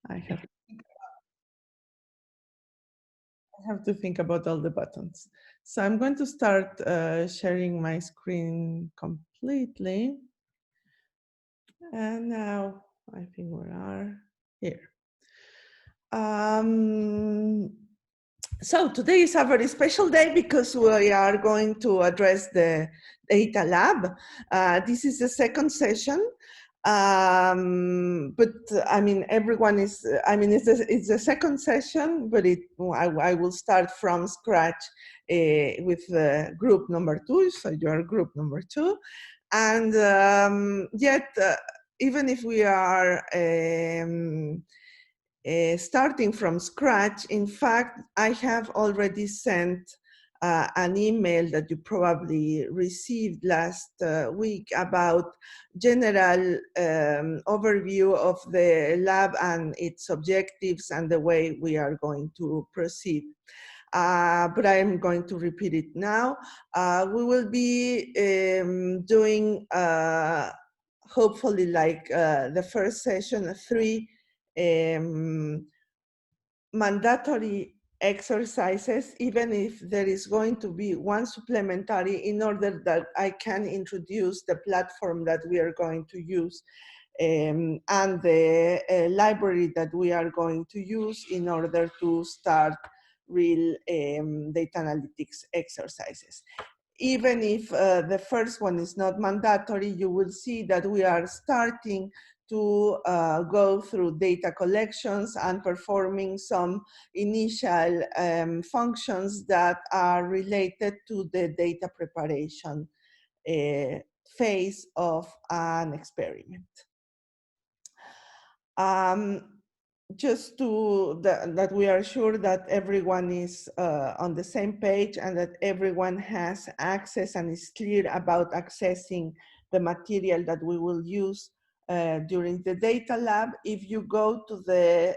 I have to think about all the buttons. So I'm going to start sharing my screen completely. And now I think we are here. So today is a very special day because we are going to address the data lab. This is the second session. But I mean, everyone is, I mean, it's the second session, but I will start from scratch with group number 2, so you're group number 2. And yet, even if we are starting from scratch, in fact, I have already sent an email that you probably received last week about general overview of the lab and its objectives and the way we are going to proceed. But I'm going to repeat it now. We will be doing, hopefully like the first session, 3 mandatory exercises, even if there is going to be one supplementary in order that I can introduce the platform that we are going to use and the library that we are going to use in order to start real data analytics exercises. Even if the first one is not mandatory, you will see that we are starting to go through data collections and performing some initial functions that are related to the data preparation phase of an experiment. Just to that we are sure that everyone is on the same page and that everyone has access and is clear about accessing the material that we will use during the data lab. If you go to the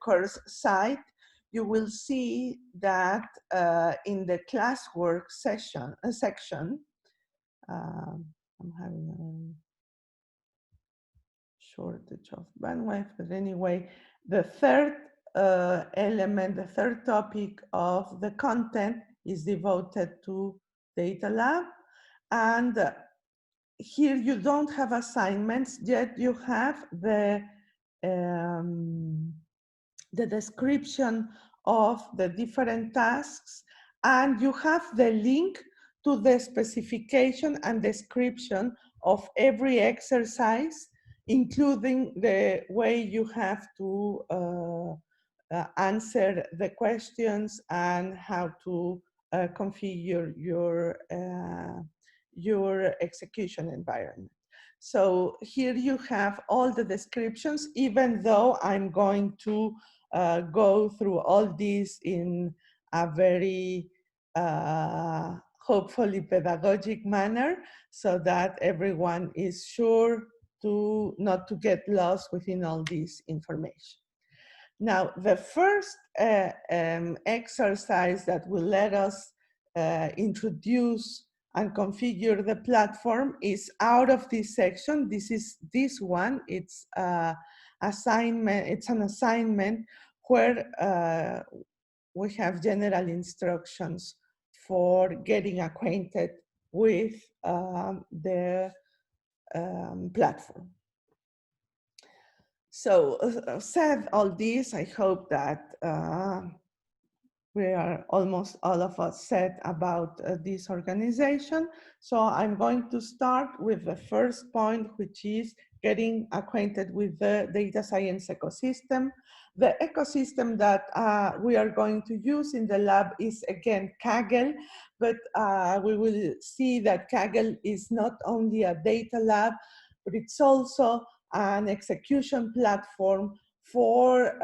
course site, you will see that in the classwork section, I'm having a shortage of bandwidth, but anyway, the third element, the third topic of the content is devoted to data lab. And here you don't have assignments, yet you have the description of the different tasks, and you have the link to the specification and description of every exercise, including the way you have to answer the questions and how to configure your execution environment. So here you have all the descriptions, even though I'm going to go through all these in a very hopefully pedagogic manner, so that everyone is sure to not to get lost within all this information. Now, the first exercise that will let us introduce and configure the platform is out of this section. This is this one. It's assignment. It's an assignment where we have general instructions for getting acquainted with the platform. So said all this, I hope that we are almost all of us said about this organization. So I'm going to start with the first point, which is getting acquainted with the data science ecosystem. The ecosystem that we are going to use in the lab is again Kaggle, but we will see that Kaggle is not only a data lab, but it's also an execution platform for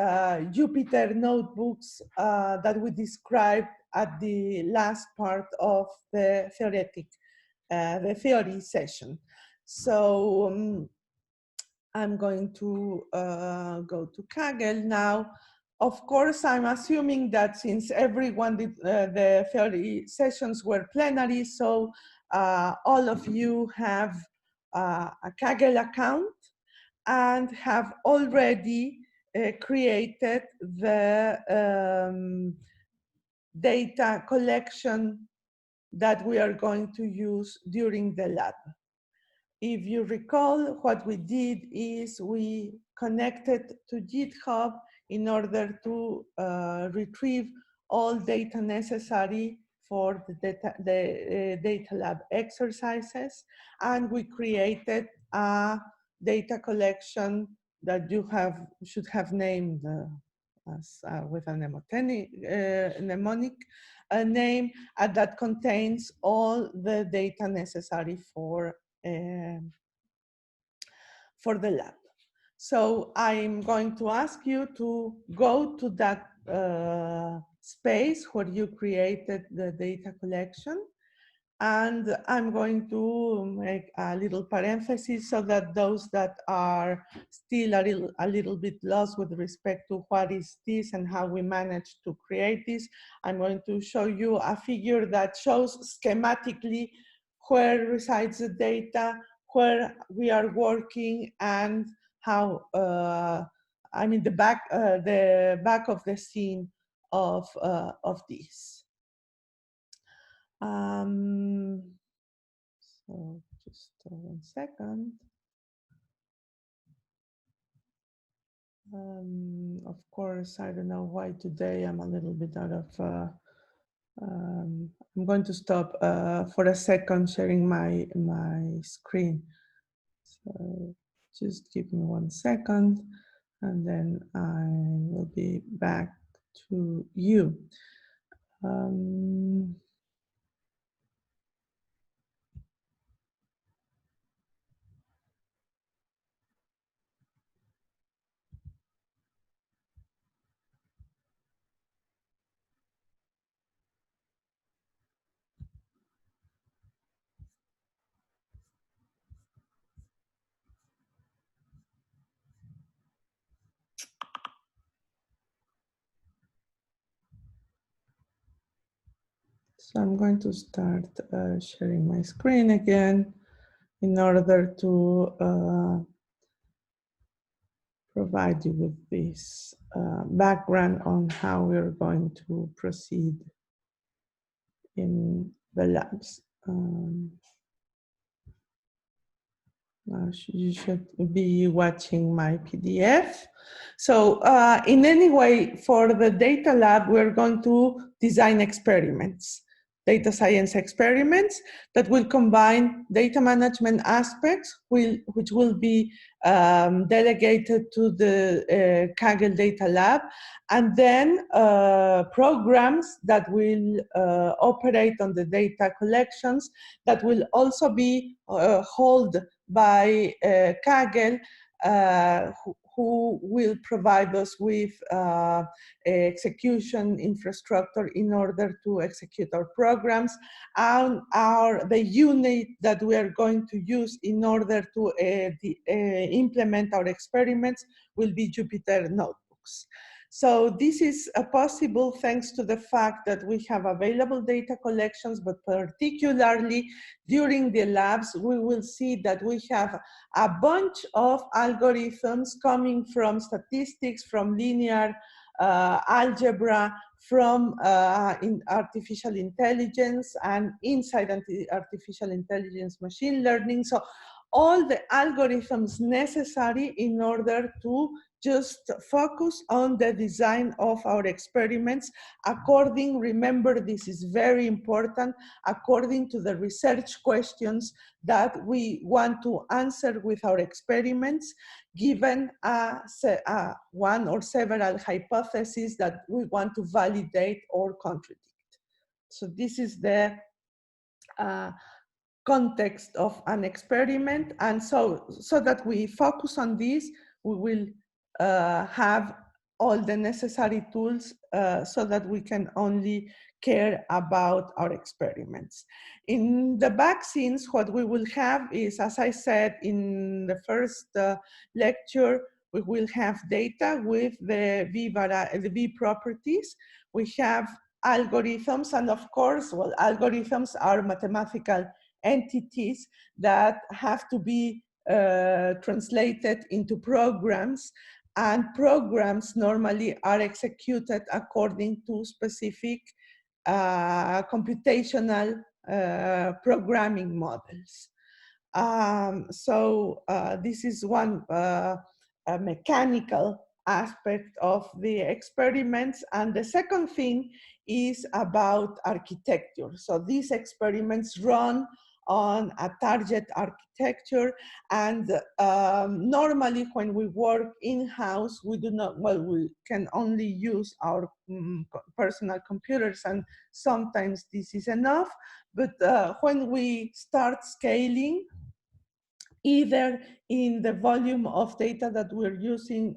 Jupyter notebooks that we described at the last part of the the theory session. So I'm going to go to Kaggle now. Of course, I'm assuming that since everyone did the theory sessions were plenary, so all of you have a Kaggle account and have already created the data collection that we are going to use during the lab. If you recall, what we did is we connected to GitHub in order to retrieve all data necessary for the data lab exercises, and we created a data collection that you should have named as with a mnemonic name, that contains all the data necessary for the lab. So I'm going to ask you to go to that space where you created the data collection. And I'm going to make a little parenthesis so that those that are still a little bit lost with respect to what is this and how we managed to create this, I'm going to show you a figure that shows schematically where resides the data, where we are working, and how, I mean, the back of the scene of this. So just 1 second. Of course, I don't know why today I'm a little bit out of, I'm going to stop for a second sharing my screen. So just give me 1 second and then I will be back to you. So I'm going to start sharing my screen again in order to provide you with this background on how we're going to proceed in the labs. You should be watching my PDF. So in any way, for the data lab, we're going to design experiments, data science experiments that will combine data management aspects, which will be delegated to the Kaggle Data Lab, and then programs that will operate on the data collections that will also be held by Kaggle, who will provide us with execution infrastructure in order to execute our programs, and the unit that we are going to use in order to implement our experiments will be Jupyter notebooks. So this is possible thanks to the fact that we have available data collections, but particularly during the labs, we will see that we have a bunch of algorithms coming from statistics, from linear algebra, from in artificial intelligence, and inside artificial intelligence, machine learning. So all the algorithms necessary in order to just focus on the design of our experiments according, remember this is very important, according to the research questions that we want to answer with our experiments, given one or several hypotheses that we want to validate or contradict. So this is the context of an experiment, and so that we focus on this, we will have all the necessary tools so that we can only care about our experiments. In the back scenes, what we will have is, as I said in the first lecture, we will have data with the V properties. We have algorithms, and of course, well, algorithms are mathematical entities that have to be translated into programs. and programs normally are executed according to specific computational programming models. This is one mechanical aspect of the experiments. And the second thing is about architecture. So these experiments run on a target architecture, and normally when we work in-house, we do not, well, we can only use our personal computers, and sometimes this is enough. But when we start scaling, either in the volume of data that we're using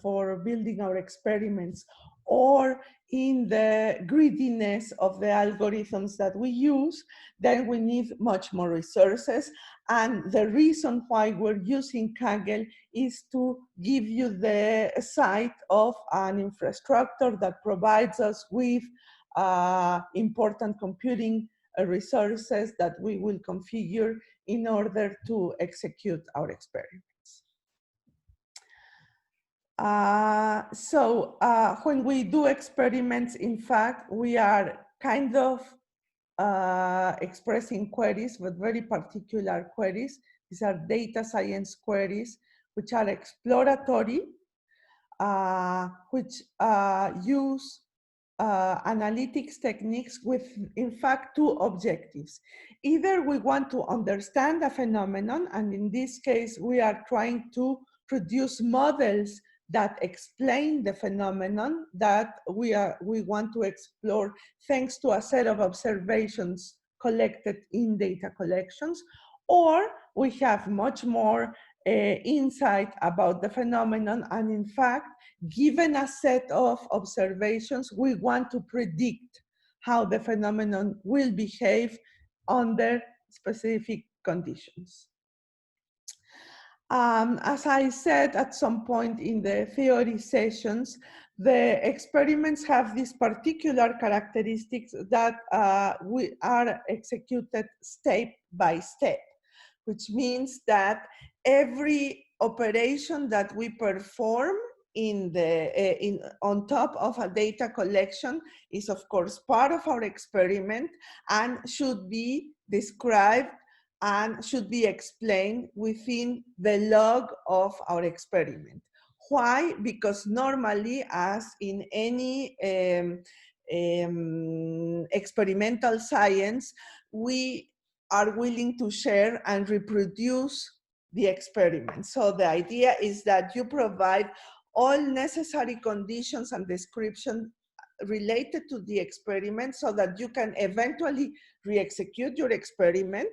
for building our experiments, or in the greediness of the algorithms that we use, then we need much more resources. And the reason why we're using Kaggle is to give you the sight of an infrastructure that provides us with important computing resources that we will configure in order to execute our experiments. When we do experiments, in fact, we are kind of expressing queries, but very particular queries. These are data science queries, which are exploratory, which use analytics techniques with, in fact, two objectives. Either we want to understand a phenomenon, and in this case, we are trying to produce models that explain the phenomenon that we want to explore thanks to a set of observations collected in data collections, or we have much more insight about the phenomenon, and in fact, given a set of observations, we want to predict how the phenomenon will behave under specific conditions. As I said at some point in the theory sessions, the experiments have these particular characteristics that we are executed step by step, which means that every operation that we perform on top of a data collection is, of course, part of our experiment and should be described and should be explained within the log of our experiment. Why? Because normally, as in any experimental science, we are willing to share and reproduce the experiment. So the idea is that you provide all necessary conditions and description related to the experiment so that you can eventually re-execute your experiment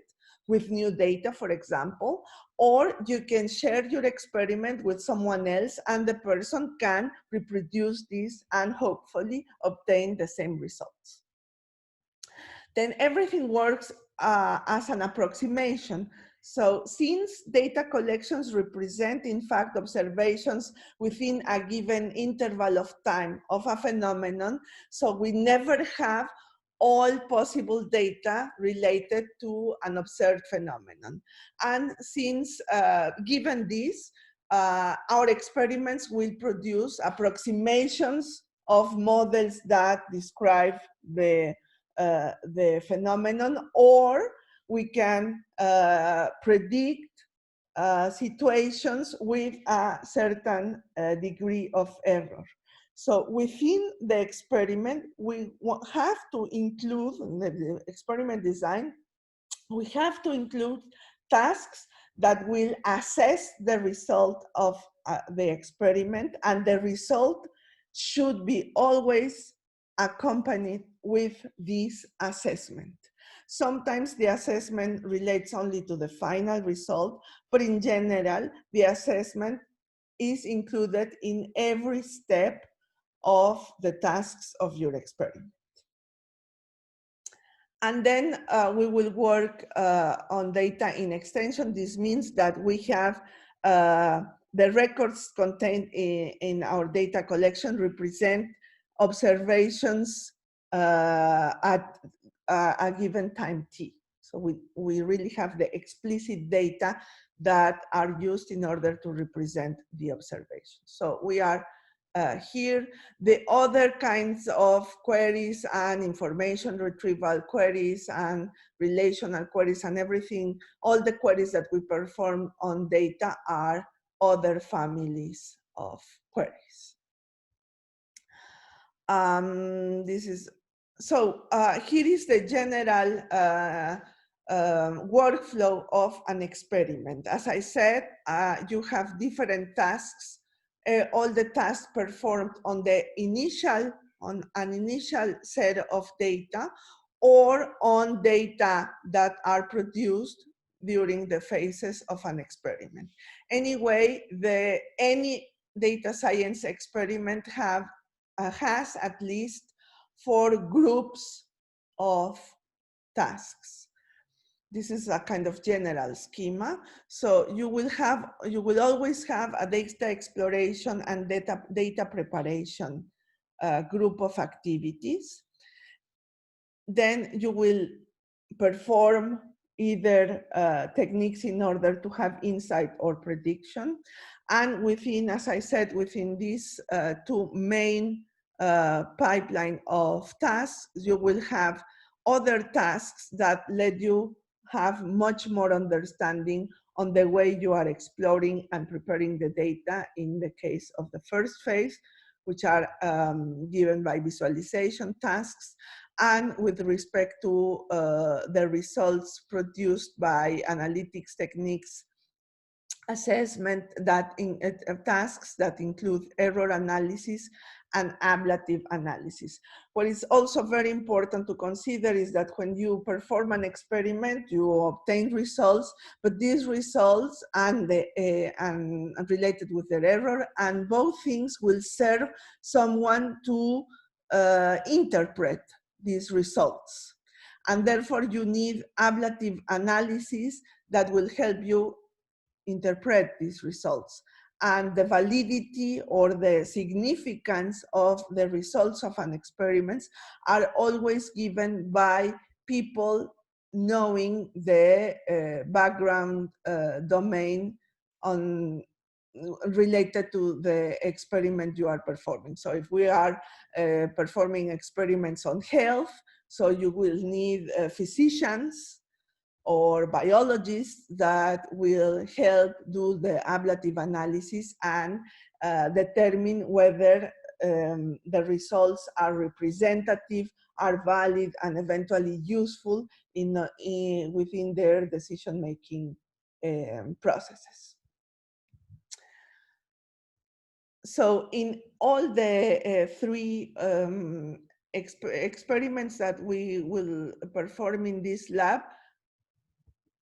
with new data, for example, or you can share your experiment with someone else and the person can reproduce this and hopefully obtain the same results. Then everything works as an approximation. So since data collections represent, in fact, observations within a given interval of time of a phenomenon, so we never have all possible data related to an observed phenomenon. And since, given this, our experiments will produce approximations of models that describe the phenomenon, or we can predict situations with a certain degree of error. So within the experiment, we have to include, in the experiment design, we have to include tasks that will assess the result of the experiment, and the result should be always accompanied with this assessment. Sometimes the assessment relates only to the final result, but in general, the assessment is included in every step of the tasks of your experiment. And then we will work on data in extension. This means that we have the records contained in our data collection represent observations at a given time t. So we really have the explicit data that are used in order to represent the observation. So we are here. The other kinds of queries and information retrieval queries and relational queries and everything, all the queries that we perform on data are other families of queries. This is, so here is the general workflow of an experiment. As I said, you have different tasks. All the tasks performed on an initial set of data or on data that are produced during the phases of an experiment. Anyway, any data science experiment has at least 4 groups of tasks. This is a kind of general schema. So you will always have a data exploration and data preparation group of activities. Then you will perform either techniques in order to have insight or prediction. And within, as I said, within these 2 main pipeline of tasks, you will have other tasks that let you have much more understanding on the way you are exploring and preparing the data in the case of the first phase, which are given by visualization tasks, and with respect to the results produced by analytics techniques assessment that in tasks that include error analysis and ablative analysis. What is also very important to consider is that when you perform an experiment, you obtain results, but these results and related with their error, and both things will serve someone to interpret these results. And therefore you need ablative analysis that will help you interpret these results. And the validity or the significance of the results of an experiment are always given by people knowing the background domain on related to the experiment you are performing. So if we are performing experiments on health, so you will need physicians or biologists that will help do the ablative analysis and determine whether the results are representative, are valid, and eventually useful within their decision-making processes. So in all the 3 experiments that we will perform in this lab,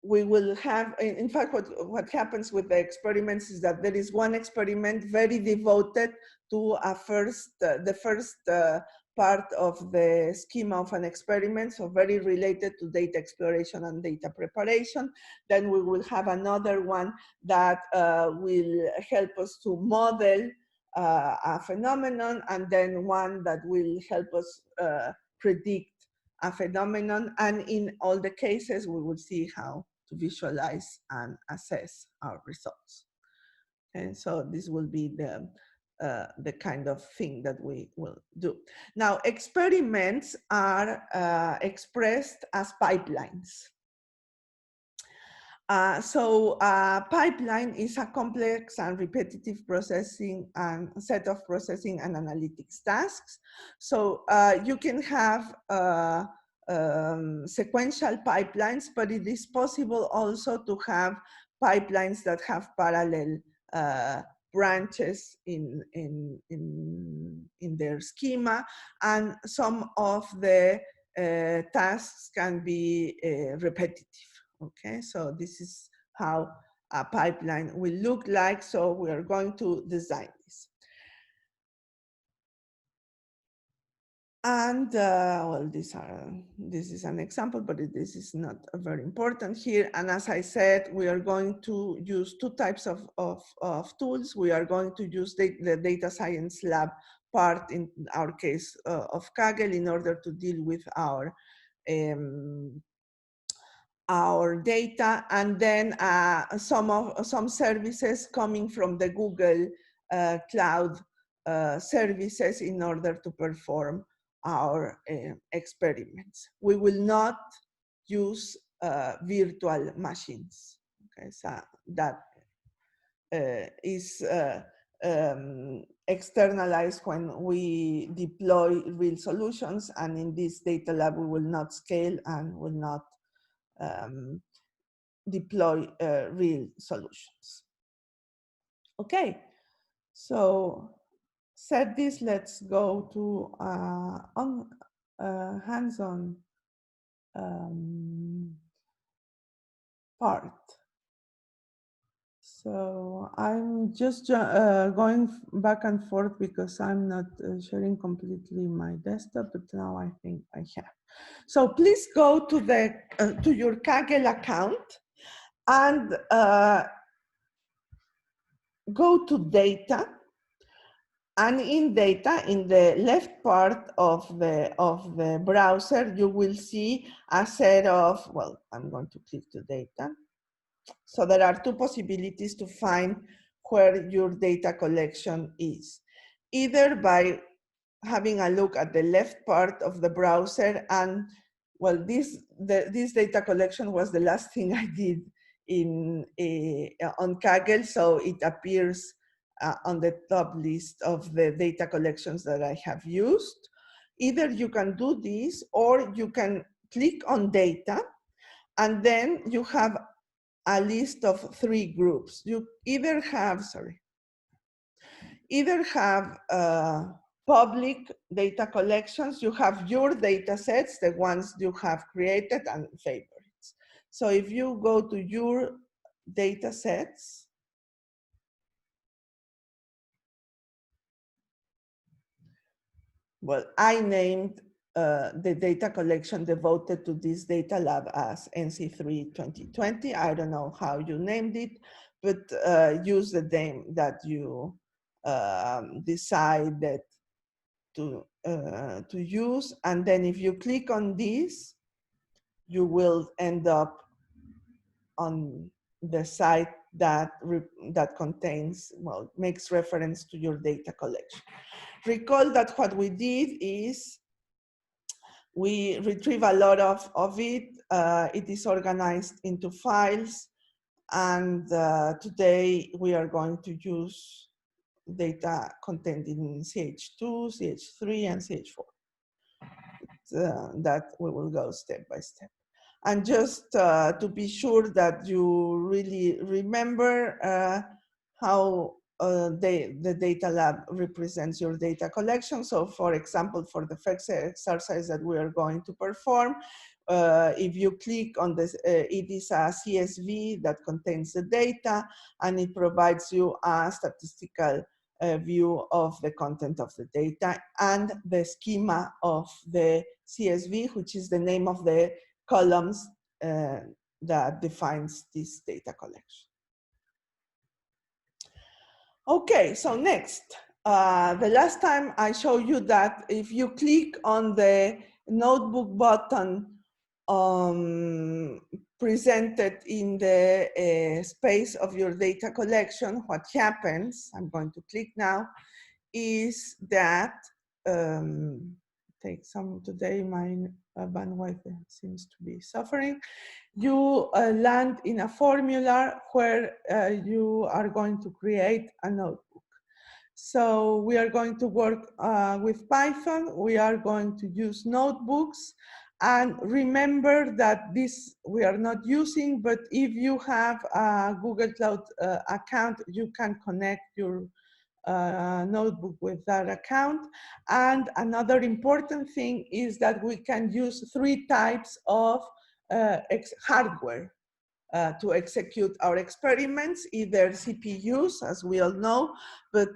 we will have, in fact, what happens with the experiments is that there is one experiment very devoted to the first part of the schema of an experiment, so very related to data exploration and data preparation. Then we will have another one that will help us to model a phenomenon, and then one that will help us predict a phenomenon. And in all the cases, we will see how to visualize and assess our results. And so this will be the kind of thing that we will do. Now, experiments are expressed as pipelines. So pipeline is a complex and repetitive processing and set of processing and analytics tasks. So you can have sequential pipelines, but it is possible also to have pipelines that have parallel branches in their schema, and some of the tasks can be repetitive. Okay, so this is how a pipeline will look like. So we are going to design this. And well, this is an example, but this is not very important here. And as I said, we are going to use 2 types of tools. We are going to use the data science lab part, in our case of Kaggle, in order to deal with our our data, and then some services coming from the Google Cloud services in order to perform our experiments. We will not use virtual machines. Okay, so that is externalized when we deploy real solutions, and in this data lab we will not scale and will not deploy real solutions. Okay, so said this, let's go to hands-on part. So I'm just going back and forth because I'm not sharing completely my desktop, but now I think I have. So please go to the to your Kaggle account and go to data. And in data, in the left part of the browser, you will see a set of, well, I'm going to click to data. So there are two possibilities to find where your data collection is. Either by having a look at the left part of the browser, and well, this data collection was the last thing I did on Kaggle, so it appears on the top list of the data collections that I have used. Either you can do this, or you can click on data, and then you have a list of 3 groups. You either have, public data collections, you have your data sets, the ones you have created, and favorites. So if you go to your data sets, well, I named the data collection devoted to this data lab as NC3 2020. I don't know how you named it, but use the name that you decided to use. And then if you click on this, you will end up on the site that contains, well, makes reference to your data collection. Recall that what we did is we retrieve a lot of it. It is organized into files. And today we are going to use data contained in CH2, CH3, and CH4. That we will go step by step. And just to be sure that you really remember how the data lab represents your data collection. So for example, for the first exercise that we are going to perform, if you click on this, it is a CSV that contains the data, and it provides you a statistical view of the content of the data and the schema of the CSV, which is the name of the columns that defines this data collection. Okay, so next, the last time I showed you that if you click on the notebook button presented in the space of your data collection, what happens, I'm going to click now, is that, take some today, my bandwidth seems to be suffering. You land in a formula where you are going to create a notebook. So we are going to work with Python. We are going to use notebooks. And remember that this we are not using, but if you have a Google Cloud account, you can connect your notebook with that account. And another important thing is that we can use 3 types of hardware to execute our experiments, either CPUs, as we all know, but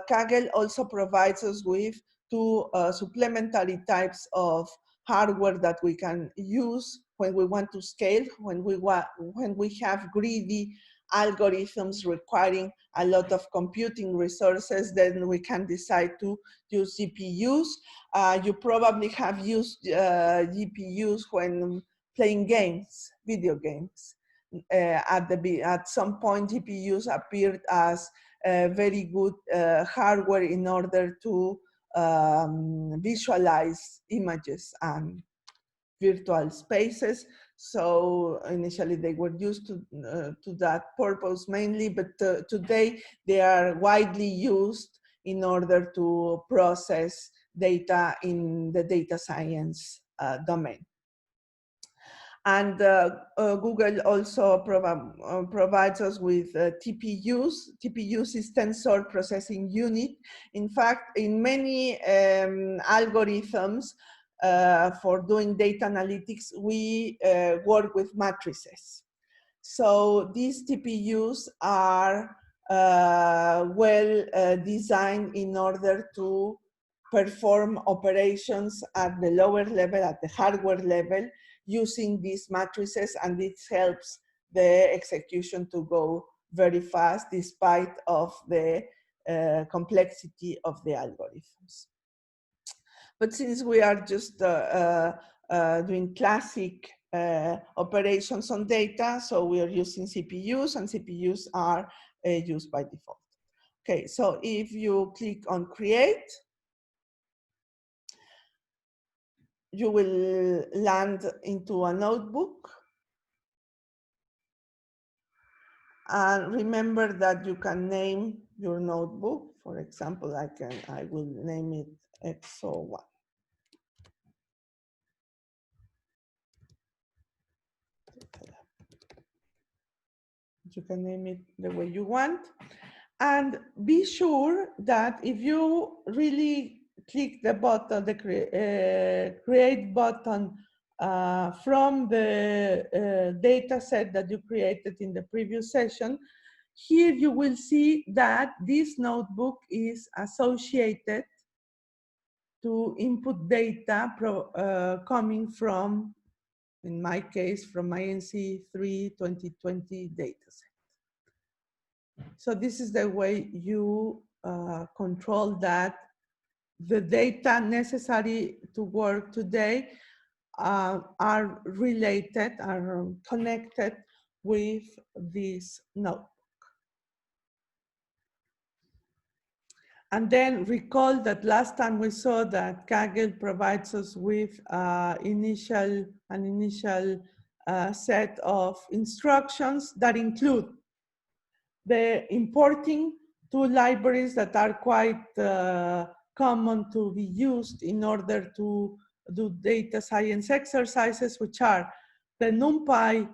Kaggle also provides us with 2 supplementary types of hardware that we can use when we want to scale, when we have greedy algorithms requiring a lot of computing resources, then we can decide to use GPUs. You probably have used GPUs when playing games, video games. At some point, GPUs appeared as very good hardware in order to visualize images and virtual spaces. So initially they were used to that purpose mainly, but today they are widely used in order to process data in the data science domain. And Google also provides us with TPUs. TPUs is Tensor Processing Unit. In fact, in many algorithms for doing data analytics, we work with matrices. So these TPUs are well designed in order to perform operations at the lower level, at the hardware level, using these matrices, and it helps the execution to go very fast despite of the complexity of the algorithms. But since we are just doing classic operations on data, so we are using CPUs, and CPUs are used by default. Okay, so if you click on create, you will land into a notebook. And remember that you can name your notebook. For example, I will name it XO1. You can name it the way you want. And be sure that if you really click the button, the create button from the data set that you created in the previous session, here you will see that this notebook is associated to input data coming from, in my case, from my NC3 2020 dataset. So this is the way you control that the data necessary to work today are related, are connected with this node. And then recall that last time we saw that Kaggle provides us with an initial set of instructions that include the importing two libraries that are quite common to be used in order to do data science exercises, which are the NumPy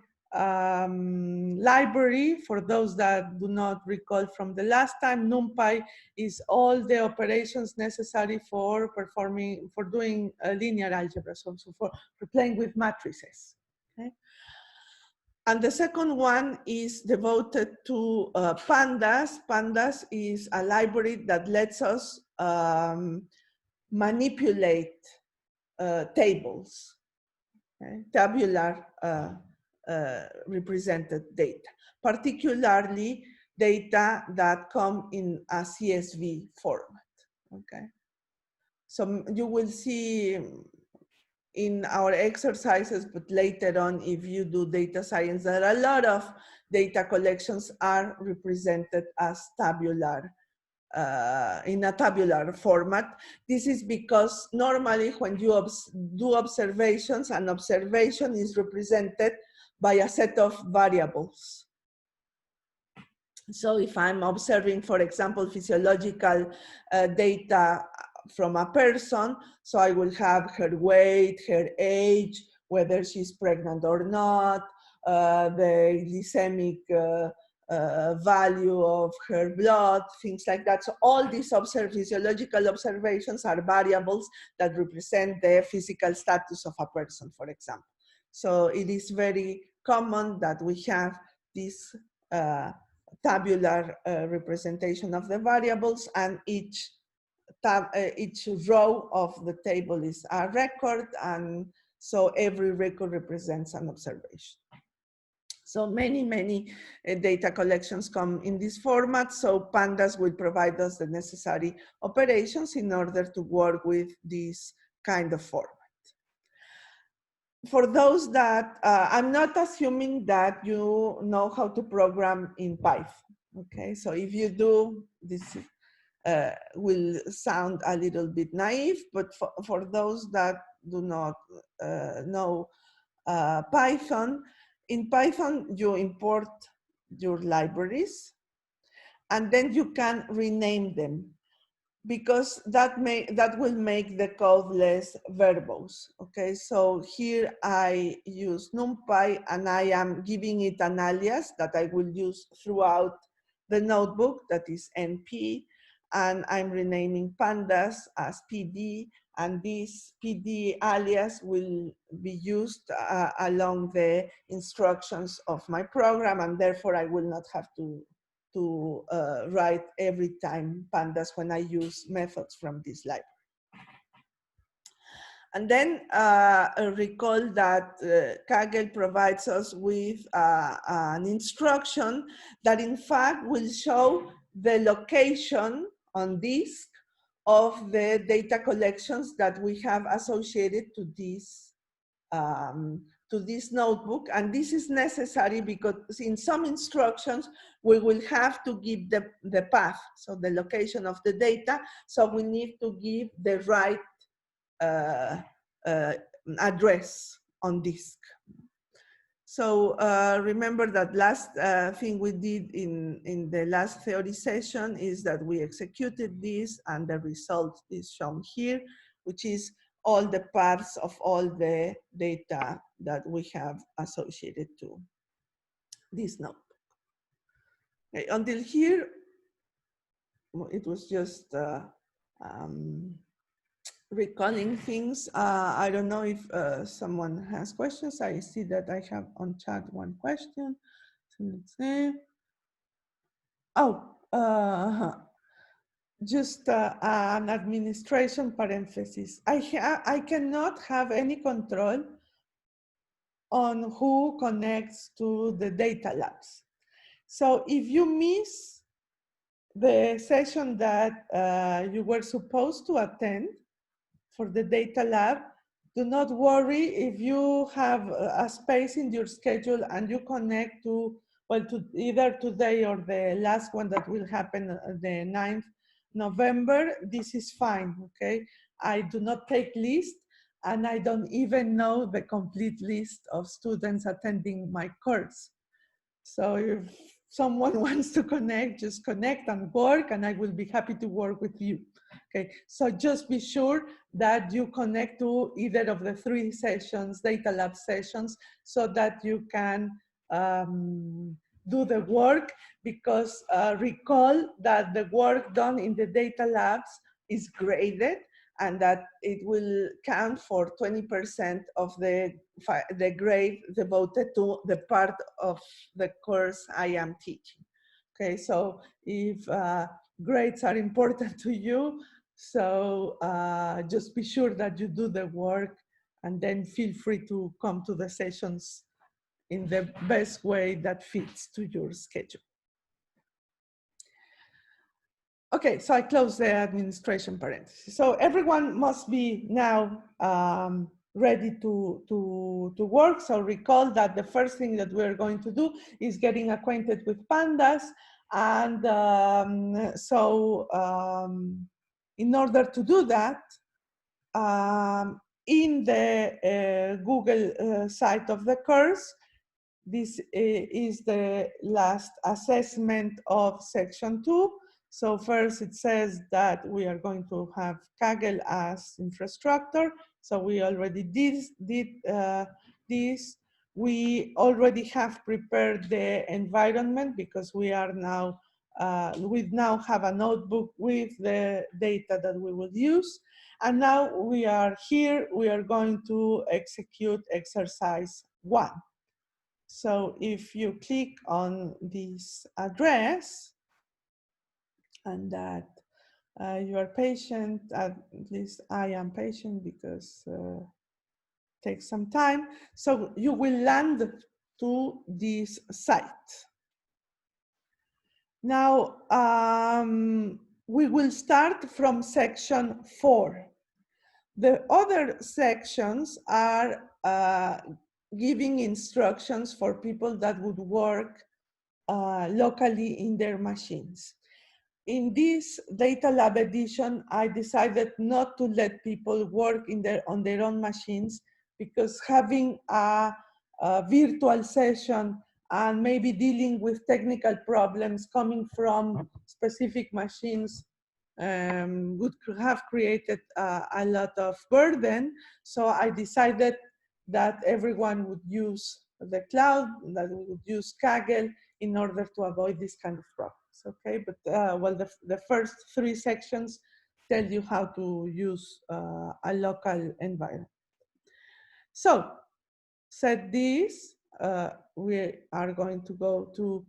library. For those that do not recall from the last time, NumPy is all the operations necessary for doing linear algebra, so for playing with matrices. Okay? And the second one is devoted to pandas. Pandas is a library that lets us manipulate tables, okay? Tabular represented data, particularly data that come in a CSV format, okay? So you will see in our exercises, but later on, if you do data science, there are a lot of data collections are represented as tabular, in a tabular format. This is because normally when you do observations, an observation is represented by a set of variables. So if I'm observing, for example, physiological data from a person, so I will have her weight, her age, whether she's pregnant or not, the glycemic value of her blood, things like that. So all these physiological observations are variables that represent the physical status of a person, for example. So it is very common that we have this tabular representation of the variables, and each row of the table is a record, and so every record represents an observation. So many data collections come in this format, so pandas will provide us the necessary operations in order to work with this kind of format. for those that, I'm not assuming that you know how to program in Python, okay? So if you do, this will sound a little bit naive, but for those that do not know Python, in Python you import your libraries and then you can rename them, because that will make the code less verbose. Okay, so here I use NumPy and I am giving it an alias that I will use throughout the notebook, that is NP, and I'm renaming pandas as PD, and this PD alias will be used along the instructions of my program, and therefore I will not have to write every time pandas when I use methods from this library. And then recall that Kaggle provides us with an instruction that in fact will show the location on disk of the data collections that we have associated to this notebook. And this is necessary because in some instructions, we will have to give the path, so the location of the data. So we need to give the right address on disk. So remember that last thing we did in the last theory session is that we executed this, and the result is shown here, which is all the paths of all the data that we have associated to this node. Okay, until here, it was just recalling things. I don't know if someone has questions. I see that I have on chat one question. So let's see. Oh, just an administration parenthesis. I cannot have any control on who connects to the data labs. So if you miss the session that you were supposed to attend for the data lab, do not worry if you have a space in your schedule and you connect to, well, to either today or the last one that will happen the 9th November, this is fine, okay? I do not take list, and I don't even know the complete list of students attending my course. So if someone wants to connect, just connect and work, and I will be happy to work with you. Okay, so just be sure that you connect to either of the 3 sessions, data lab sessions, so that you can do the work, because recall that the work done in the data labs is graded, and that it will count for 20% of the grade devoted to the part of the course I am teaching. Okay, so if grades are important to you, so just be sure that you do the work, and then feel free to come to the sessions in the best way that fits to your schedule. Okay, so I close the administration parenthesis. So everyone must be now ready to work. So recall that the first thing that we're going to do is getting acquainted with pandas. And in order to do that, in the Google site of the course, this is the last assessment of section 2. So first it says that we are going to have Kaggle as infrastructure. So we already did this. We already have prepared the environment, because we are now, we now have a notebook with the data that we will use. And now we are here, we are going to execute exercise 1. So if you click on this address, and that you are patient, at least I am patient, because it takes some time. So you will land to this site. Now, we will start from section 4. The other sections are giving instructions for people that would work locally in their machines. In this data lab edition, I decided not to let people work on their own machines, because having a virtual session and maybe dealing with technical problems coming from specific machines would have created a lot of burden. So I decided that everyone would use the cloud, that we would use Kaggle in order to avoid this kind of problems. Okay, but well, the first three sections tell you how to use a local environment. So, said this, we are going to go to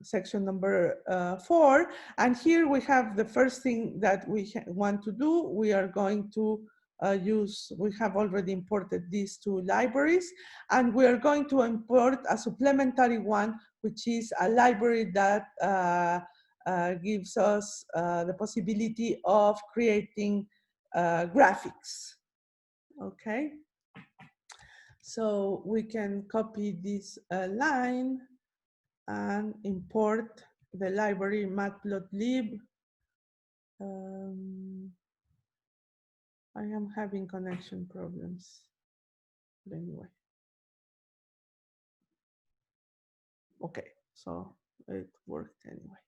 section number 4. And here we have the first thing that we want to do. We are going to we have already imported these two libraries, and we are going to import a supplementary one, which is a library that gives us the possibility of creating graphics. Okay. So we can copy this line and import the library matplotlib. I am having connection problems. But anyway. Okay, so it worked anyway.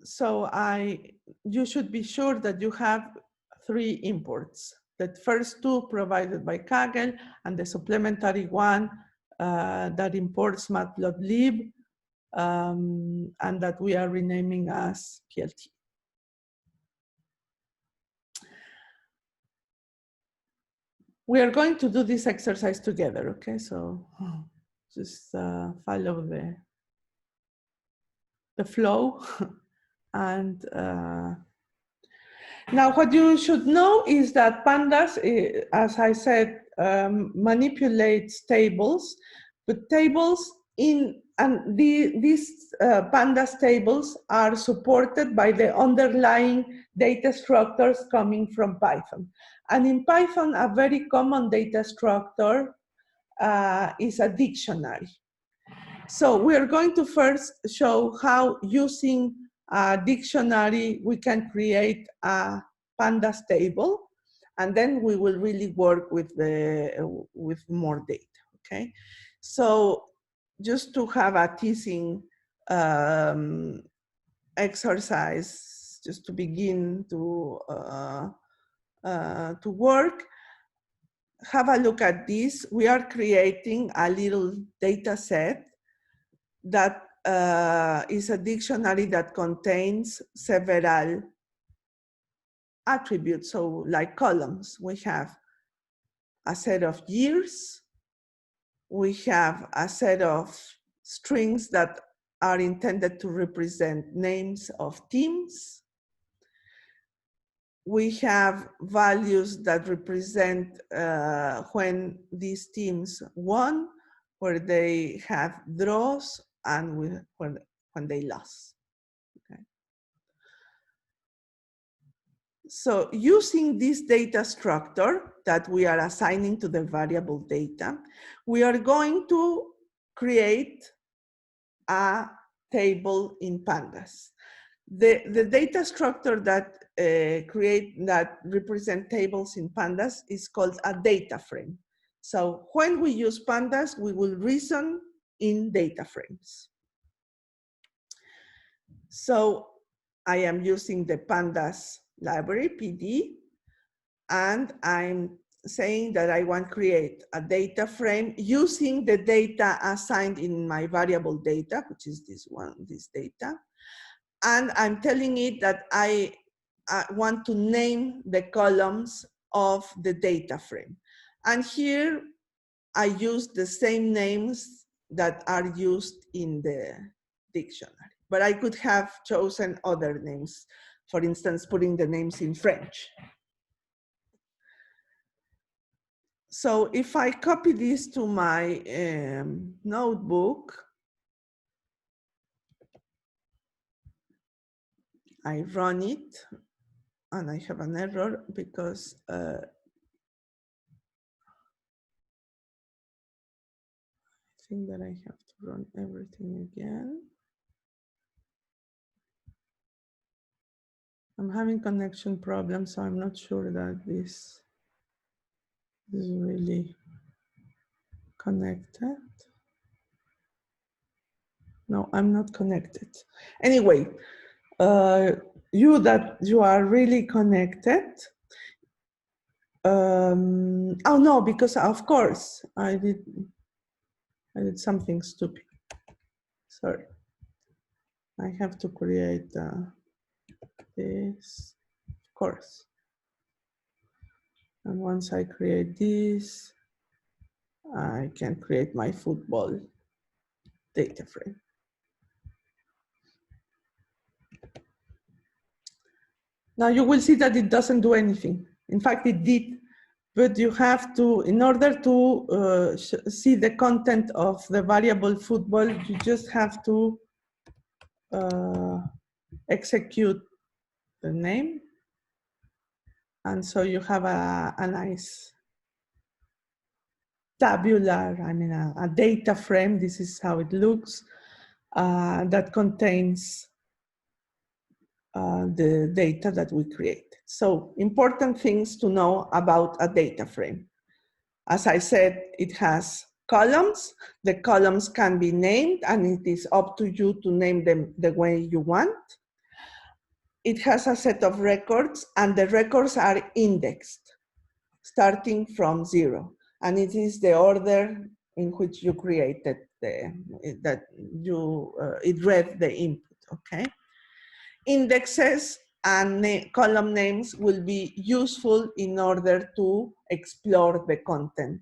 So you should be sure that you have 3 imports. The first 2 provided by Kaggle, and the supplementary one that imports matplotlib, and that we are renaming as PLT. We are going to do this exercise together, okay? So just follow the flow. And now what you should know is that pandas, as I said, manipulates tables, but tables these pandas tables are supported by the underlying data structures coming from Python. And in Python, a very common data structure is a dictionary. So we are going to first show how, using a dictionary, we can create a pandas table, and then we will really work with more data. Okay, so just to have a teasing exercise, just to begin to work. Have a look at this. We are creating a little data set that is a dictionary that contains several attributes. So like columns, we have a set of years, we have a set of strings that are intended to represent names of teams. We have values that represent when these teams won, where they have draws, and when they lost. Okay. So using this data structure that we are assigning to the variable data, we are going to create a table in pandas. The data structure that represent tables in pandas is called a data frame. So when we use pandas, we will reason in data frames. So I am using the pandas library, PD, and I'm saying that I want to create a data frame using the data assigned in my variable data, which is this one, this data. And I'm telling it that I want to name the columns of the data frame. And here I use the same names that are used in the dictionary. But I could have chosen other names, for instance, putting the names in French. So if I copy this to my notebook, I run it, and I have an error because I think that I have to run everything again. I'm having connection problems, so I'm not sure that this is really connected. No, I'm not connected. Anyway, you are really connected. Oh no, because of course I did something stupid. Sorry. I have to create this, of course. And once I create this, I can create my football data frame. Now you will see that it doesn't do anything. In fact, it did, but you have to, in order to see the content of the variable football, you just have to execute the name. And so you have a nice tabular, a data frame. This is how it looks, that contains the data that we create. So important things to know about a data frame. As I said, it has columns. The columns can be named, and it is up to you to name them the way you want. It has a set of records, and the records are indexed, starting from 0. And it is the order in which you created it read the input, okay? Indexes and column names will be useful in order to explore the content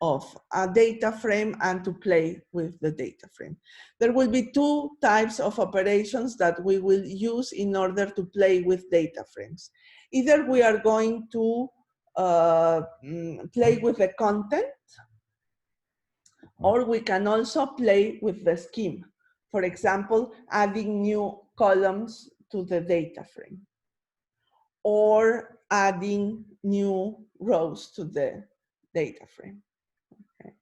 of a data frame and to play with the data frame. There will be two types of operations that we will use in order to play with data frames. Either we are going to play with the content, or we can also play with the scheme. For example, adding new columns to the data frame, or adding new rows to the data frame. Okay.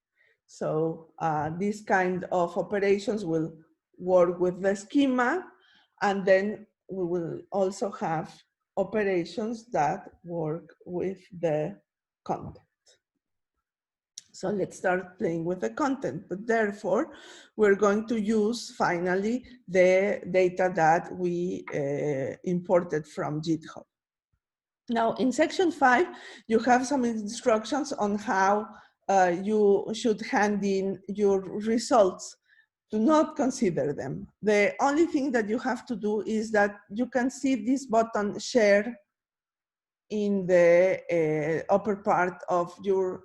So these kind of operations will work with the schema, and then we will also have operations that work with the content. So let's start playing with the content, but therefore we're going to use finally the data that we imported from GitHub. Now in section 5, you have some instructions on how you should hand in your results. Do not consider them. The only thing that you have to do is that you can see this button share in the upper part of your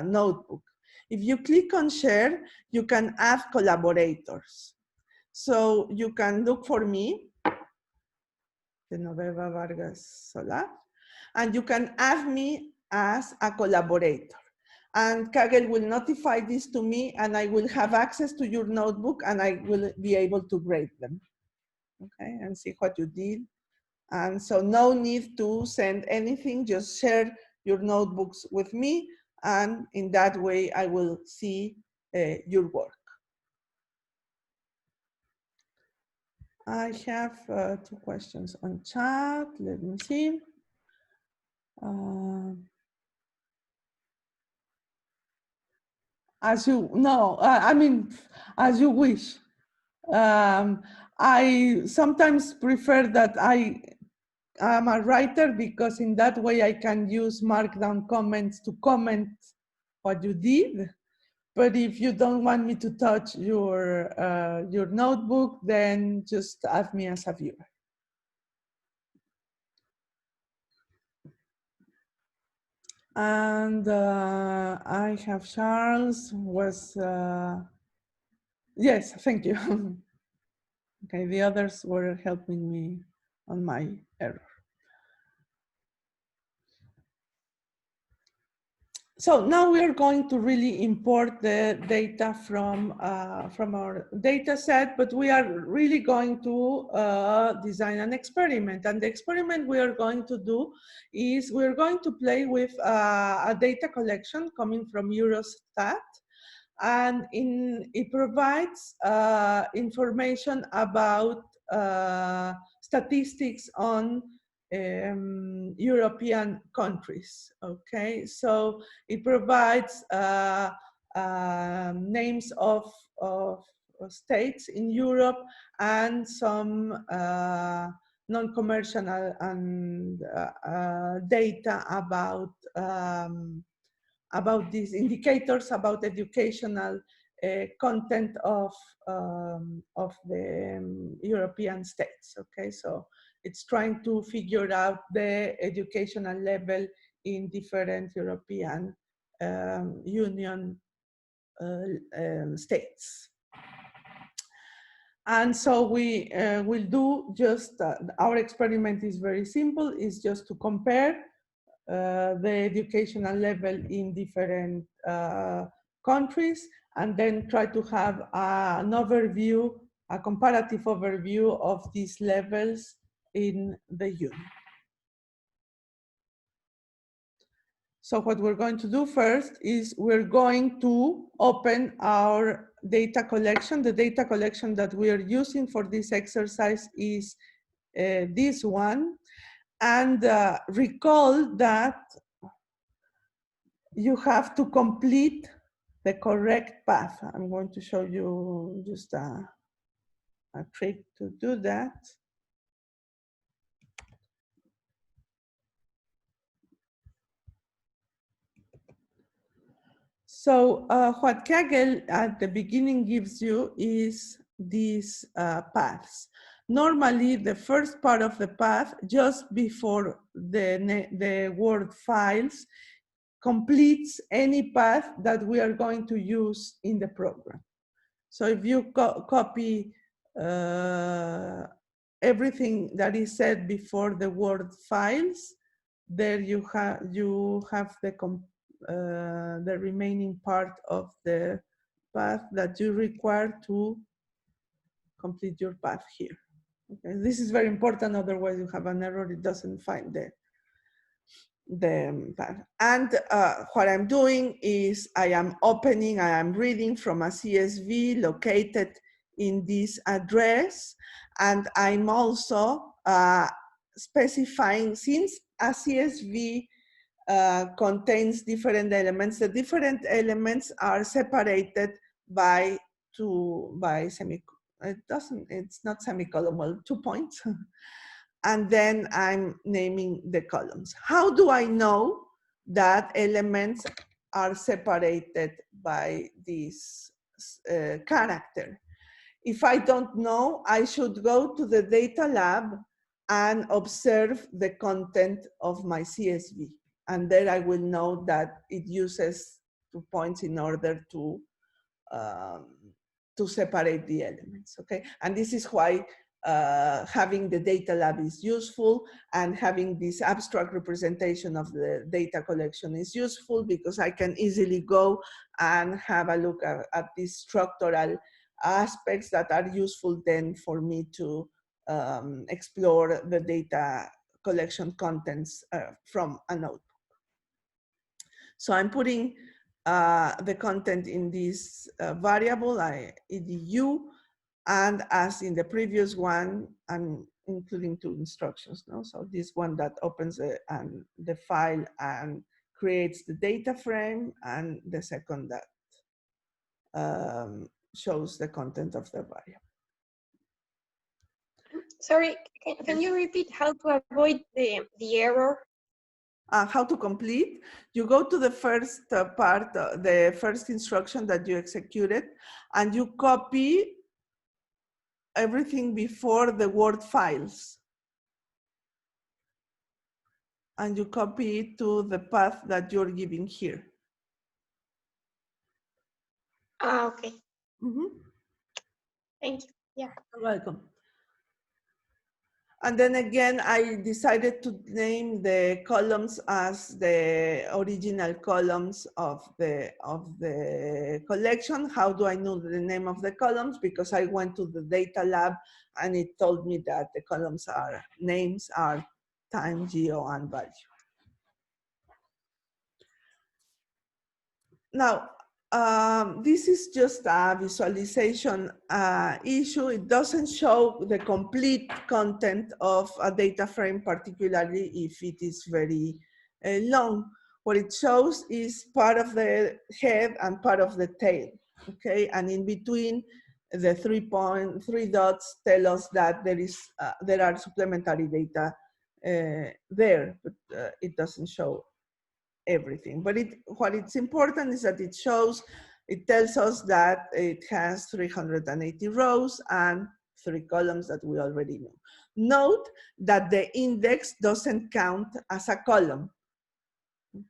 notebook. If you click on share, you can add collaborators. So you can look for me, Genoveva Vargas-Solar, and you can add me as a collaborator. And Kaggle will notify this to me, and I will have access to your notebook, and I will be able to grade them, okay, and see what you did. And so no need to send anything, just share your notebooks with me, and in that way I will see your work. I have 2 questions on chat. Let me see. As you know, I mean, as you wish. I sometimes prefer that I am a writer, because in that way I can use markdown comments to comment what you did. But if you don't want me to touch your notebook, then just add me as a viewer. And I have Charles was, yes, thank you. Okay, the others were helping me on my error. So now we are going to really import the data from our data set, but we are really going to design an experiment. And the experiment we are going to do is we're going to play with a data collection coming from Eurostat. And it provides information about statistics on European countries. Okay, so it provides names of states in Europe and some non-commercial and data about these indicators about educational content of the European states. Okay, so it's trying to figure out the educational level in different European Union states. And so we will do just, our experiment is very simple, is just to compare the educational level in different countries, and then try to have an overview, a comparative overview of these levels in the union. So what we're going to do first is we're going to open our data collection. The data collection that we are using for this exercise is this one. And recall that you have to complete the correct path. I'm going to show you just a trick to do that. So what Kaggle at the beginning gives you is these paths. Normally, the first part of the path, just before the word files, completes any path that we are going to use in the program. So if you copy everything that is said before the word files, there you have the remaining part of the path that you require to complete your path here. Okay, this is very important, otherwise you have an error, it doesn't find the path. And what I'm doing is I am reading from a CSV located in this address, and I'm also specifying, since a CSV contains different elements. The different elements are separated by it's not semicolon, well, 2 points. And then I'm naming the columns. How do I know that elements are separated by this character? If I don't know, I should go to the data lab and observe the content of my CSV. And there I will know that it uses 2 points in order to separate the elements, okay? And this is why having the data lab is useful, and having this abstract representation of the data collection is useful, because I can easily go and have a look at these structural aspects that are useful then for me to explore the data collection contents from a notebook. So I'm putting the content in this variable, edu, and as in the previous one, I'm including 2 instructions. No? So this one that opens the file and creates the data frame, and the second that shows the content of the variable. Sorry, can you repeat how to avoid the error? How to complete? You go to the first part, the first instruction that you executed, and you copy everything before the word files. And you copy it to the path that you're giving here. Okay. Mm-hmm. Thank you. Yeah. You're welcome. And then again, I decided to name the columns as the original columns of the collection. How do I know the name of the columns? Because I went to the data lab and it told me that the columns are, names are time, geo, and value. Now, this is just a visualization issue. It doesn't show the complete content of a data frame, particularly if it is very long. What it shows is part of the head and part of the tail, okay? And in between, the 3 dots tell us that there are supplementary data there, but it doesn't show everything. But what it's important is that it tells us that it has 380 rows and 3 columns that we already know. Note that the index doesn't count as a column.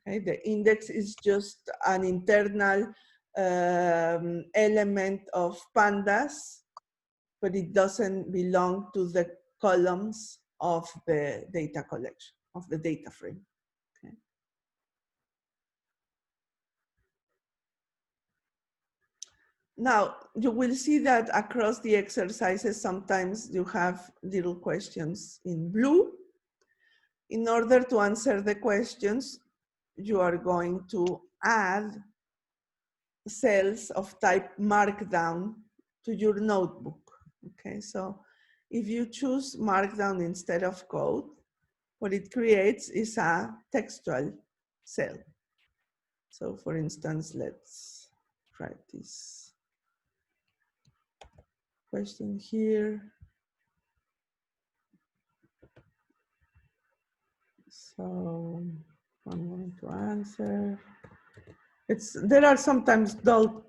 Okay, the index is just an internal element of pandas, but it doesn't belong to the columns of the data collection, of the data frame. Okay. Now, you will see that across the exercises, sometimes you have little questions in blue. In order to answer the questions, you are going to add cells of type markdown to your notebook. Okay, so if you choose markdown instead of code, what it creates is a textual cell. So for instance, let's write this question here. So I'm going to answer. There are sometimes dull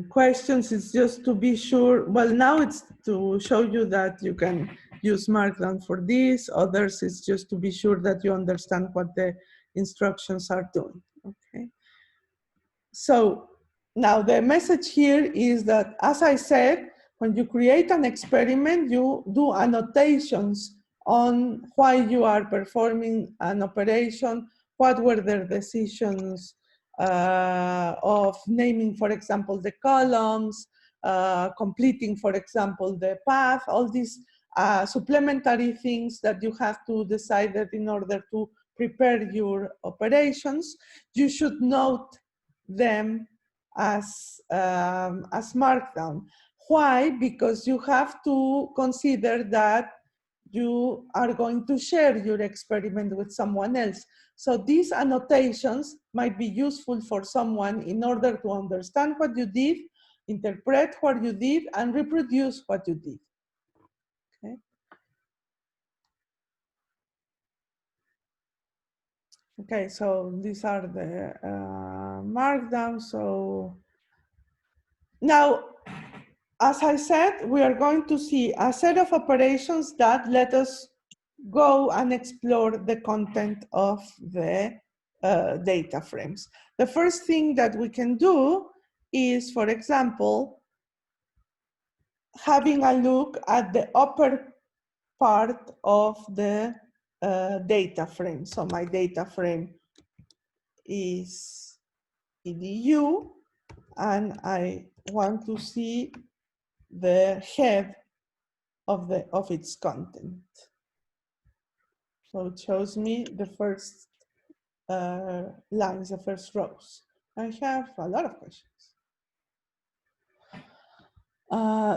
questions. It's just to be sure. Well, now it's to show you that you can use Markdown for this. Others, it's just to be sure that you understand what the instructions are doing. Okay. So now the message here is that, as I said, when you create an experiment, you do annotations on why you are performing an operation, what were their decisions of naming, for example, the columns, completing, for example, the path, all these supplementary things that you have to decide that in order to prepare your operations. You should note them as markdown. Why? Because you have to consider that you are going to share your experiment with someone else. So these annotations might be useful for someone in order to understand what you did, interpret what you did, and reproduce what you did. Okay. Okay, so these are the markdowns. So now, as I said, we are going to see a set of operations that let us go and explore the content of the data frames. The first thing that we can do is, for example, having a look at the upper part of the data frame. So my data frame is edu, and I want to see the head of its content. So it shows me the first lines, the first rows. I have a lot of questions.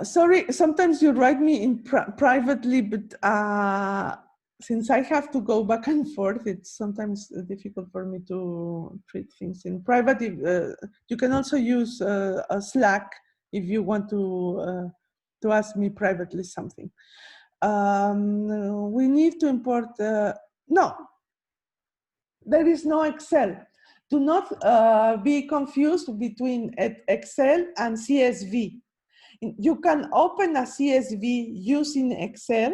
Sorry, sometimes you write me in privately, but since I have to go back and forth, it's sometimes difficult for me to treat things in private. You can also use a Slack if you want to ask me privately something. We need to import, no, there is no Excel. Do not be confused between Excel and CSV. You can open a CSV using Excel.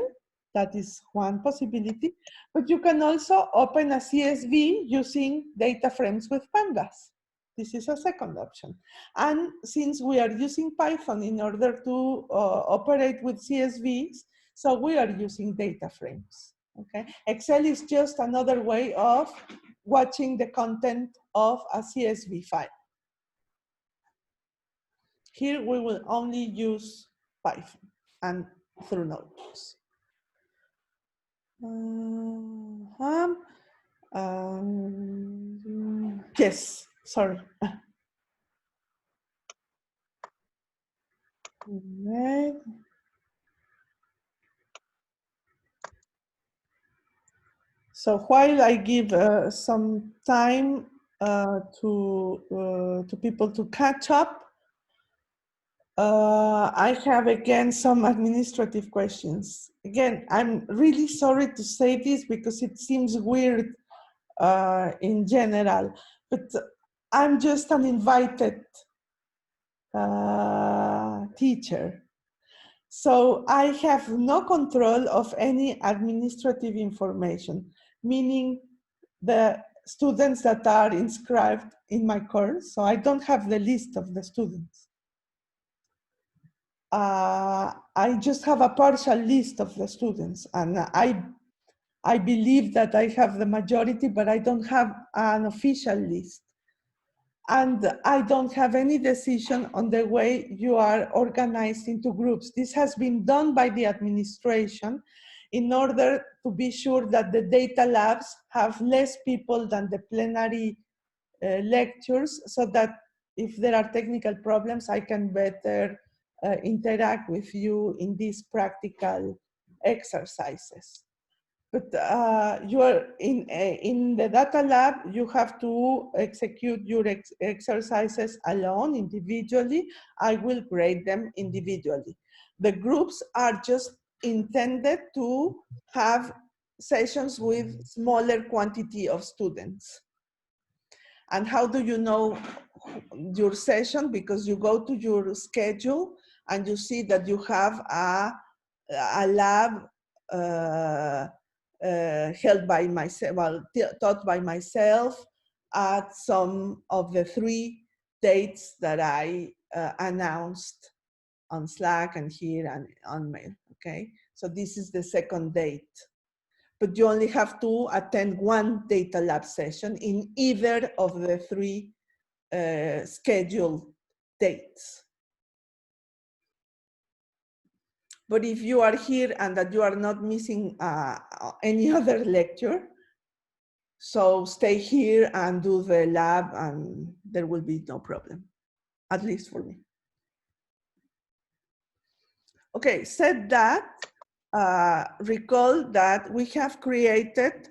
That is one possibility, but you can also open a CSV using data frames with pandas. This is a second option. And since we are using Python in order to operate with CSVs, so we are using data frames. Okay, Excel is just another way of watching the content of a CSV file. Here we will only use Python and through notebooks. Yes, sorry. Right. So while I give some time to people to catch up, I have again some administrative questions. Again, I'm really sorry to say this because it seems weird in general, but I'm just an invited teacher. So I have no control of any administrative information, meaning the students that are inscribed in my course. So I don't have the list of the students. I just have a partial list of the students, and I believe that I have the majority, but I don't have an official list. And I don't have any decision on the way you are organized into groups. This has been done by the administration in order to be sure that the data labs have less people than the plenary lectures, so that if there are technical problems, I can better interact with you in these practical exercises. But you are in the data lab, you have to execute your exercises alone, individually. I will grade them individually. The groups are just intended to have sessions with smaller quantity of students. And how do you know your session? Because you go to your schedule and you see that you have a lab held by myself, well, taught by myself at some of the 3 dates that I announced on Slack and here and on mail, okay? So this is the second date. But you only have to attend 1 data lab session in either of the 3 scheduled dates. But if you are here and that you are not missing any other lecture, so stay here and do the lab and there will be no problem, at least for me. Okay, said that, recall that we have created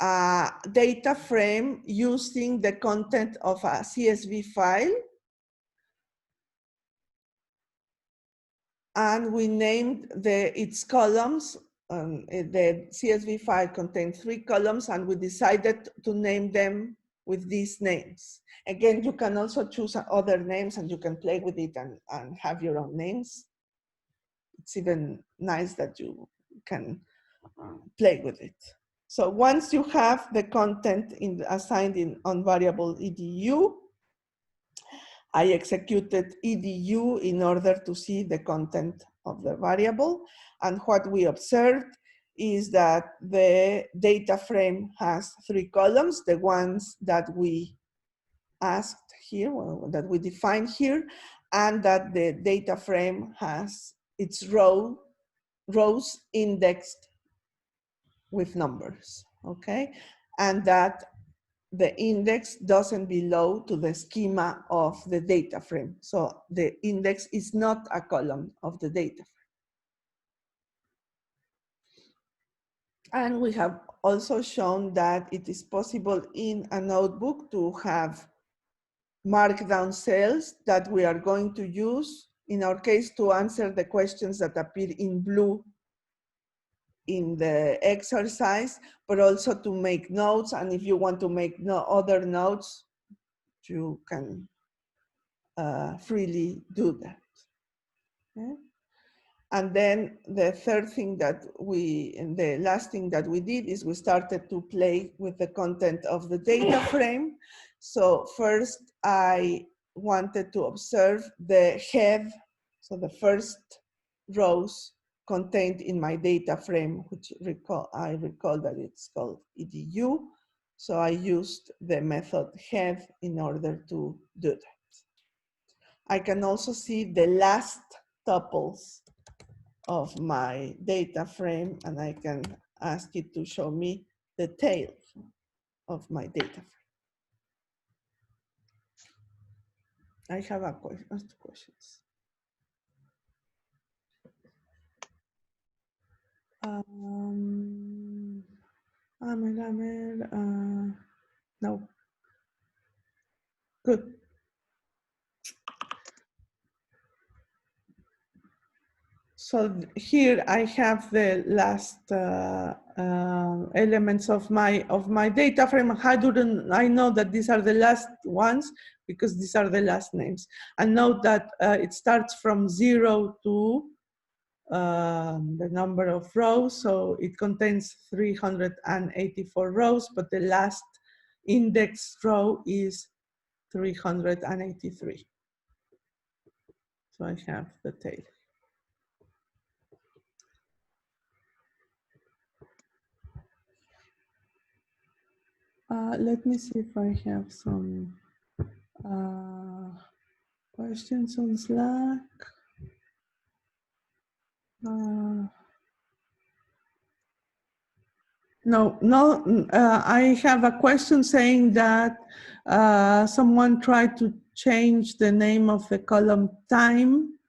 a data frame using the content of a CSV file. And we named its columns. The CSV file contained 3 columns, and we decided to name them with these names. Again, you can also choose other names and you can play with it and have your own names. It's even nice that you can play with it. So once you have the content assigned on variable edu, I executed edu in order to see the content of the variable. And what we observed is that the data frame has 3 columns, the ones that we asked here, well, that we defined here, and that the data frame has its rows indexed with numbers, okay? And that the index doesn't belong to the schema of the data frame. So the index is not a column of the data frame. And we have also shown that it is possible in a notebook to have markdown cells that we are going to use, in our case, to answer the questions that appear in blue in the exercise, but also to make notes. And if you want to make other notes, you can freely do that. Okay? And then the third thing that the last thing that we did is we started to play with the content of the data frame. So first I wanted to observe the head, so the first rows contained in my data frame, which I recall that it's called edu. So I used the method head in order to do that. I can also see the last tuples of my data frame, and I can ask it to show me the tail of my data frame. I have a question, two questions. No, good. So here I have the last elements of my data frame. How do I know that these are the last ones? Because these are the last names. And note that it starts from 0 to the number of rows. So it contains 384 rows, but the last index row is 383. So I have the tail. Let me see if I have some questions on Slack. I have a question saying that someone tried to change the name of the column time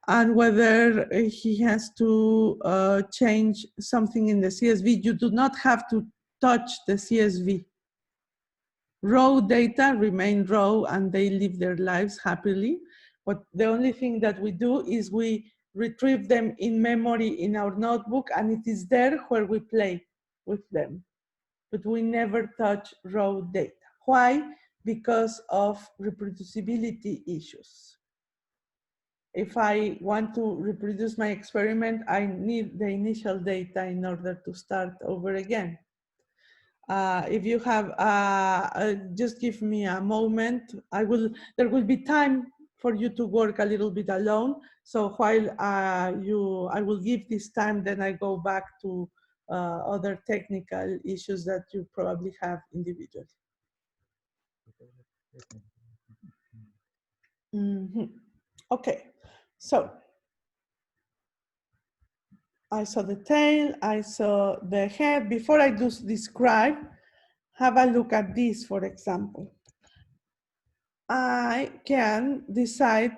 and whether he has to change something in the CSV. You do not have to touch the CSV. Raw data remain raw and they live their lives happily. But the only thing that we do is we retrieve them in memory in our notebook, and it is there where we play with them. But we never touch raw data. Why? Because of reproducibility issues. If I want to reproduce my experiment, I need the initial data in order to start over again. If you have, just give me a moment. There will be time for you to work a little bit alone. So while I will give this time, then I go back to other technical issues that you probably have individually. Okay, so I saw the tail, I saw the head. Before I do describe, have a look at this, for example. I can decide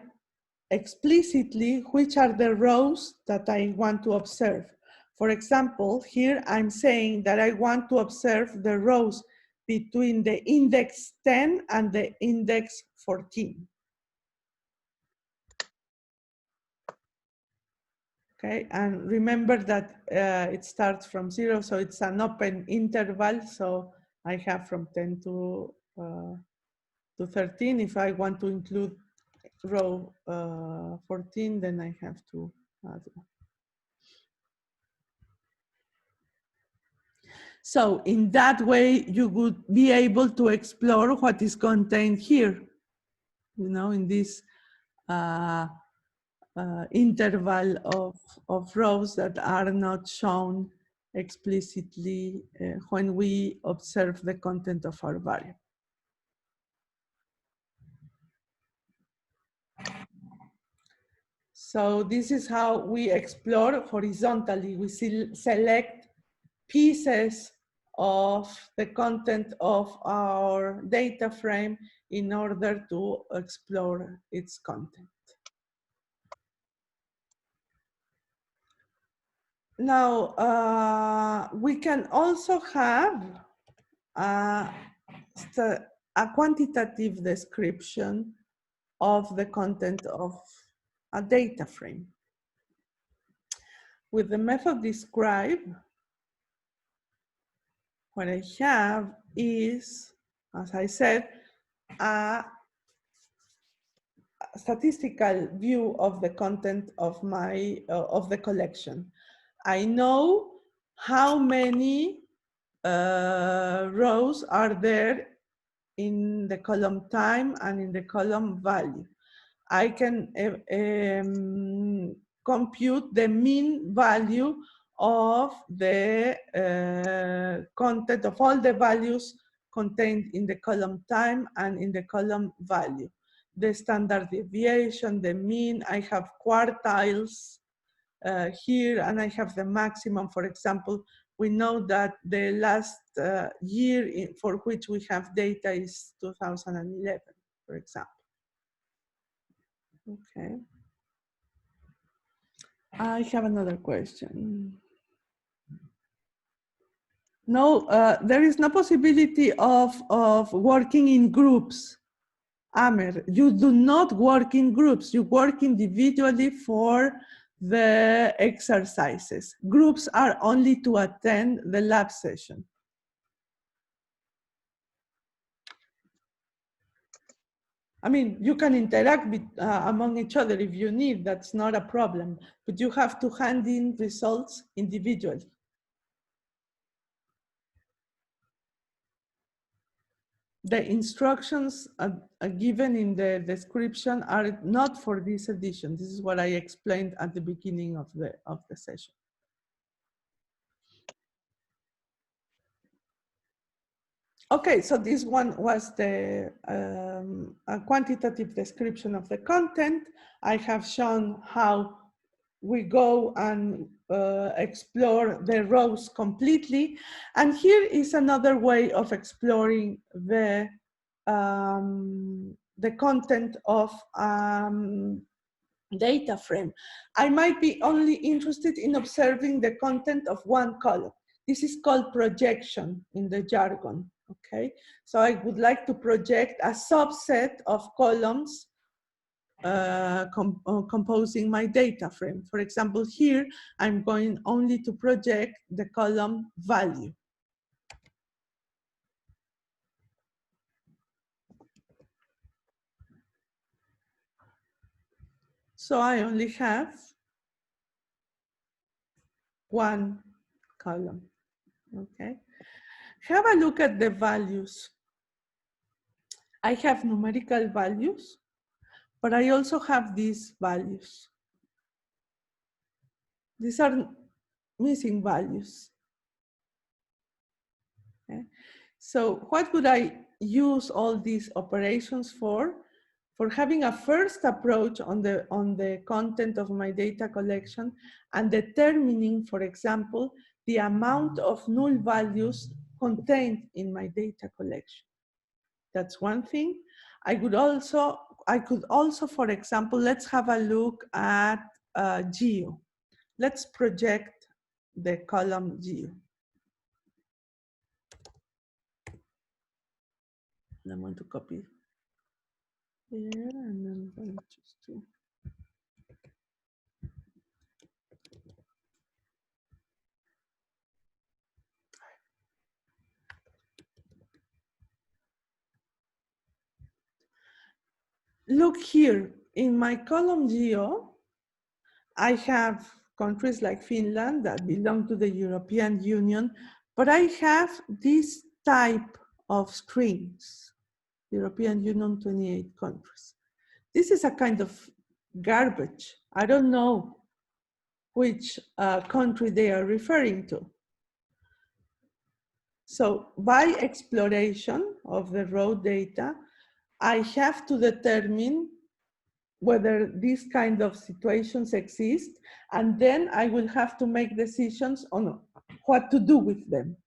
explicitly which are the rows that I want to observe. For example, here I'm saying that I want to observe the rows between the index 10 and the index 14. Okay, and remember that it starts from 0, so it's an open interval. So I have from 10 to 13. If I want to include row 14, then I have to add one. So in that way, you would be able to explore what is contained here, in this interval of rows that are not shown explicitly when we observe the content of our variable. So this is how we explore horizontally. We select pieces of the content of our data frame in order to explore its content. Now, we can also have a quantitative description of the content of a data frame. With the method describe, what I have is, as I said, a statistical view of the content of my of the collection. I know how many rows are there in the column time and in the column value. I can compute the mean value of the content of all the values contained in the column time and in the column value. The standard deviation, the mean, I have quartiles here, and I have the maximum. For example, we know that the last year for which we have data is 2011, for example. Okay. I have another question. No, there is no possibility of working in groups. Amer, you do not work in groups. You work individually for the exercises. Groups are only to attend the lab session. I mean, you can interact with, among each other if you need, that's not a problem, but you have to hand in results individually. The instructions given in the description are not for this edition. This is what I explained at the beginning of the session. Okay, so this one was the a quantitative description of the content. I have shown how we go and explore the rows completely. And here is another way of exploring the content of data frame. I might be only interested in observing the content of one column. This is called projection in the jargon, okay? So I would like to project a subset of columns composing my data frame. For example, here, I'm going only to project the column value. So I only have one column, okay? Have a look at the values. I have numerical values, but I also have these values. These are missing values. Okay? So what would I use all these operations for? For having a first approach on the content of my data collection and determining, for example, the amount of null values contained in my data collection. That's one thing. I could also, for example, let's have a look at geo. Let's project the column geo. I'm going to copy here, and I'm going just to. Look here, in my column geo, I have countries like Finland that belong to the European Union, but I have this type of strings, European Union, 28 countries. This is a kind of garbage. I don't know which country they are referring to. So by exploration of the raw data, I have to determine whether these kind of situations exist, and then I will have to make decisions on what to do with them.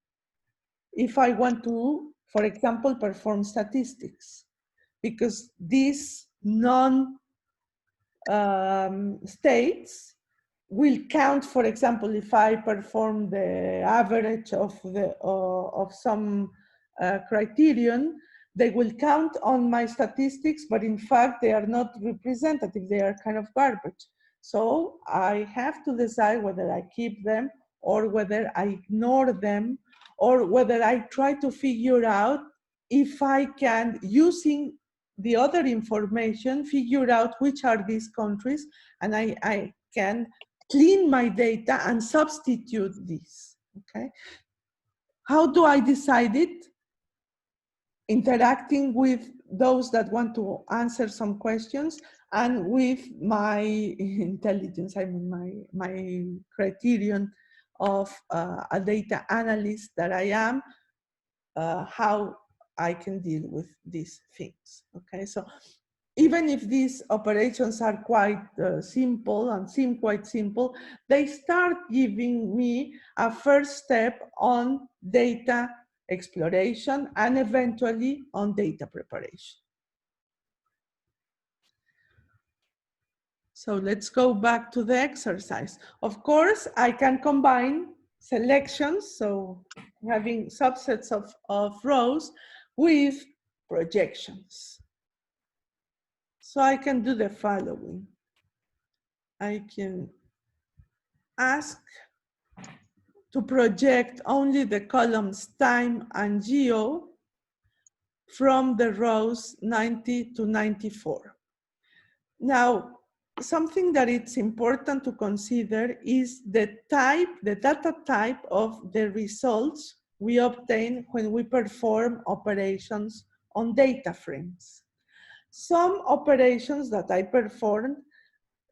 If I want to, for example, perform statistics, because these non-states will count, for example, if I perform the average of some criterion, they will count on my statistics, but in fact, they are not representative. They are kind of garbage. So I have to decide whether I keep them or whether I ignore them, or whether I try to figure out if I can, using the other information, figure out which are these countries, and I can clean my data and substitute this, okay? How do I decide it? interacting with those that want to answer some questions, and with my intelligence, I mean my criterion of a data analyst that I am, how I can deal with these things. Okay, so even if these operations are quite simple and seem quite simple, they start giving me a first step on data exploration and eventually on data preparation. So let's go back to the exercise. Of course, I can combine selections, so having subsets of rows with projections. So I can do the following. I can ask to project only the columns time and geo from the rows 90 to 94. Now, something that it's important to consider is the type, the data type of the results we obtain when we perform operations on data frames. Some operations that I performed,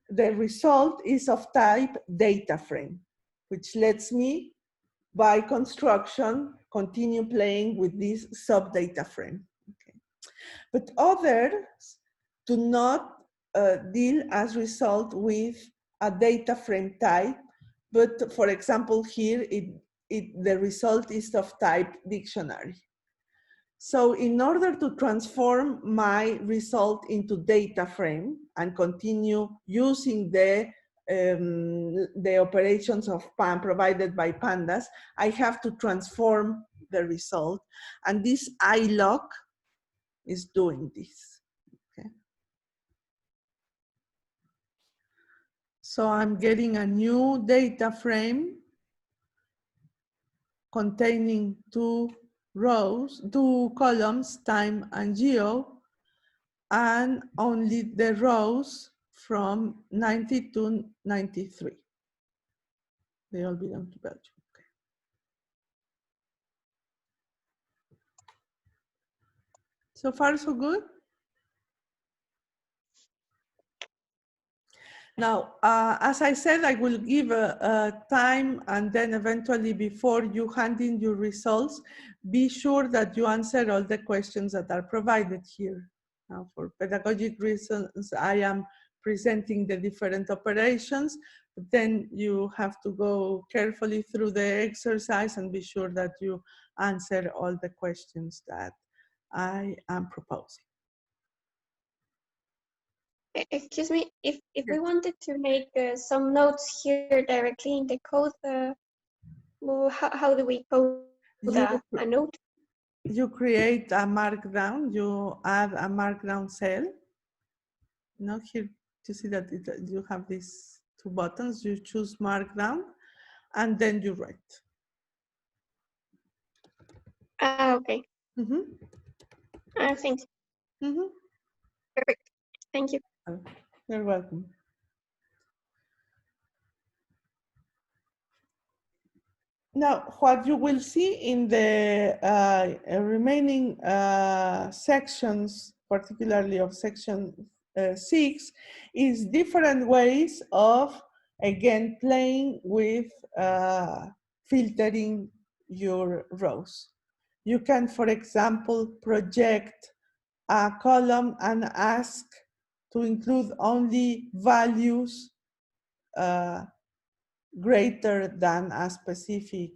the result is of type data frame, which lets me, by construction, continue playing with this sub-data frame. Okay. But others do not deal as result with a data frame type, but for example, here, the result is of type dictionary. So in order to transform my result into data frame and continue using the operations of PAN provided by pandas, I have to transform the result. And this iLoc is doing this. Okay. So I'm getting a new data frame containing two columns, time and geo, and only the rows from 90 to 93. They all belong to Belgium. Okay. So far, so good? Now, as I said, I will give a time, and then eventually, before you hand in your results, be sure that you answer all the questions that are provided here. Now, for pedagogic reasons, I am presenting the different operations, but then you have to go carefully through the exercise and be sure that you answer all the questions that I am proposing. Excuse me, if we wanted to make some notes here directly in the code, well, how do we code a note? You create a markdown, you add a markdown cell. Now here you see that you have these two buttons, you choose markdown, and then you write. Okay. Thanks. Perfect. Thank you. You're welcome. Now, what you will see in the remaining sections, particularly of section 6, is different ways of, again, playing with filtering your rows. You can, for example, project a column and ask to include only values greater than a specific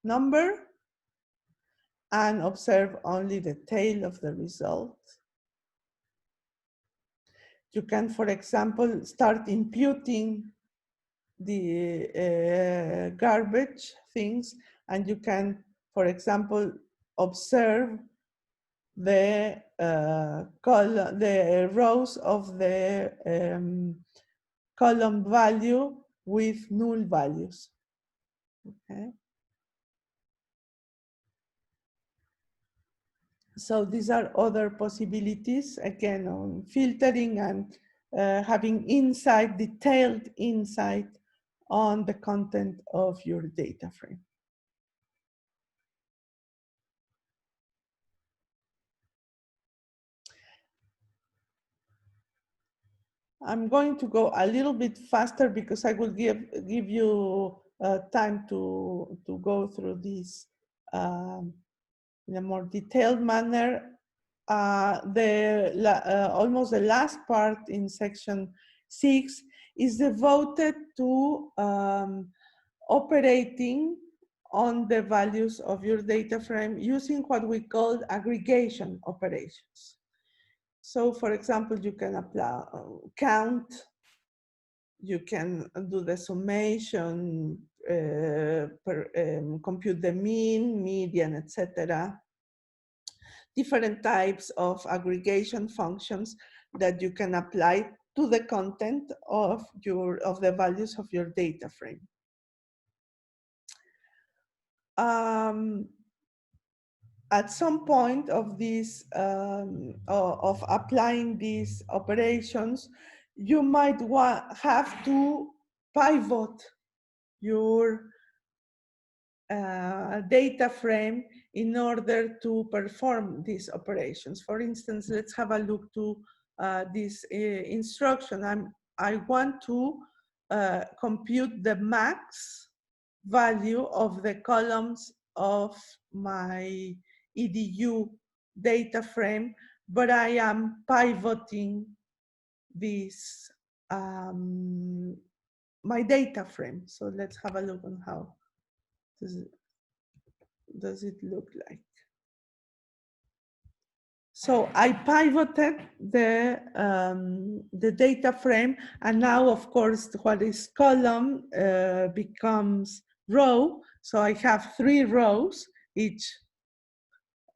number, and observe only the tail of the result. You can, for example, start imputing the garbage things, and you can, for example, observe the the rows of the column value with null values. Okay. So these are other possibilities, again, on filtering and having insight, detailed insight on the content of your data frame. I'm going to go a little bit faster because I will give you time to go through this um, in a more detailed manner. Almost the last part in section 6 is devoted to operating on the values of your data frame using what we call aggregation operations. So for example, you can apply count, you can do the summation, compute the mean, median, etc. Different types of aggregation functions that you can apply to the content of the values of your data frame. At some point of this, of applying these operations, you might have to pivot your data frame in order to perform these operations. For instance, let's have a look to this instruction. I want to compute the max value of the columns of my EDU data frame, but I am pivoting this my data frame. So let's have a look on how does it look like. So I pivoted the data frame, and now, of course, what is column becomes row. So I have 3 rows, each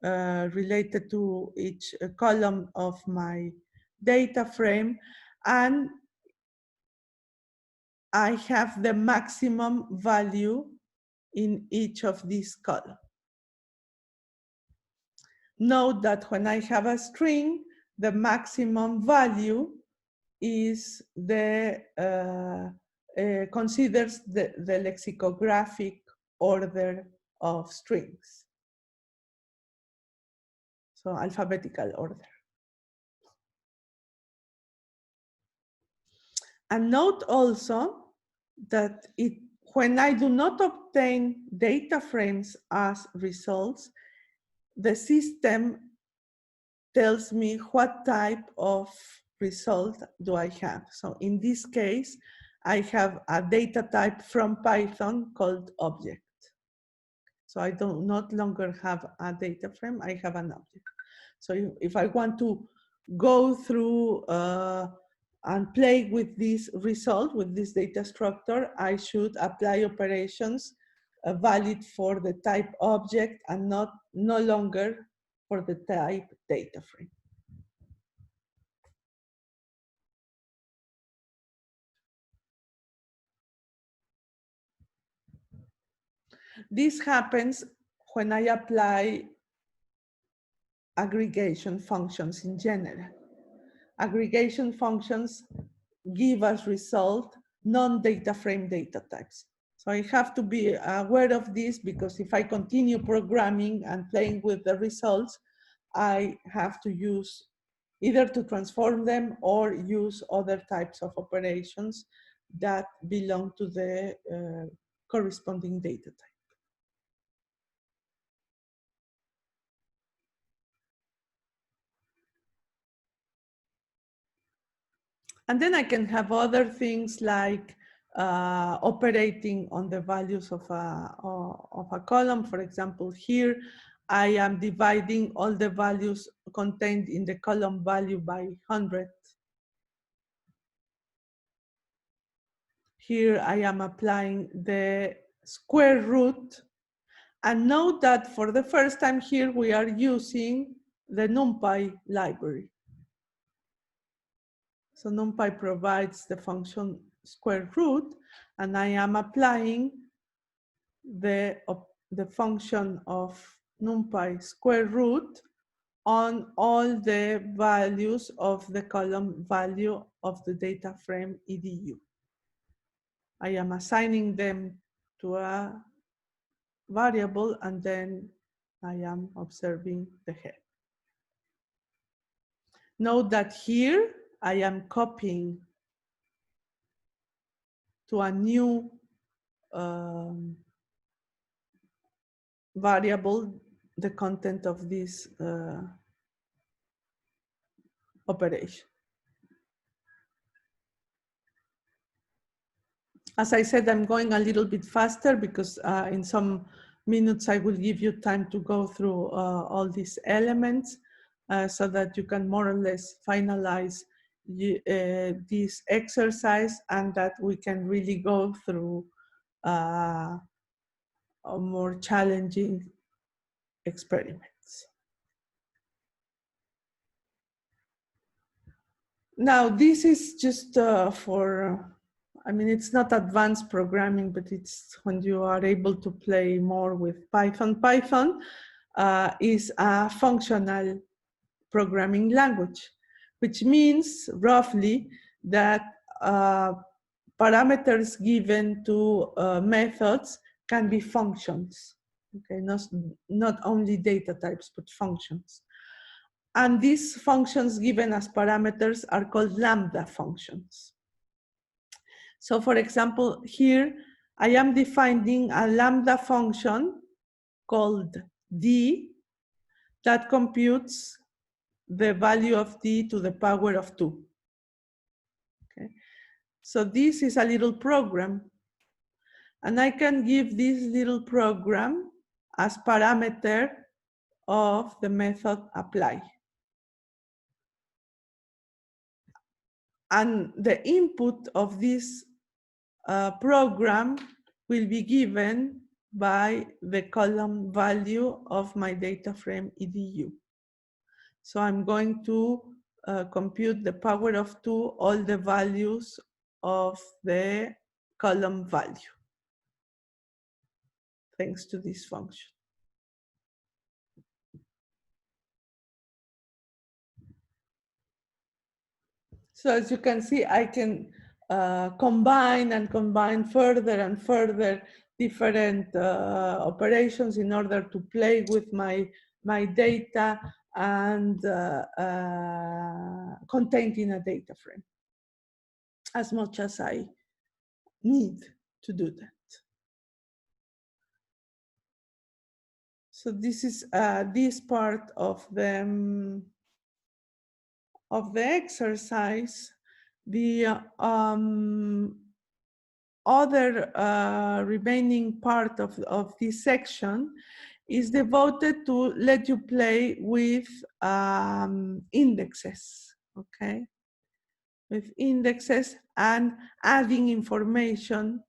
related to each column of my data frame, and I have the maximum value in each of these columns. Note that when I have a string, the maximum value is considers the lexicographic order of strings. So alphabetical order. And note also that when I do not obtain data frames as results, the system tells me what type of result do I have. So in this case, I have a data type from Python called object. So I do not longer have a data frame, I have an object. So if I want to go through and play with this result, with this data structure, I should apply operations valid for the type object and no longer for the type data frame. This happens when I apply aggregation functions in general. Aggregation functions give us result non-data frame data types. So I have to be aware of this because if I continue programming and playing with the results, I have to use either to transform them or use other types of operations that belong to the corresponding data type. And then I can have other things like operating on the values of a column. For example, here I am dividing all the values contained in the column value by 100. Here I am applying the square root. And note that for the first time here we are using the NumPy library. So NumPy provides the function square root, and I am applying the function of NumPy square root on all the values of the column value of the data frame EDU. I am assigning them to a variable, and then I am observing the head. Note that here I am copying to a new variable the content of this operation. As I said, I'm going a little bit faster because in some minutes I will give you time to go through all these elements so that you can more or less finalize this exercise and that we can really go through a more challenging experiments. Now, this is just I mean, it's not advanced programming, but it's when you are able to play more with Python. Python is a functional programming language, which means roughly that parameters given to methods can be functions, okay, not only data types, but functions. And these functions given as parameters are called lambda functions. So for example, here I am defining a lambda function called d that computes the value of d to the power of 2. Okay. So this is a little program. And I can give this little program as parameter of the method apply. And the input of this program will be given by the column value of my data frame edu. So I'm going to compute the power of 2, all the values of the column value, thanks to this function. So as you can see, I can combine and combine further and further different operations in order to play with my data and contained in a data frame as much as I need to do that. So this is this part of the exercise. The other remaining part of this section is devoted to let you play with indexes, okay? With indexes and adding information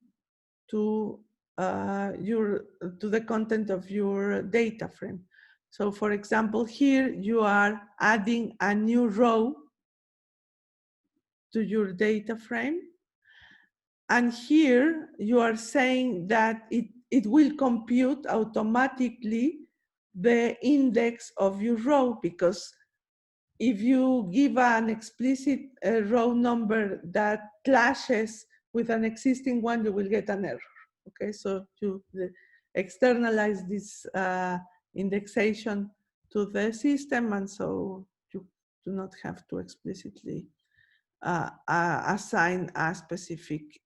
to the content of your data frame. So for example, here you are adding a new row to your data frame. And here you are saying that it will compute automatically the index of your row, because if you give an explicit row number that clashes with an existing one, you will get an error. Okay, so you externalize this indexation to the system, and so you do not have to explicitly assign a specific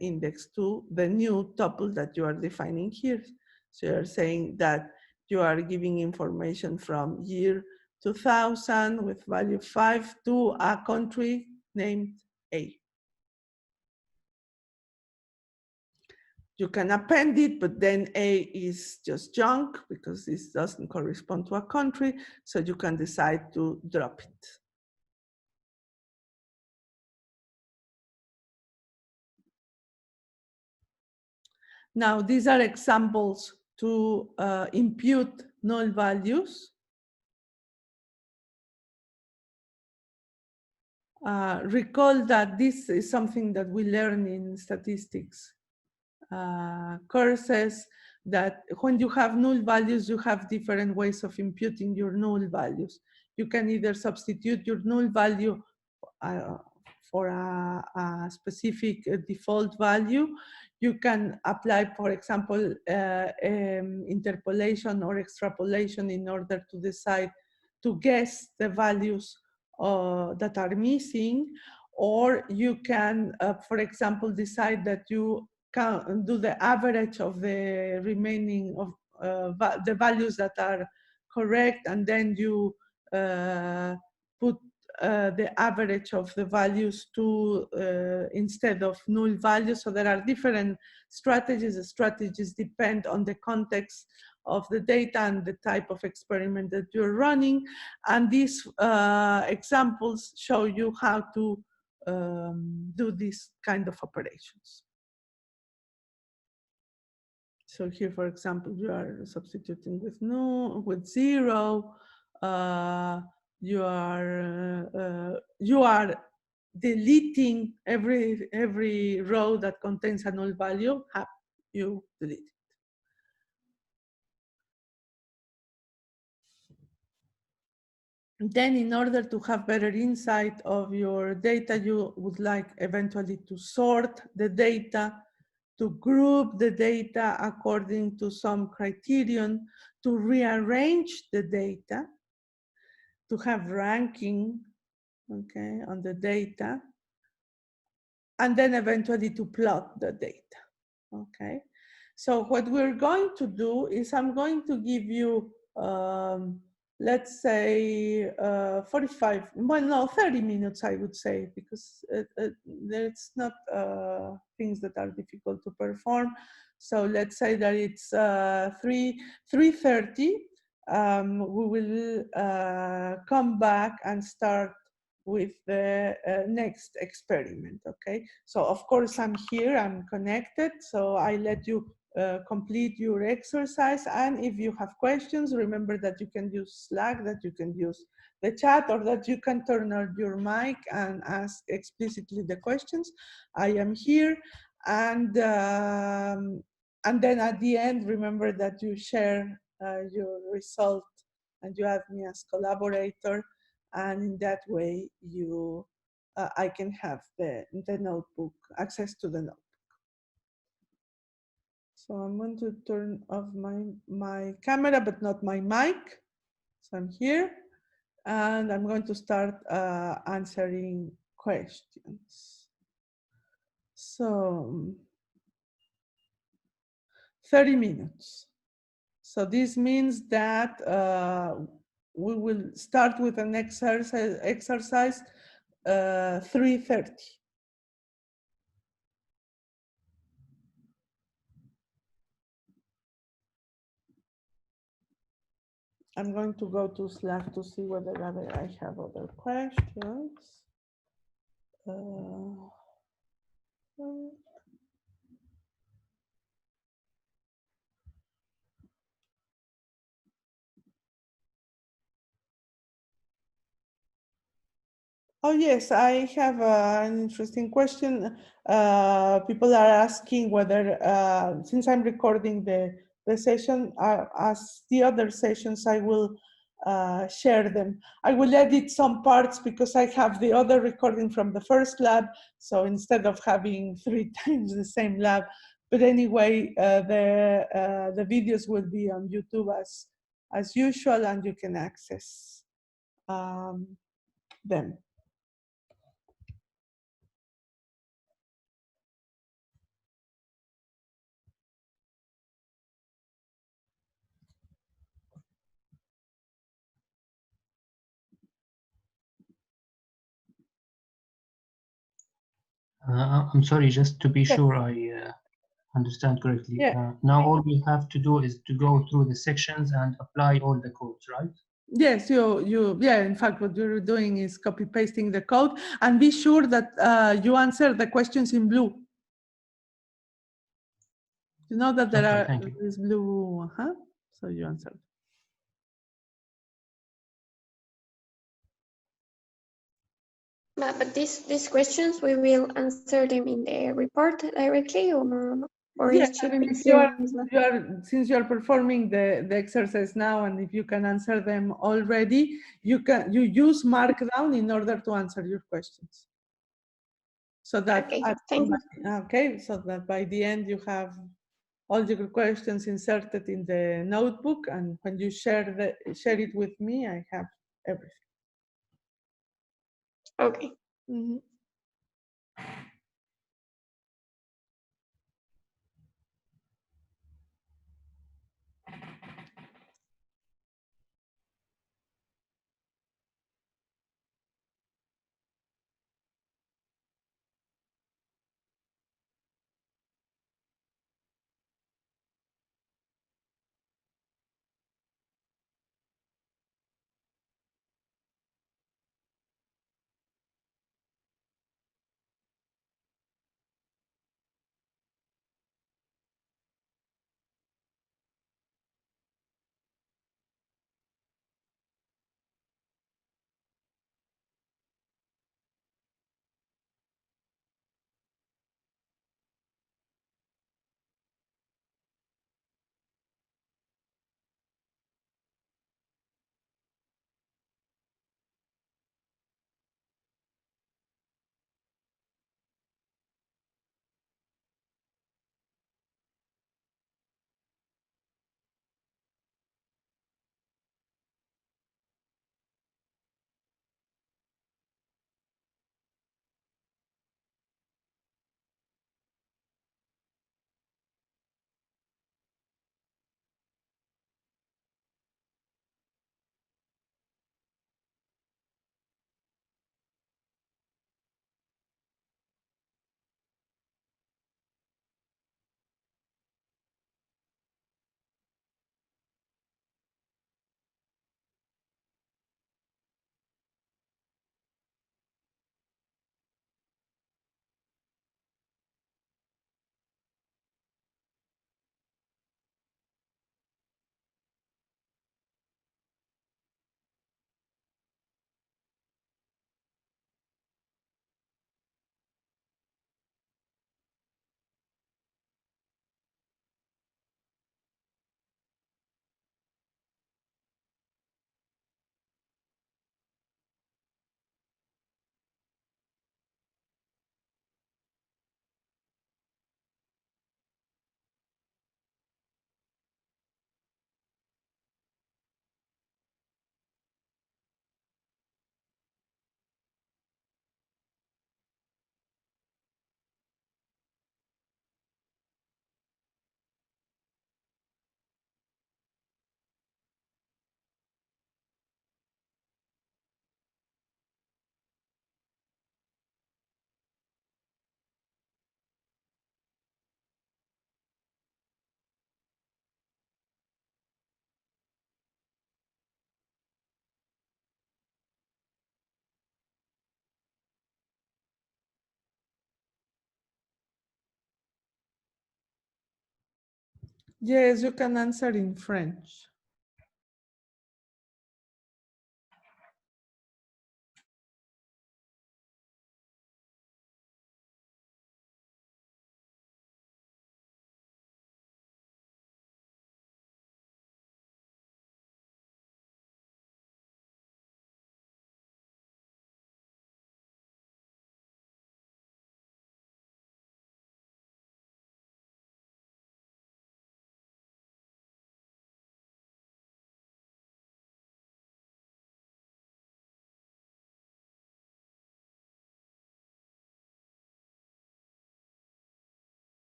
index to the new tuple that you are defining here. So you're saying that you are giving information from year 2000 with value 5 to a country named A. You can append it, but then A is just junk because this doesn't correspond to a country, so you can decide to drop it. Now, these are examples to impute null values. Recall that this is something that we learn in statistics courses, that when you have null values, you have different ways of imputing your null values. You can either substitute your null value for a specific default value. You can apply, for example, interpolation or extrapolation in order to decide to guess the values that are missing, or you can, for example, decide that you can do the average of the remaining of the values that are correct, and then you put the average of the values to instead of null values. So there are different strategies. The strategies depend on the context of the data and the type of experiment that you're running. And these examples show you how to do these kind of operations. So here, for example, you are substituting with no, with zero. You are deleting every row that contains a null value. You delete it. Then, in order to have better insight of your data, you would like eventually to sort the data, to group the data according to some criterion, to rearrange the data, to have ranking, okay, on the data, and then eventually to plot the data, okay? So what we're going to do is I'm going to give you, let's say 45, well, no, 30 minutes, I would say, because it's not things that are difficult to perform. So let's say that it's 3:30. We will come back and start with the next experiment, okay? So of course I'm here, I'm connected, so I let you complete your exercise, and if you have questions, remember that you can use Slack, that you can use the chat, or that you can turn on your mic and ask explicitly the questions. I am here, and then at the end, remember that you share your result and you add me as collaborator, and in that way you I can have the notebook, access to the notebook. So I'm going to turn off my camera, but not my mic. So I'm here, and I'm going to start answering questions. So 30 minutes. So this means that we will start with an exercise 3:30. I'm going to go to Slack to see whether I have other questions. Oh yes, I have an interesting question. People are asking whether, since I'm recording the session, as the other sessions, I will share them. I will edit some parts because I have the other recording from the first lab. So instead of having 3 times the same lab, but anyway, the videos will be on YouTube as usual, and you can access them. I'm sorry, just to be sure I understand correctly. Yeah. Now all we have to do is to go through the sections and apply all the codes, right? Yes, yeah, in fact, what you're doing is copy pasting the code, and be sure that you answer the questions in blue. You know that there are this blue, so you answer. But these questions, we will answer them in the report directly, or Yes, it should I mean, be if since you are performing the exercise now, and if you can answer them already, you use Markdown in order to answer your questions. So that okay, so that by the end you have all your questions inserted in the notebook, and when you share it with me, I have everything. Okay. Mm-hmm. Yes, you can answer in French.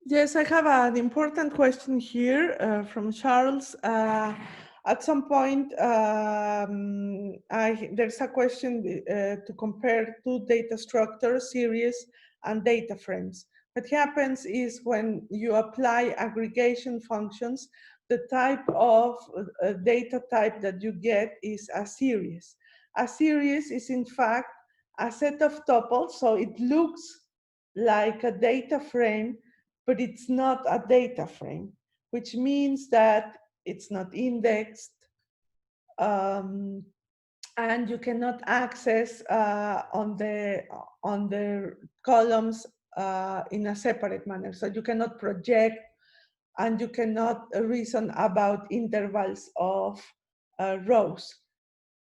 Yes, I have an important question here from Charles. At some point, there's a question to compare two data structures, series and data frames. What happens is when you apply aggregation functions, the type of data type that you get is a series. A series is in fact a set of tuples, so it looks like a data frame, but it's not a data frame, which means that it's not indexed, um, and you cannot access on the columns in a separate manner. So you cannot project and you cannot reason about intervals of rows.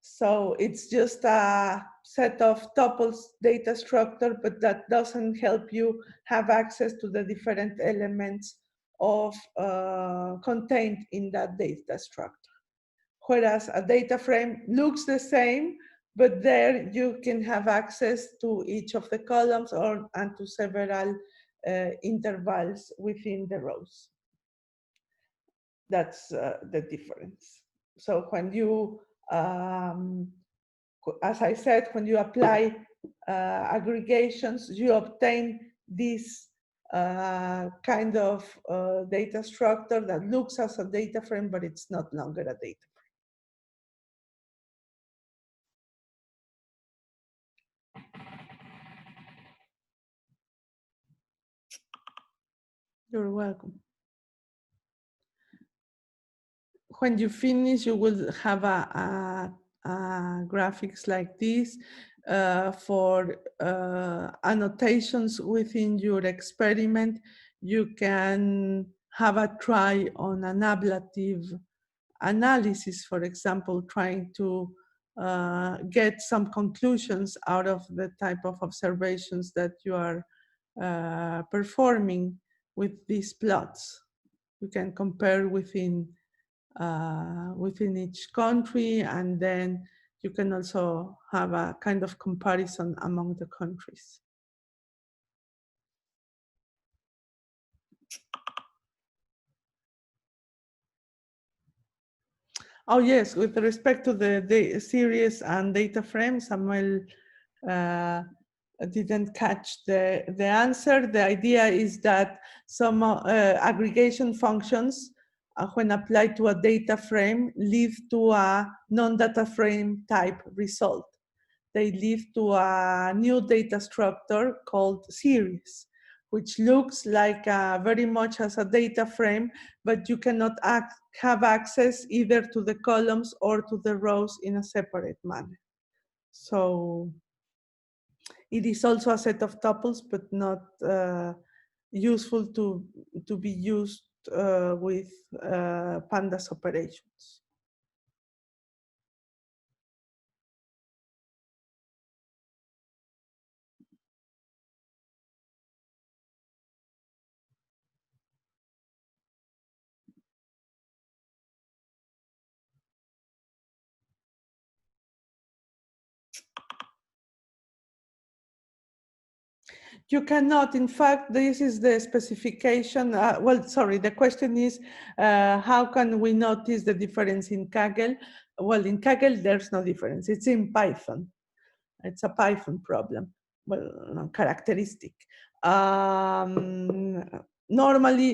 So it's just a set of tuples data structure, but that doesn't help you have access to the different elements of contained in that data structure. Whereas a data frame looks the same, but there you can have access to each of the columns and to several intervals within the rows. That's the difference. So when you as I said, when you apply aggregations, you obtain this kind of data structure that looks as a data frame, but it's not longer a data. You're welcome. When you finish, you will have a graphics like this for annotations within your experiment. You can have a try on an ablative analysis, for example, trying to get some conclusions out of the type of observations that you are performing with these plots. You can compare within each country, and then you can also have a kind of comparison among the countries. Oh yes, with respect to the series and data frames, Samuel didn't catch the answer. The idea is that some aggregation functions, when applied to a data frame, lead to a non-data frame type result. They lead to a new data structure called series, which looks like very much as a data frame, but you cannot have access either to the columns or to the rows in a separate manner. So it is also a set of tuples, but not useful to be used with pandas operations. You cannot, in fact, this is the specification. Well, sorry, the question is, how can we notice the difference in Kaggle? Well, in Kaggle, there's no difference. It's in Python. It's a Python problem, well, characteristic. Normally,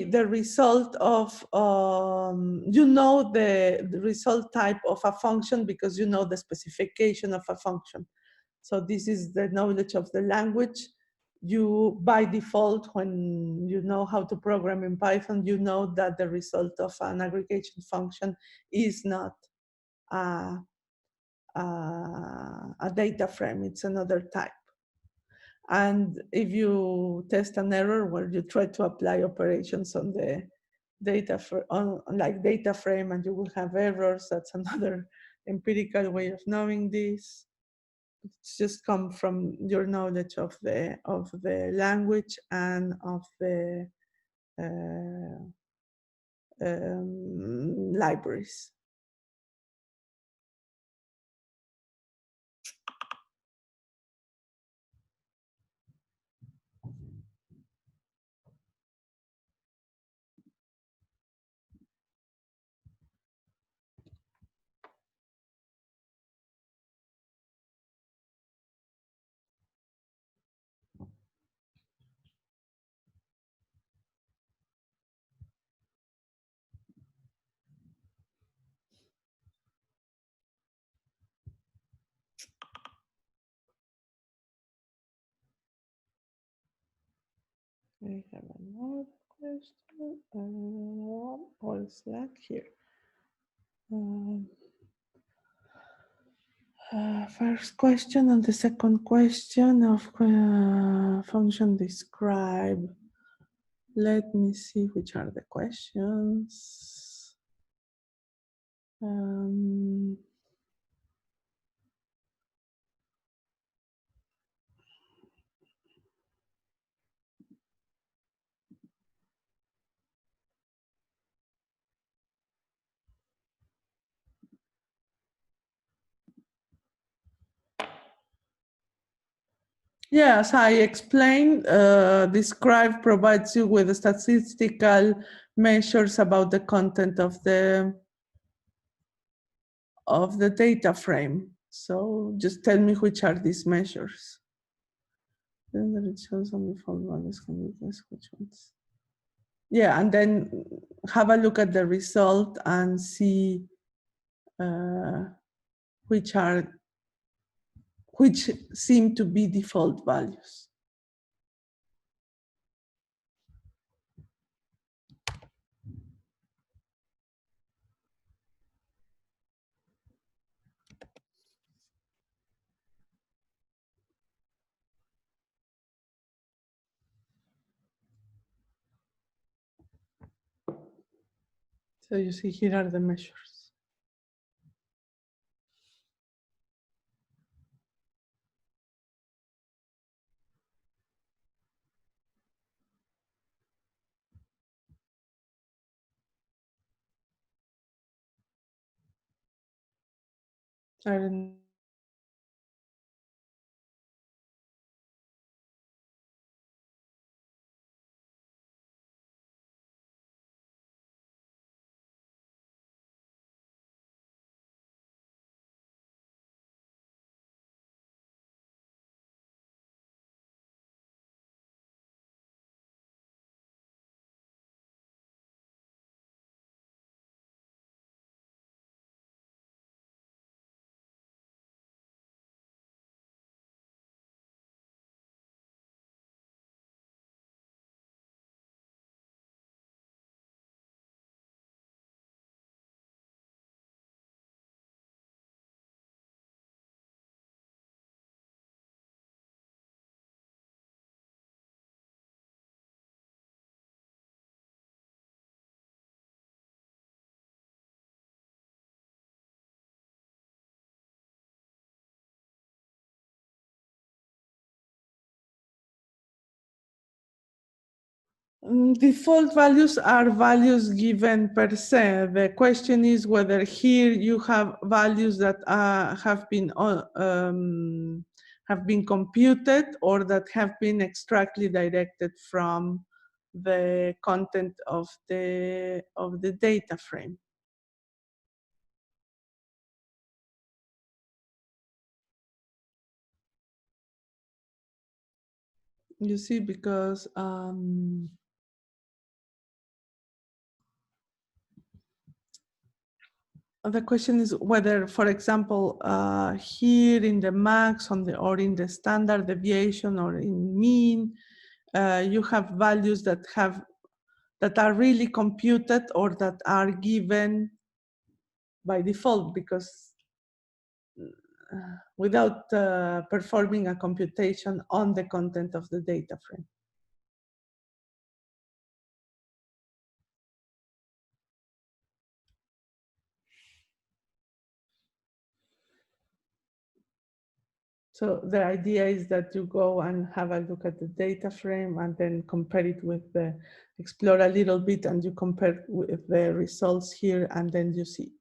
the result of, you know the result type of a function because you know the specification of a function. So this is the knowledge of the language. You, by default, when you know how to program in Python, you know that the result of an aggregation function is not a data frame, it's another type. And if you test an error where you try to apply operations on the data data frame, and you will have errors, that's another empirical way of knowing this. It's just come from your knowledge of the language and of the libraries. We have another question. All Slack here. First question and the second question of function describe. Let me see which are the questions. Yes, I explained, describe provides you with statistical measures about the content of the data frame. So just tell me which are these measures. Then it shows only found values can be guessed which ones. Yeah, and then have a look at the result and see which seem to be default values. So you see here are the measures. I don't Default values are values given per se. The question is whether here you have values that have been computed or that have been extractly directed from the content of the data frame. You see, because the question is whether, for example, here in the max or in the standard deviation or in mean, you have values that are really computed or that are given by default, because without performing a computation on the content of the data frame. So the idea is that you go and have a look at the data frame and then compare it with explore a little bit, and you compare with the results here, and then you see.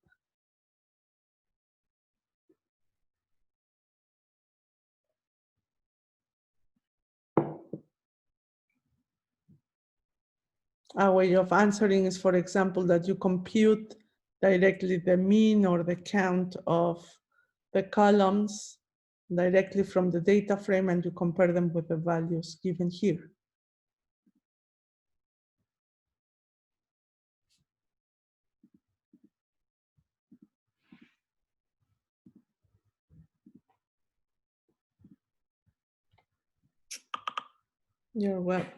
A way of answering is, for example, that you compute directly the mean or the count of the columns directly from the data frame, and you compare them with the values given here. You're welcome.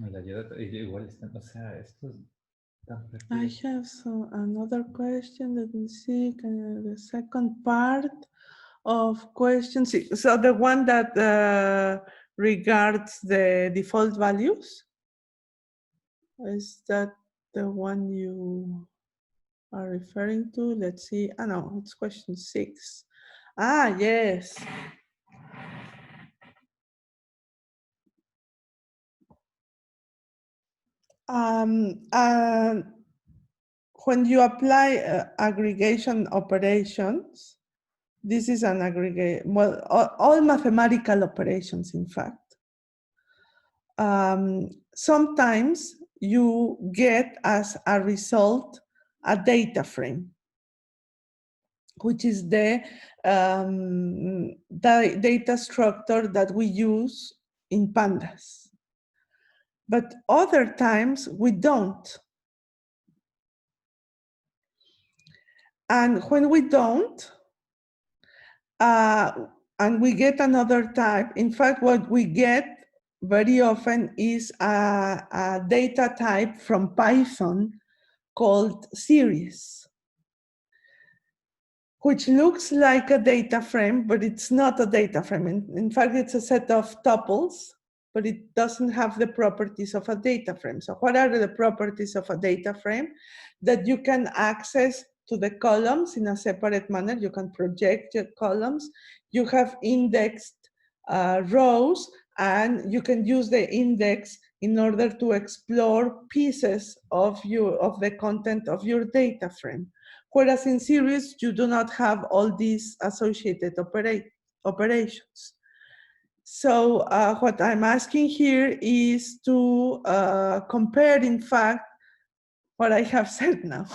La ayuda, igual están, o sea, estos están I perdidos. have another question. Let me see. The second part of question six. So the one that regards the default values, is that the one you are referring to? Let's see. Ah, no, it's question 6. Ah, yes. And when you apply aggregation operations, this is an aggregate, well, all mathematical operations, in fact. Sometimes you get as a result a data frame, which is the data structure that we use in pandas. But other times we don't. And when we don't, and we get another type, in fact, what we get very often is a data type from Python called series, which looks like a data frame, but it's not a data frame. In fact, it's a set of tuples, but it doesn't have the properties of a data frame. So what are the properties of a data frame? That you can access to the columns in a separate manner. You can project your columns. You have indexed rows, and you can use the index in order to explore pieces of the content of your data frame. Whereas in series, you do not have all these associated operations. So what I'm asking here is to compare, in fact, what I have said now.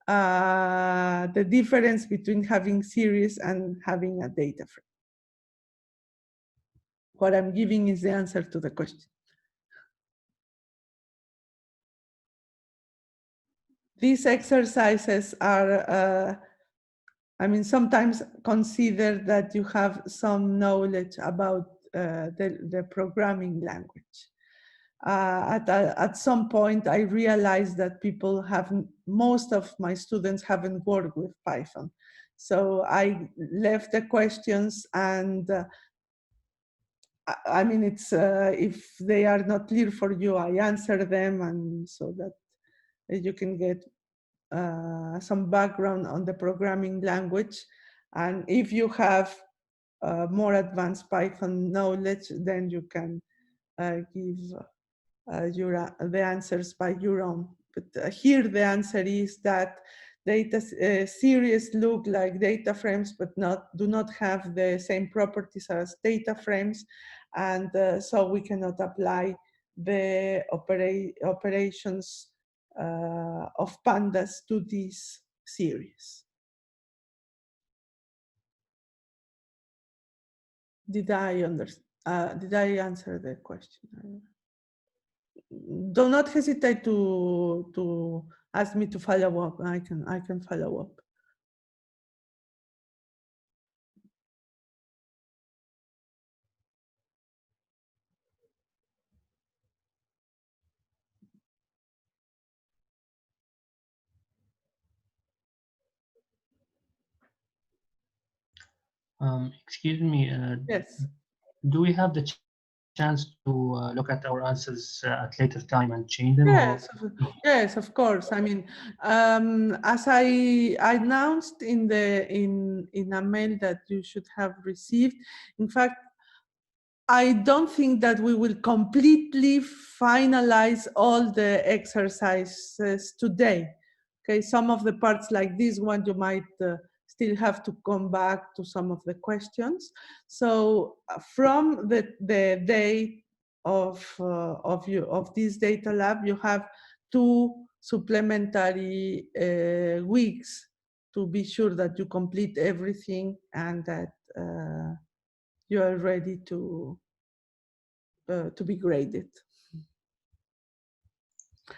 The difference between having series and having a data frame. What I'm giving is the answer to the question. These exercises are, sometimes consider that you have some knowledge about the programming language. At some point, I realized that most of my students haven't worked with Python. So I left the questions, and it's if they are not clear for you, I answer them, and so that you can get some background on the programming language. And if you have more advanced Python knowledge, then you can give the answers by your own. But here the answer is that data series look like data frames, but do not have the same properties as data frames, and so we cannot apply the operations of pandas to this series. Did I answer the question? Do not hesitate to ask me to follow up. I can follow up. Excuse me, Yes. do we have the chance to look at our answers at later time and change them? Yes, of course. As I announced in a mail that you should have received, in fact, I don't think that we will completely finalize all the exercises today. Okay, some of the parts like this one, you might still have to come back to some of the questions. So from the day of this data lab, you have 2 supplementary weeks to be sure that you complete everything and that you are ready to be graded.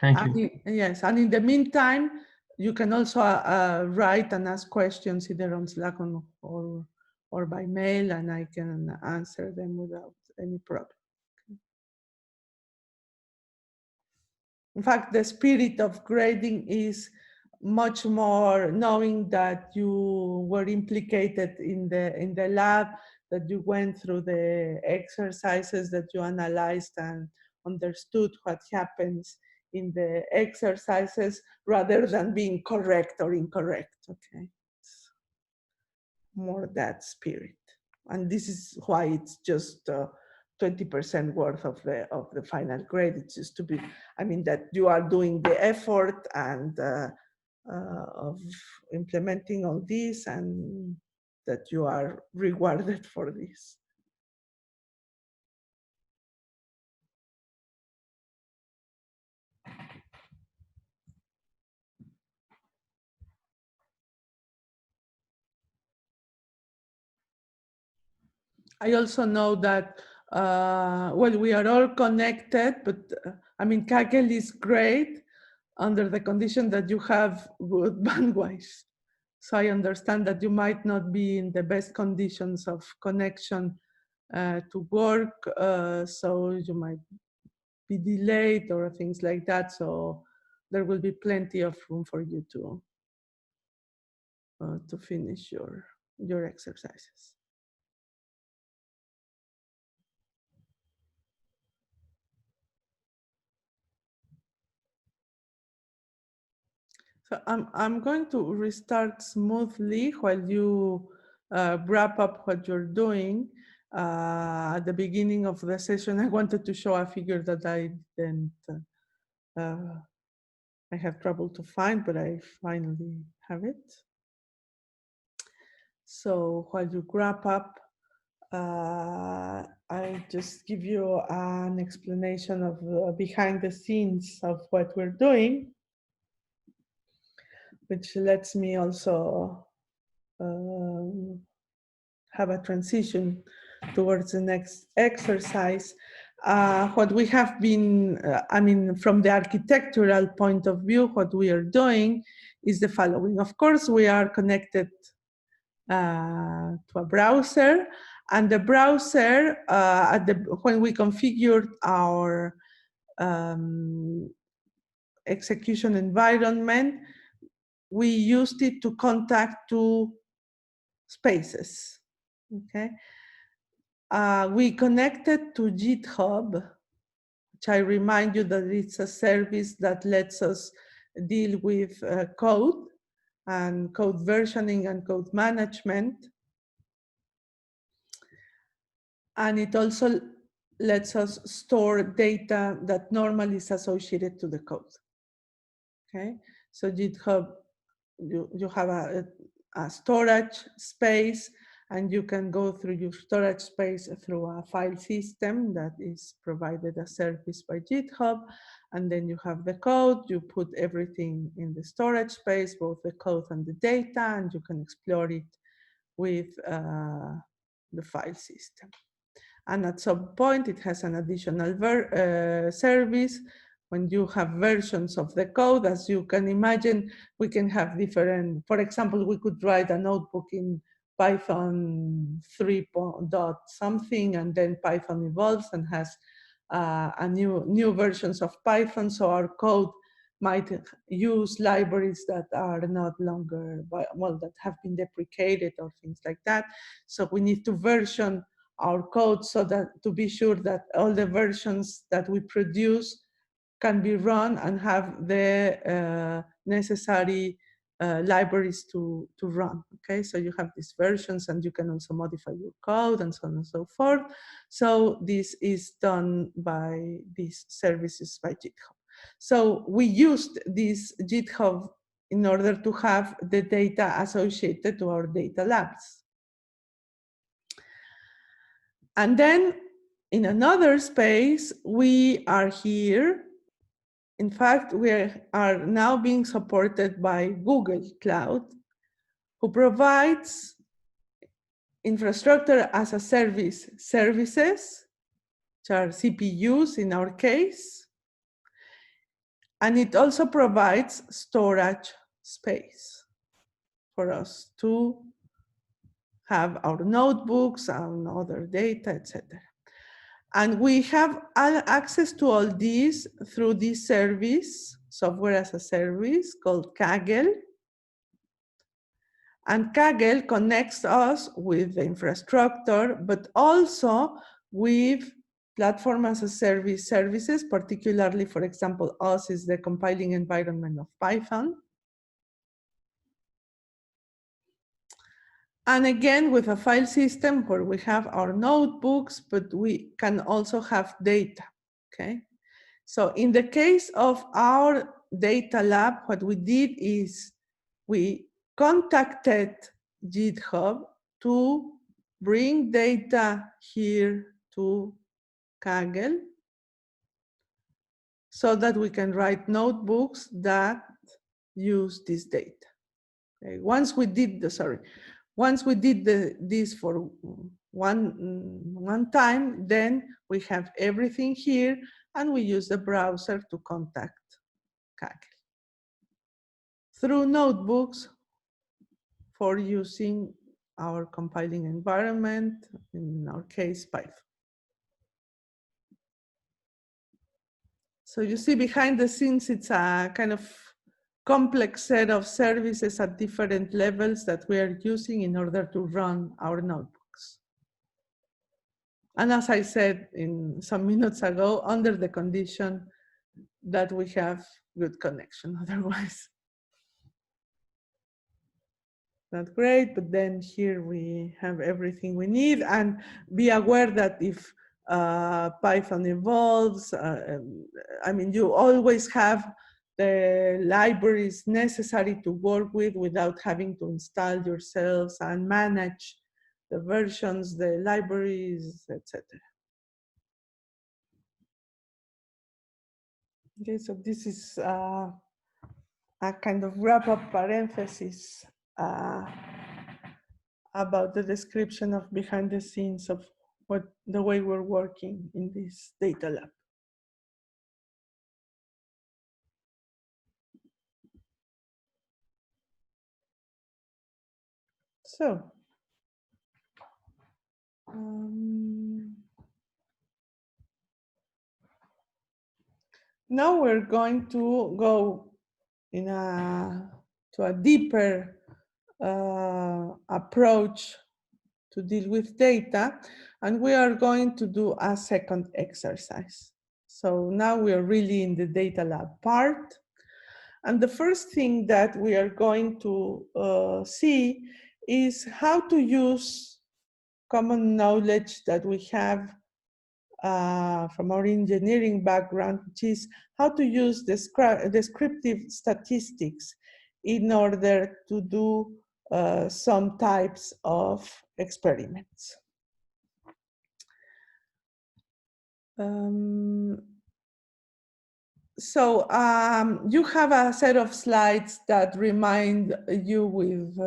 Thank you. Yes, and in the meantime, you can also write and ask questions either on Slack or by mail, and I can answer them without any problem. In fact, the spirit of grading is much more knowing that you were implicated in the lab, that you went through the exercises, that you analyzed and understood what happens in the exercises, rather than being correct or incorrect. Okay, it's more that spirit, and this is why it's just 20% worth of the final grade. It's just to be, I mean, that you are doing the effort and of implementing all this, and that you are rewarded for this. I also know that, well, we are all connected, but I mean, Kaggle is great under the condition that you have good bandwidth. So I understand that you might not be in the best conditions of connection to work, so you might be delayed or things like that. So there will be plenty of room for you to finish your exercises. So I'm going to restart smoothly while you wrap up what you're doing. At the beginning of the session, I wanted to show a figure that I didn't, I have trouble to find, but I finally have it. So while you wrap up, I just give you an explanation of behind the scenes of what we're doing, which lets me also have a transition towards the next exercise. What we have been, I mean, from the architectural point of view, what we are doing is the following. Of course, we are connected to a browser, and the browser, when we configured our execution environment, we used it to contact two spaces. Okay, we connected to GitHub, which I remind you that it's a service that lets us deal with code and code versioning and code management. And it also lets us store data that normally is associated to the code. Okay, so GitHub, you have a storage space, and you can go through your storage space through a file system that is provided as service by GitHub. And then you have the code, you put everything in the storage space, both the code and the data, and you can explore it with the file system. And at some point, it has an additional service. When you have versions of the code, as you can imagine, we can have different, for example, we could write a notebook in Python 3 dot something, and then Python evolves and has a new versions of Python. So our code might use libraries that are not longer, well, that have been deprecated or things like that. So we need to version our code so that to be sure that all the versions that we produce can be run and have the necessary libraries to run. Okay, so you have these versions, and you can also modify your code and so on and so forth. So this is done by these services by GitHub. So we used this GitHub in order to have the data associated to our data labs. And then in another space, we are here. In fact, we are now being supported by Google Cloud, who provides infrastructure as a service services, which are CPUs in our case. And it also provides storage space for us to have our notebooks and other data, etc. And we have access to all these through this service, software as a service called Kaggle. And Kaggle connects us with the infrastructure, but also with platform as a service services, particularly, for example, us is the compiling environment of Python. And again, with a file system where we have our notebooks, but we can also have data, okay? So in the case of our data lab, what we did is we contacted GitHub to bring data here to Kaggle so that we can write notebooks that use this data. Okay. Once we did this for one time, then we have everything here and we use the browser to contact Kaggle through notebooks for using our compiling environment, in our case, Python. So you see behind the scenes, it's a kind of complex set of services at different levels that we are using in order to run our notebooks. And as I said in some minutes ago, under the condition that we have good connection, otherwise not great, but then here we have everything we need. And be aware that if Python evolves, I mean, you always have the libraries necessary to work with without having to install yourselves and manage the versions, the libraries, etc. Okay, so this is a kind of wrap-up parenthesis about the description of behind the scenes of the way we're working in this data lab. So, now we're going to go to a deeper approach to deal with data, and we are going to do a second exercise. So now we are really in the data lab part. And the first thing that we are going to see is how to use common knowledge that we have from our engineering background, which is how to use descriptive statistics in order to do some types of experiments. You have a set of slides that remind you with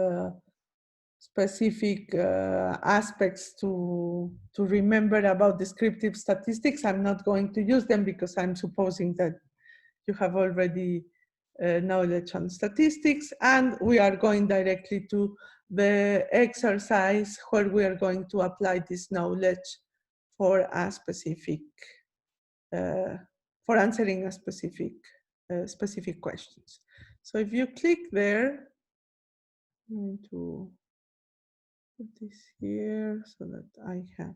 specific aspects to remember about descriptive statistics. I'm not going to use them because I'm supposing that you have already knowledge on statistics, and we are going directly to the exercise where we are going to apply this knowledge for a specific, for answering a specific questions. So if you click there, I'm going to put this here so that I have.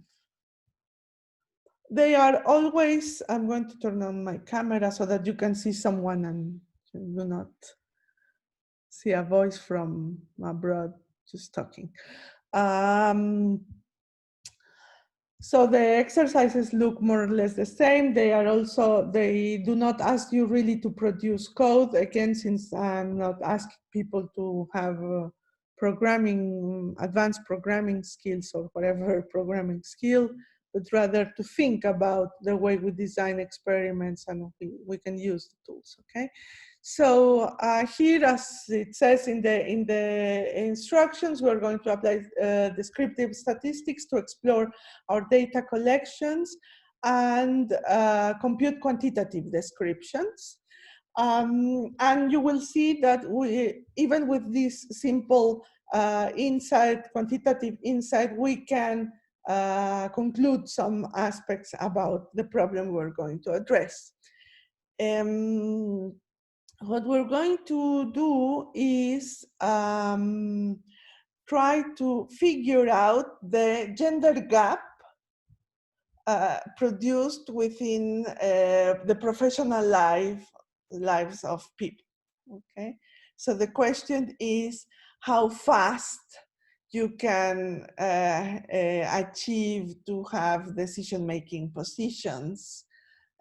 They are always, I'm going to turn on my camera so that you can see someone and you do not see a voice from abroad just talking. So the exercises look more or less the same. They do not ask you really to produce code. Again, since I'm not asking people to have advanced programming skills or whatever programming skill, but rather to think about the way we design experiments and we can use the tools, okay? So here, as it says in the instructions, we're going to apply descriptive statistics to explore our data collections and compute quantitative descriptions. And you will see that even with this simple quantitative insight, we can conclude some aspects about the problem we're going to address. What we're going to do is try to figure out the gender gap produced within the professional lives of people. Okay, so the question is how fast you can achieve to have decision-making positions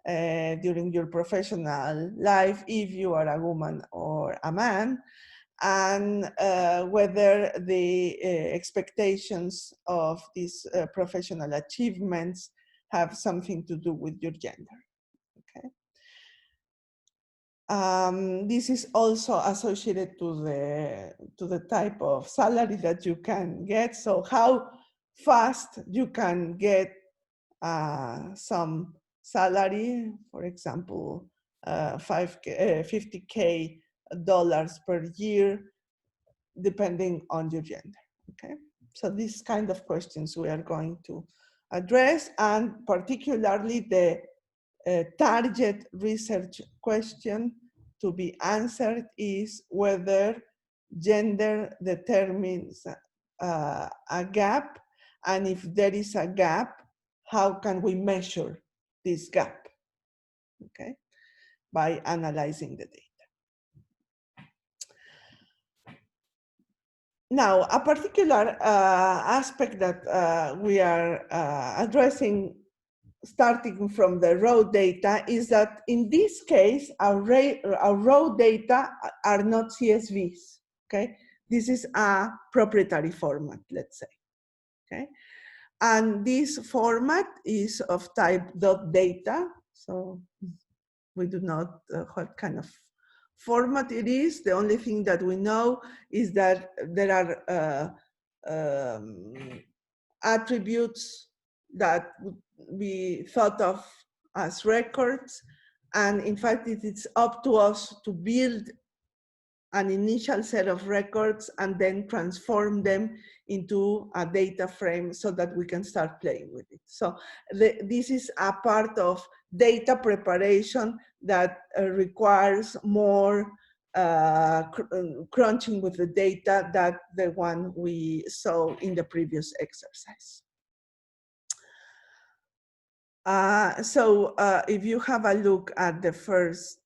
during your professional life if you are a woman or a man, and whether the expectations of these professional achievements have something to do with your gender. Okay. This is also associated to the type of salary that you can get. So how fast you can get some salary, for example, 50K dollars per year, depending on your gender. Okay, so these kind of questions we are going to address, and particularly the target research question to be answered is whether gender determines a gap, and if there is a gap, how can we measure this gap, okay, by analyzing the data. Now, a particular aspect that we are addressing starting from the raw data is that in this case, our raw data are not CSVs, okay? This is a proprietary format, let's say, okay? And this format is of type .data, so we do not what kind of format it is. The only thing that we know is that there are attributes that would be thought of as records. And in fact, it is up to us to build an initial set of records and then transform them into a data frame so that we can start playing with it. So this is a part of data preparation that requires more crunching with the data than the one we saw in the previous exercise. So if you have a look at the first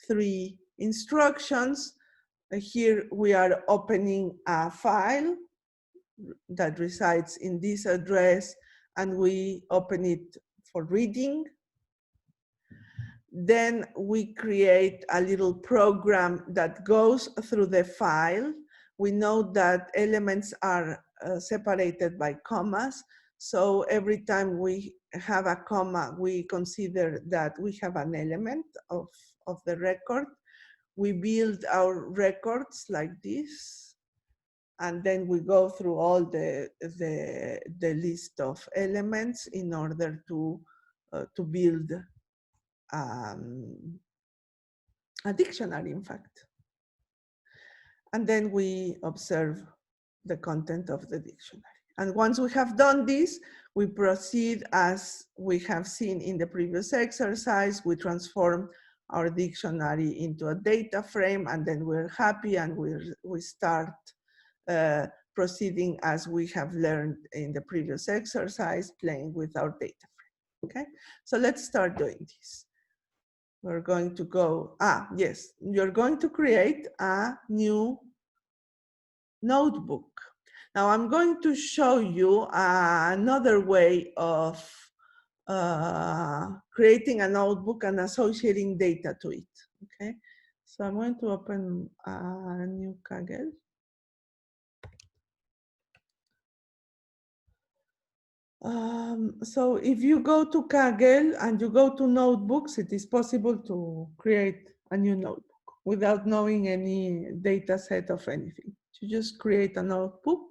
three instructions, here we are opening a file that resides in this address, and we open it for reading. Then we create a little program that goes through the file. We know that elements are separated by commas. So every time we have a comma, we consider that we have an element of the record. We build our records like this, and then we go through all the list of elements in order to build a dictionary, in fact. And then we observe the content of the dictionary. And once we have done this, we proceed as we have seen in the previous exercise. We transform our dictionary into a data frame, and then we're happy, and we start proceeding as we have learned in the previous exercise, playing with our data frame, okay? So let's start doing this. We're going to go, yes, you're going to create a new notebook. Now I'm going to show you another way of creating a notebook and associating data to it, okay? So I'm going to open a new Kaggle. So if you go to Kaggle and you go to notebooks, it is possible to create a new notebook without knowing any data set of anything. You just create a notebook.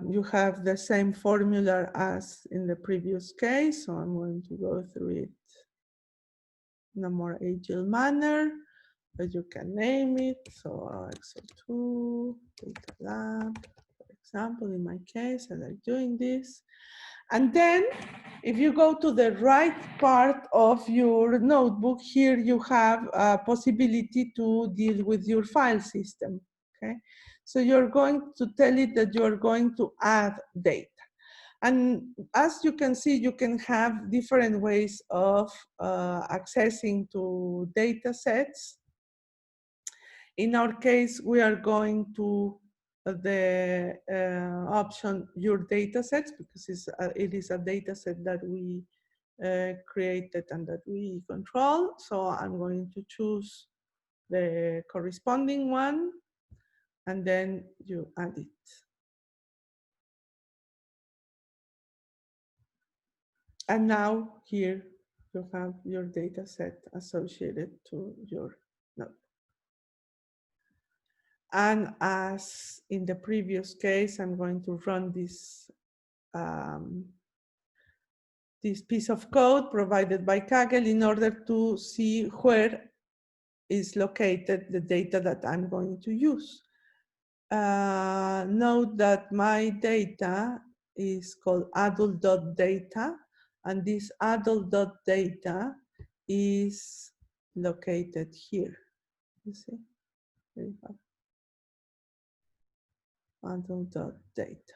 You have the same formula as in the previous case, so I'm going to go through it in a more agile manner, but you can name it. So Excel 2, Data Lab. example, in my case, I like doing this. And then if you go to the right part of your notebook, here you have a possibility to deal with your file system, okay? So you're going to tell it that you're going to add data. And as you can see, you can have different ways of accessing to data sets. In our case, we are going to the option your data sets, because it is a data set that we created and that we control. So I'm going to choose the corresponding one, and then you add it. And now here you have your data set associated to your node. And as in the previous case, I'm going to run this this piece of code provided by Kaggle in order to see where is located the data that I'm going to use. Note that my data is called adult.data, and this adult.data is located here. You see? There you have adult.data.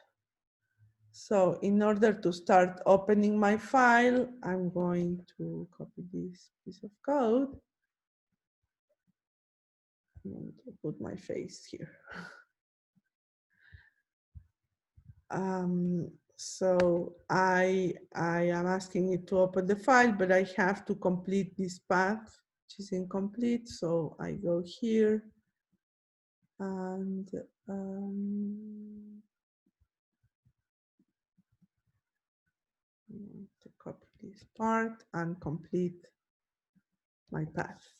So in order to start opening my file, I'm going to copy this piece of code. I'm going to put my face here. So I am asking it to open the file, but I have to complete this path, which is incomplete. So I go here and to copy this part and complete my path.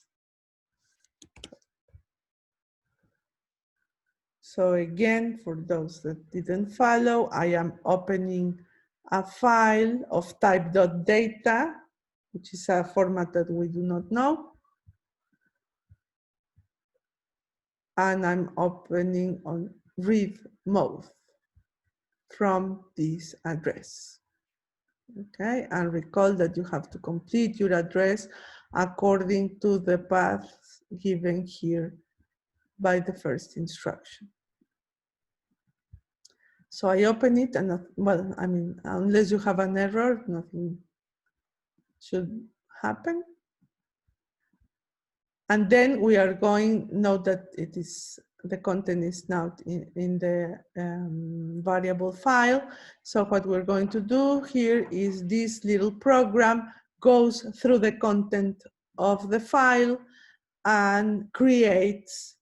So again, for those that didn't follow, I am opening a file of type.data, which is a format that we do not know. And I'm opening on read mode from this address. Okay, and recall that you have to complete your address according to the path given here by the first instruction. So I open it and, well, I mean, unless you have an error, nothing should happen. And then we are going, note that it is, the content is now in the variable file. So what we're going to do here is this little program goes through the content of the file and creates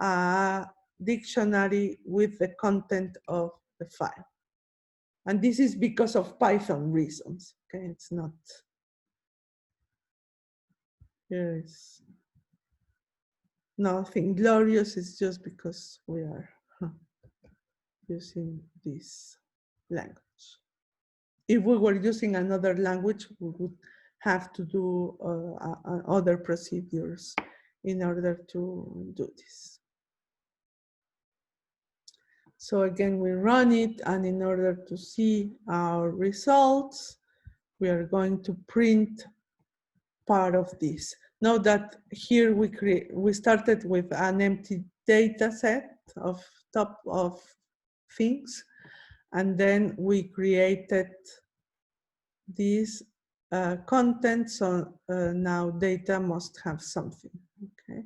a dictionary with the content of the file. And this is because of Python reasons, okay? It's not, there is nothing glorious, it's just because we are using this language. If we were using another language, we would have to do other procedures in order to do this. So again, we run it, and in order to see our results, we are going to print part of this. Note that here we started with an empty data set of top of things, and then we created this content. So now data must have something. Okay.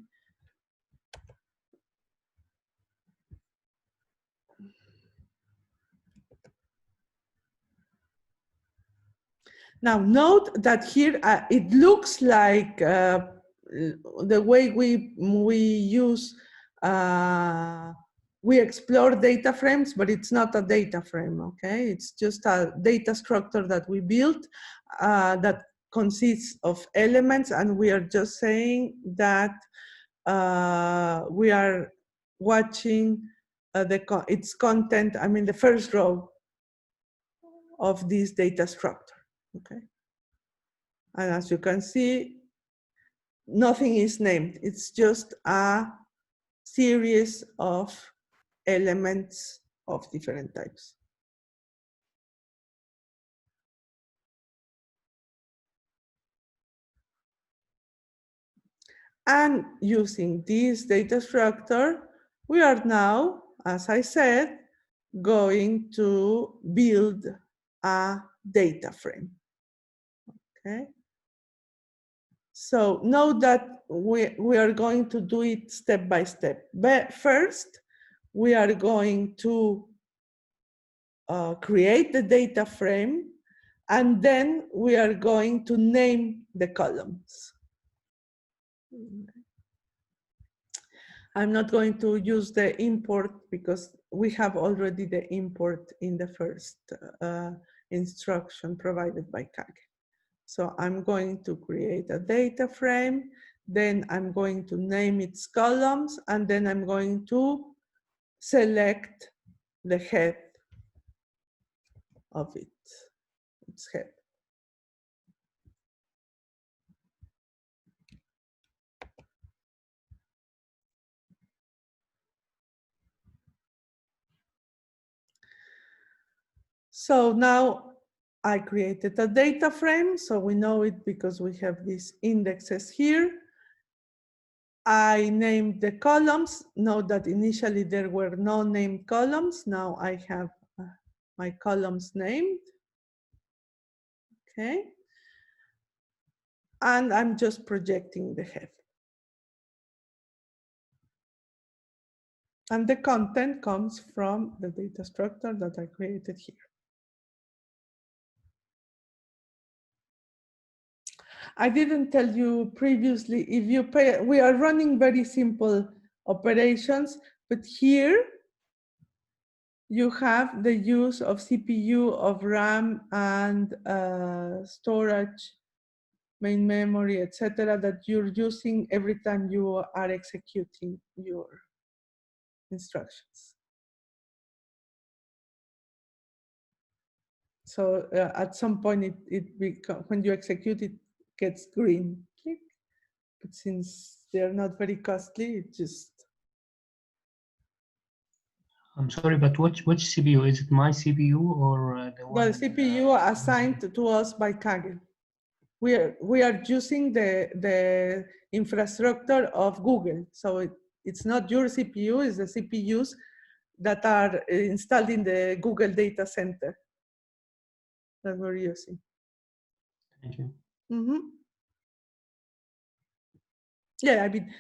Now note that here it looks like the way we use, we explore data frames, but it's not a data frame, okay? It's just a data structure that we built that consists of elements, and we are just saying that we are watching its content, I mean the first row of this data structure. Okay, and as you can see, nothing is named. It's just a series of elements of different types. And using this data structure, we are now, as I said, going to build a data frame. Okay. So note that we are going to do it step by step. But first, we are going to create the data frame, and then we are going to name the columns. I'm not going to use the import because we have already the import in the first instruction provided by Kage. So I'm going to create a data frame, then I'm going to name its columns, and then I'm going to select the head of it, its head. So now I created a data frame, so we know it because we have these indexes here. I named the columns. Note that initially there were no named columns. Now I have my columns named. Okay. And I'm just projecting the head. And the content comes from the data structure that I created here. I didn't tell you previously, if you pay, we are running very simple operations, but here you have the use of CPU, of RAM, and storage, main memory, etc., that you're using every time you are executing your instructions. So at some point, when you execute, it gets green. Click. But since they're not very costly, it just. I'm sorry, but which CPU? Is it my CPU or the one? Well, CPU assigned to us by Kage. We are using the infrastructure of Google. So it's not your CPU, it's the CPUs that are installed in the Google data center that we're using. Thank you. Mm-hmm. Yeah, I mean,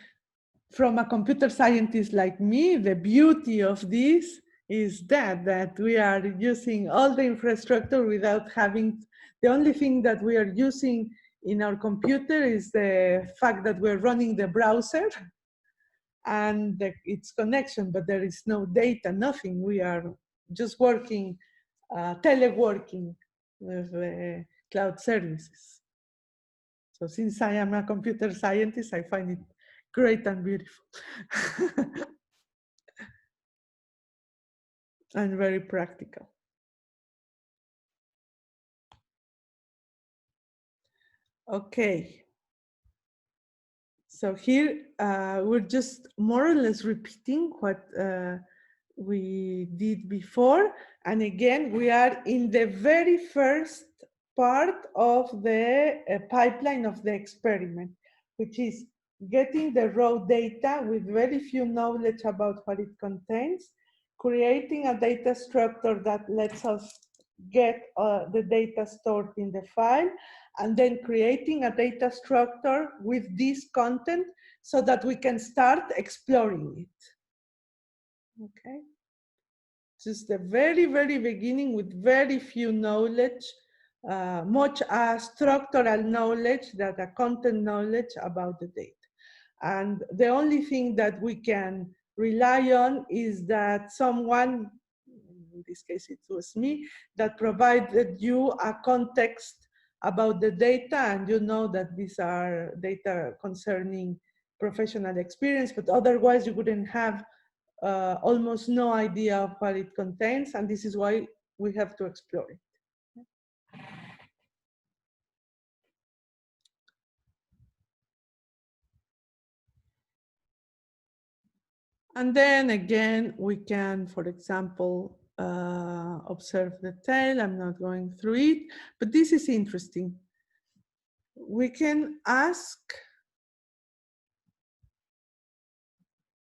from a computer scientist like me, the beauty of this is that we are using all the infrastructure without having, the only thing that we are using in our computer is the fact that we're running the browser and its connection, but there is no data, nothing. We are just working, teleworking with cloud services. So since I am a computer scientist, I find it great and beautiful. And very practical. Okay. So here we're just more or less repeating what we did before. And again, we are in the very first part of the pipeline of the experiment, which is getting the raw data with very few knowledge about what it contains, creating a data structure that lets us get the data stored in the file, and then creating a data structure with this content so that we can start exploring it. Okay. Just the very, very beginning with very few knowledge, much structural knowledge that a content knowledge about the data. And the only thing that we can rely on is that someone, in this case it was me, that provided you a context about the data, and you know that these are data concerning professional experience, but otherwise you wouldn't have almost no idea of what it contains, and this is why we have to explore it. And then again, we can, for example, observe the tail. I'm not going through it, but this is interesting. We can ask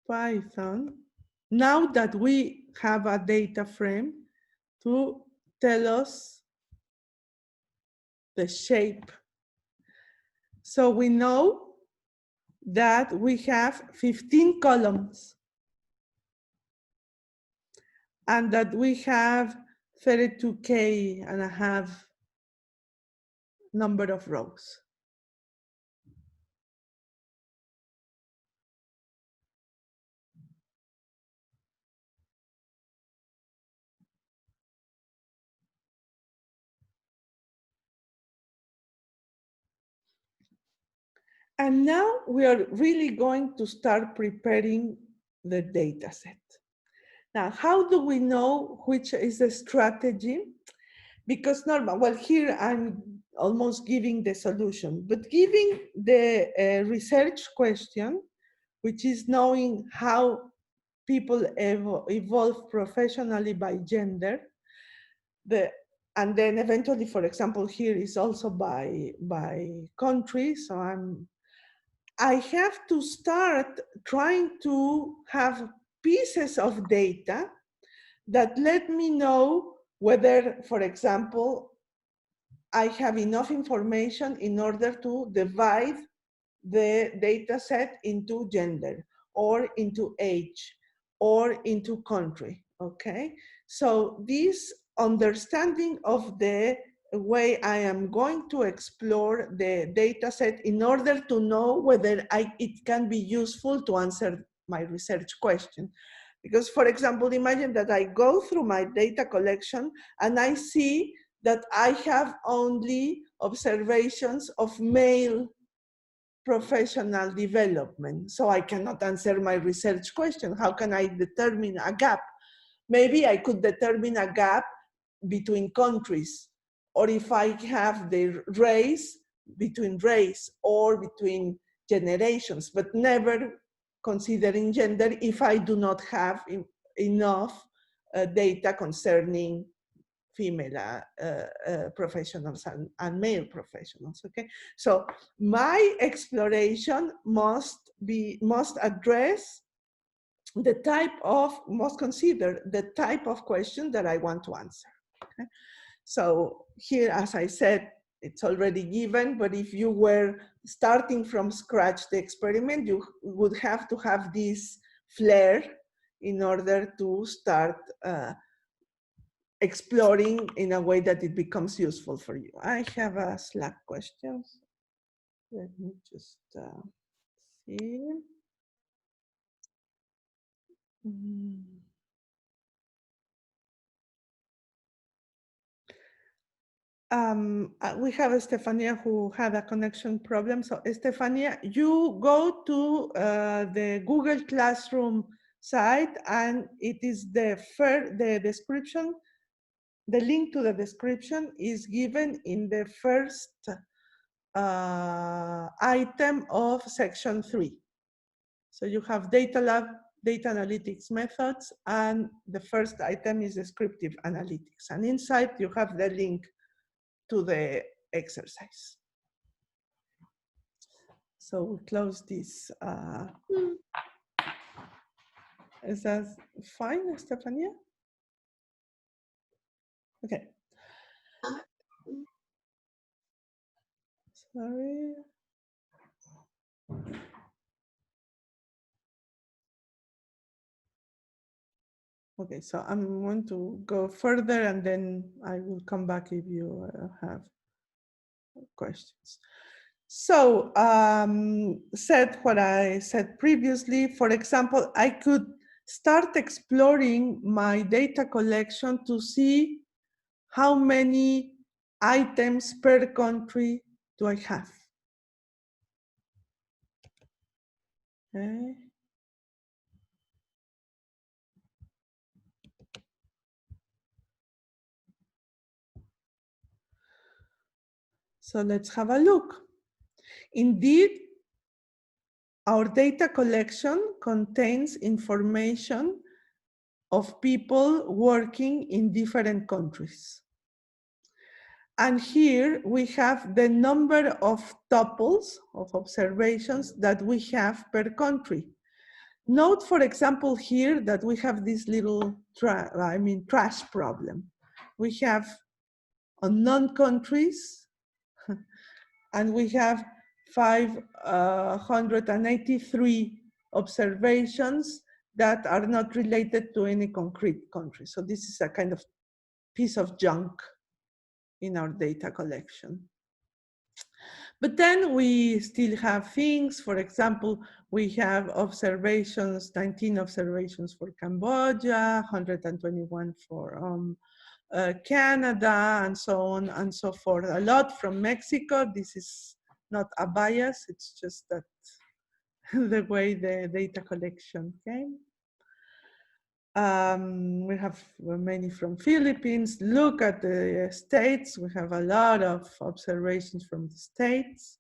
Python, now that we have a data frame, to tell us the shape. So we know that we have 15 columns and that we have 32K and a half number of rows. And now we are really going to start preparing the data set. Now, how do we know which is the strategy? Because well, here I'm almost giving the solution, but giving the research question, which is knowing how people evolve professionally by gender, and then eventually, for example, here is also by country. So I have to start trying to have pieces of data that let me know whether, for example, I have enough information in order to divide the data set into gender or into age or into country, okay? So this understanding of the way I am going to explore the data set in order to know whether it can be useful to answer my research question. Because, for example, imagine that I go through my data collection and I see that I have only observations of male professional development. So I cannot answer my research question. How can I determine a gap? Maybe I could determine a gap between countries, or if I have the race, between race or between generations, but never considering gender if I do not have enough data concerning female professionals and male professionals, okay? So my exploration must address the type of, must consider the type of question that I want to answer, okay? So here, as I said, it's already given, but if you were starting from scratch the experiment, you would have to have this flair in order to start exploring in a way that it becomes useful for you. I have a Slack question. Let me just see. We have Estefania who had a connection problem. So Estefania, you go to the Google Classroom site and it is the description. The link to the description is given in the first item of section 3. So you have data lab, data analytics methods, and the first item is descriptive analytics. And inside you have the link to the exercise. So we close this. Is that fine, Estefania? Okay. Sorry. Okay, so I'm going to go further and then I will come back if you have questions. So said what I said previously. For example, I could start exploring my data collection to see how many items per country do I have. Okay. So let's have a look. Indeed, our data collection contains information of people working in different countries. And here we have the number of tuples of observations that we have per country. Note, for example, here that we have this little trash problem. We have unknown countries, and we have 583 observations that are not related to any concrete country. So this is a kind of piece of junk in our data collection. But then we still have things. For example, we have observations, 19 observations for Cambodia, 121 for Canada, and so on and so forth. A lot from Mexico. This is not a bias, it's just that the way the data collection came. We have many from Philippines. Look at the states. We have a lot of observations from the states.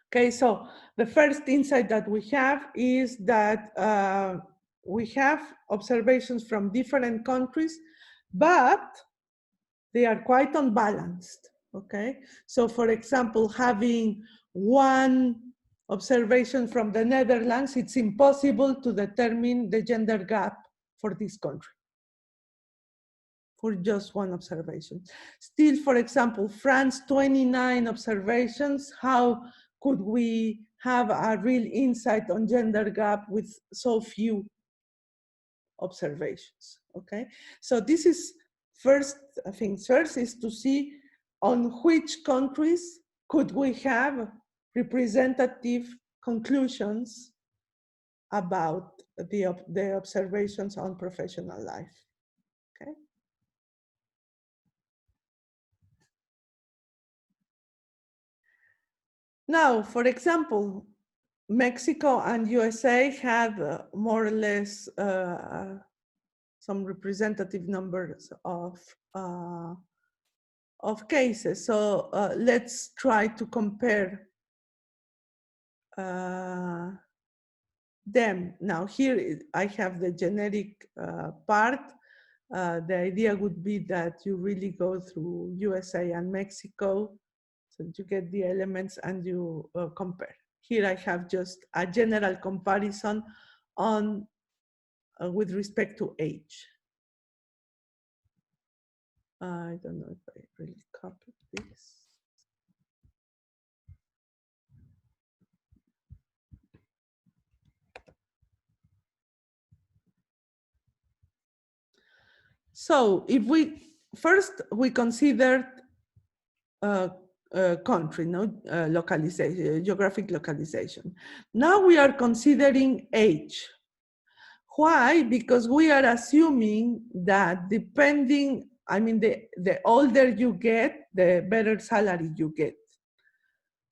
Okay, so the first insight that we have is that we have observations from different countries, but they are quite unbalanced, okay? So for example, having one observation from the Netherlands, it's impossible to determine the gender gap for this country, for just one observation. Still, for example, France, 29 observations. How could we have a real insight on gender gap with so few observations, okay? So this is first things first, is to see on which countries could we have representative conclusions about the observations on professional life, okay? Now, for example, Mexico and USA had more or less some representative numbers of cases. So let's try to compare them. Now here I have the generic part. The idea would be that you really go through USA and Mexico, so you get the elements and you compare. Here I have just a general comparison on with respect to age. I don't know if I really copied this. So if we considered country, no localization, geographic localization. Now we are considering age. Why? Because we are assuming that depending, I mean, the older you get, the better salary you get.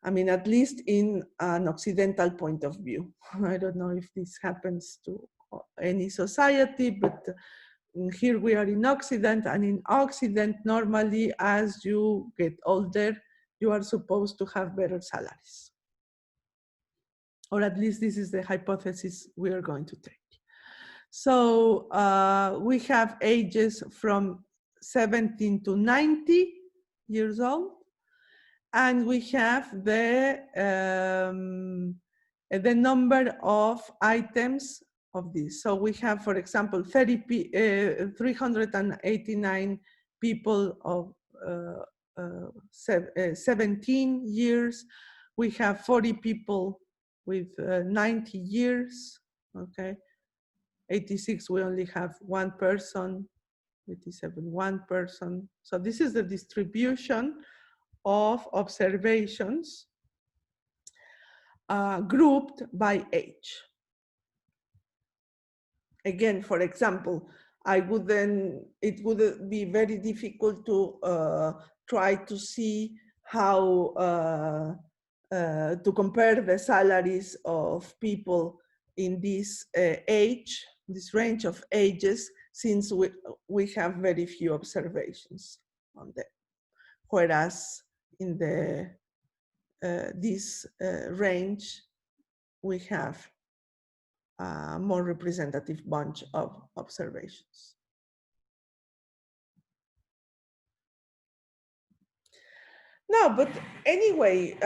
I mean, at least in an Occidental point of view. I don't know if this happens to any society, but here we are in Occident, and in Occident, normally as you get older, you are supposed to have better salaries. Or at least this is the hypothesis we are going to take. So we have ages from 17 to 90 years old, and we have the number of items of this. So we have, for example, 389 people of 17 years. We have 40 people with 90 years, okay? 86, we only have one person. 87, one person. So this is the distribution of observations grouped by age. Again, for example, it would be very difficult to try to see how to compare the salaries of people in this age, this range of ages, since we have very few observations on them. Whereas in the this range, we have a more representative bunch of observations. No, but anyway,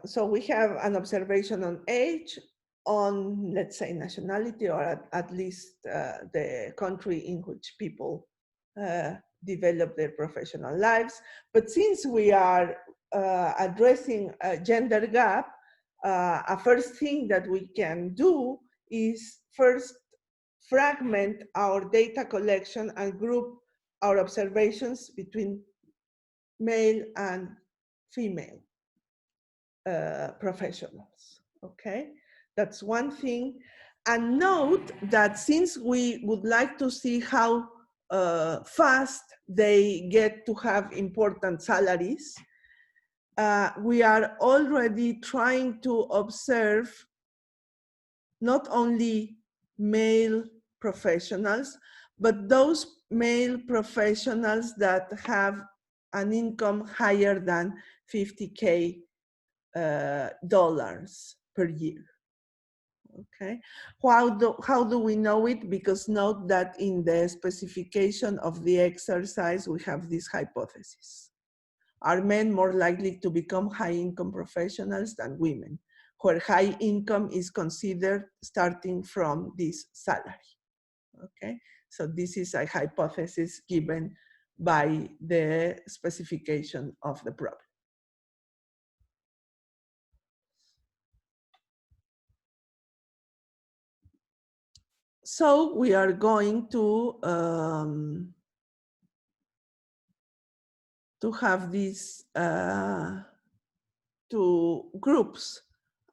so we have an observation on age, on, let's say, nationality, or at least the country in which people develop their professional lives. But since we are addressing a gender gap, a first thing that we can do is first fragment our data collection and group our observations between male and female professionals, okay? That's one thing. And note that since we would like to see how fast they get to have important salaries, we are already trying to observe not only male professionals, but those male professionals that have an income higher than $50K dollars per year. Okay, how do we know it? Because note that in the specification of the exercise, we have this hypothesis. Are men more likely to become high-income professionals than women, where high income is considered starting from this salary? Okay, so this is a hypothesis given by the specification of the problem. So we are going to have these two groups,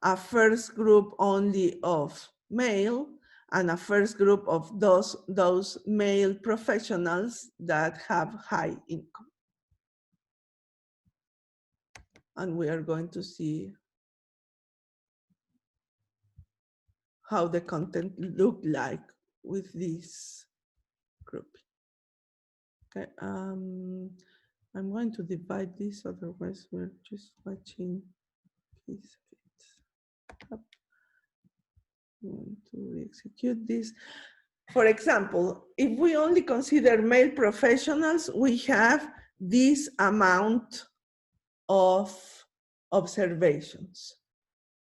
a first group only of male and a first group of those male professionals that have high income. And we are going to see how the content look like with this group. Okay, I'm going to divide this, otherwise we're just watching piece of it. To execute this. For example, if we only consider male professionals, we have this amount of observations.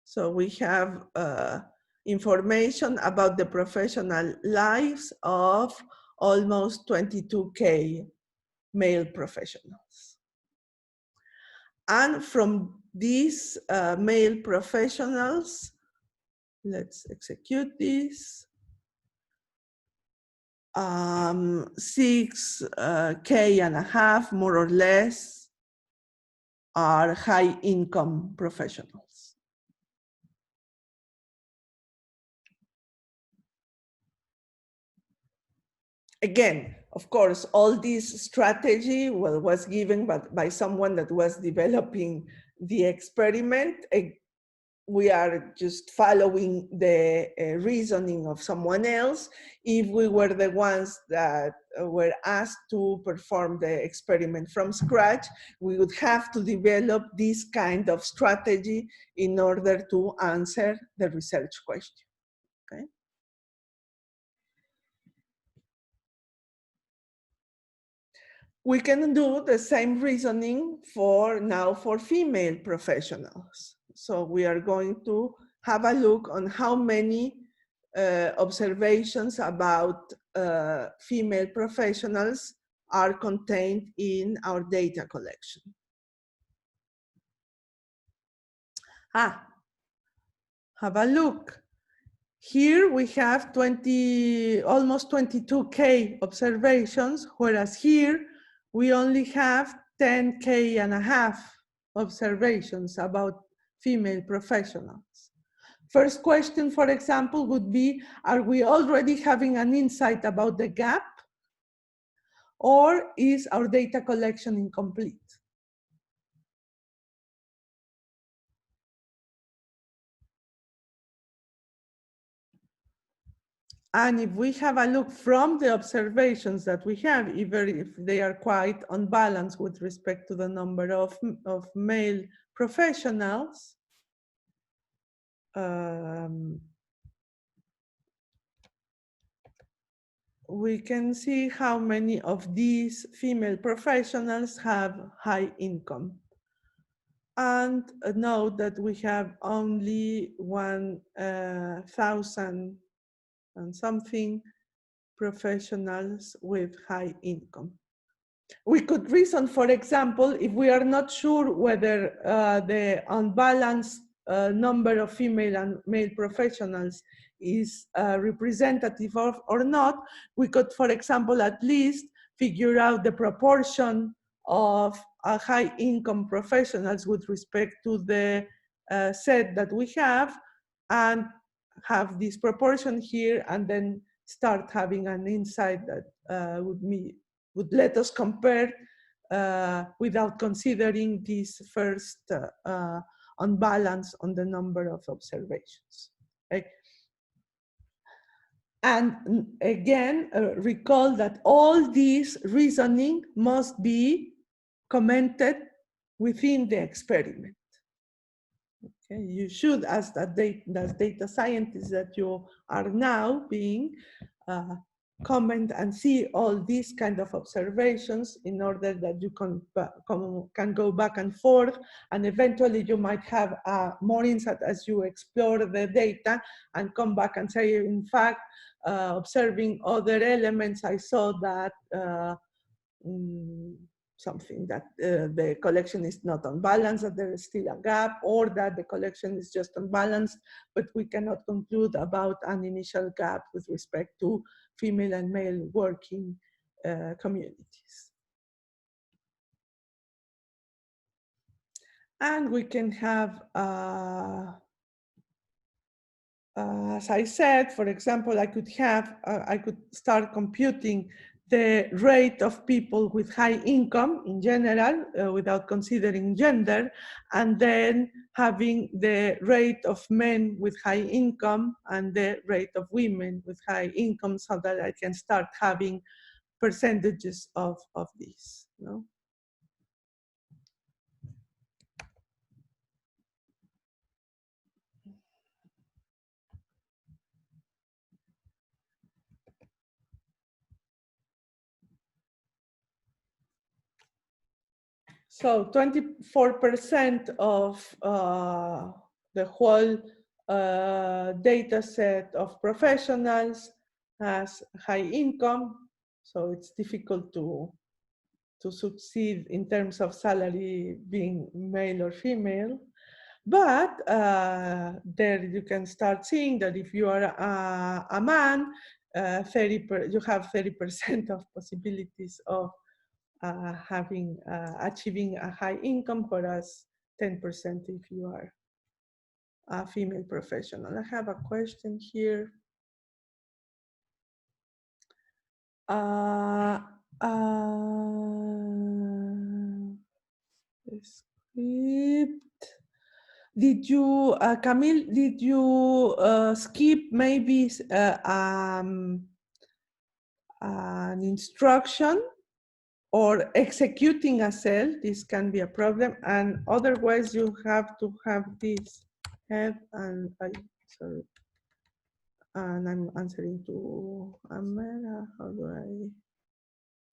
So we have information about the professional lives of almost 22K male professionals. And from these male professionals, let's execute this. 6K and a half, more or less, are high income professionals. Again, of course, all this strategy was given by someone that was developing the experiment. We are just following the reasoning of someone else. If we were the ones that were asked to perform the experiment from scratch, we would have to develop this kind of strategy in order to answer the research question, okay? We can do the same reasoning now for female professionals. So we are going to have a look on how many observations about female professionals are contained in our data collection. Have a look. Here we have almost 22K observations, whereas here we only have 10K and a half observations about female professionals. First question, for example, would be, are we already having an insight about the gap, or is our data collection incomplete? And if we have a look from the observations that we have, even if they are quite unbalanced with respect to the number of male professionals, we can see how many of these female professionals have high income. And note that we have only 1,000 and something professionals with high income. We could reason, for example, if we are not sure whether the unbalanced number of female and male professionals is representative of or not, we could, for example, at least figure out the proportion of high income professionals with respect to the set that we have, and have this proportion here, and then start having an insight that would let us compare without considering this first unbalance on the number of observations. Okay? And again, recall that all this reasoning must be commented within the experiment. Okay? You should, as data scientists that you are now being, comment and see all these kind of observations in order that you can go back and forth, and eventually you might have more insight as you explore the data and come back and say, in fact, observing other elements, I saw that something that the collection is not unbalanced, that there is still a gap, or that the collection is just unbalanced, but we cannot conclude about an initial gap with respect to female and male working communities. And we can have, as I said, for example, I could start computing the rate of people with high income in general, without considering gender, and then having the rate of men with high income and the rate of women with high income, so that I can start having percentages of this. No? So 24% of the whole data set of professionals has high income. So it's difficult to succeed in terms of salary being male or female. But there you can start seeing that if you are a man, you have 30% of possibilities of achieving a high income, whereas 10% if you are a female professional. I have a question here. Script. Did you, Camille, did you skip maybe an instruction or executing a cell? This can be a problem, and otherwise you have to have this head, and sorry, and I'm answering to Amara. How do I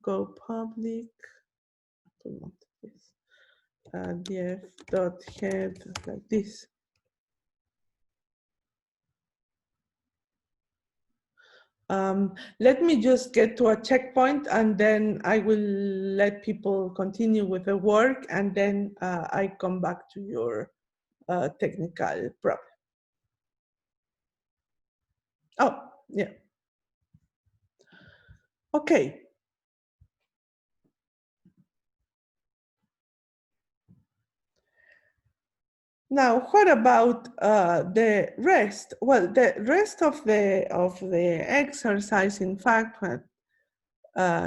go public? df.head like this. Let me just get to a checkpoint, and then I will let people continue with the work, and then I come back to your technical problem. Oh, yeah. Okay. Now, what about the rest? Well, the rest of the exercise, in fact, what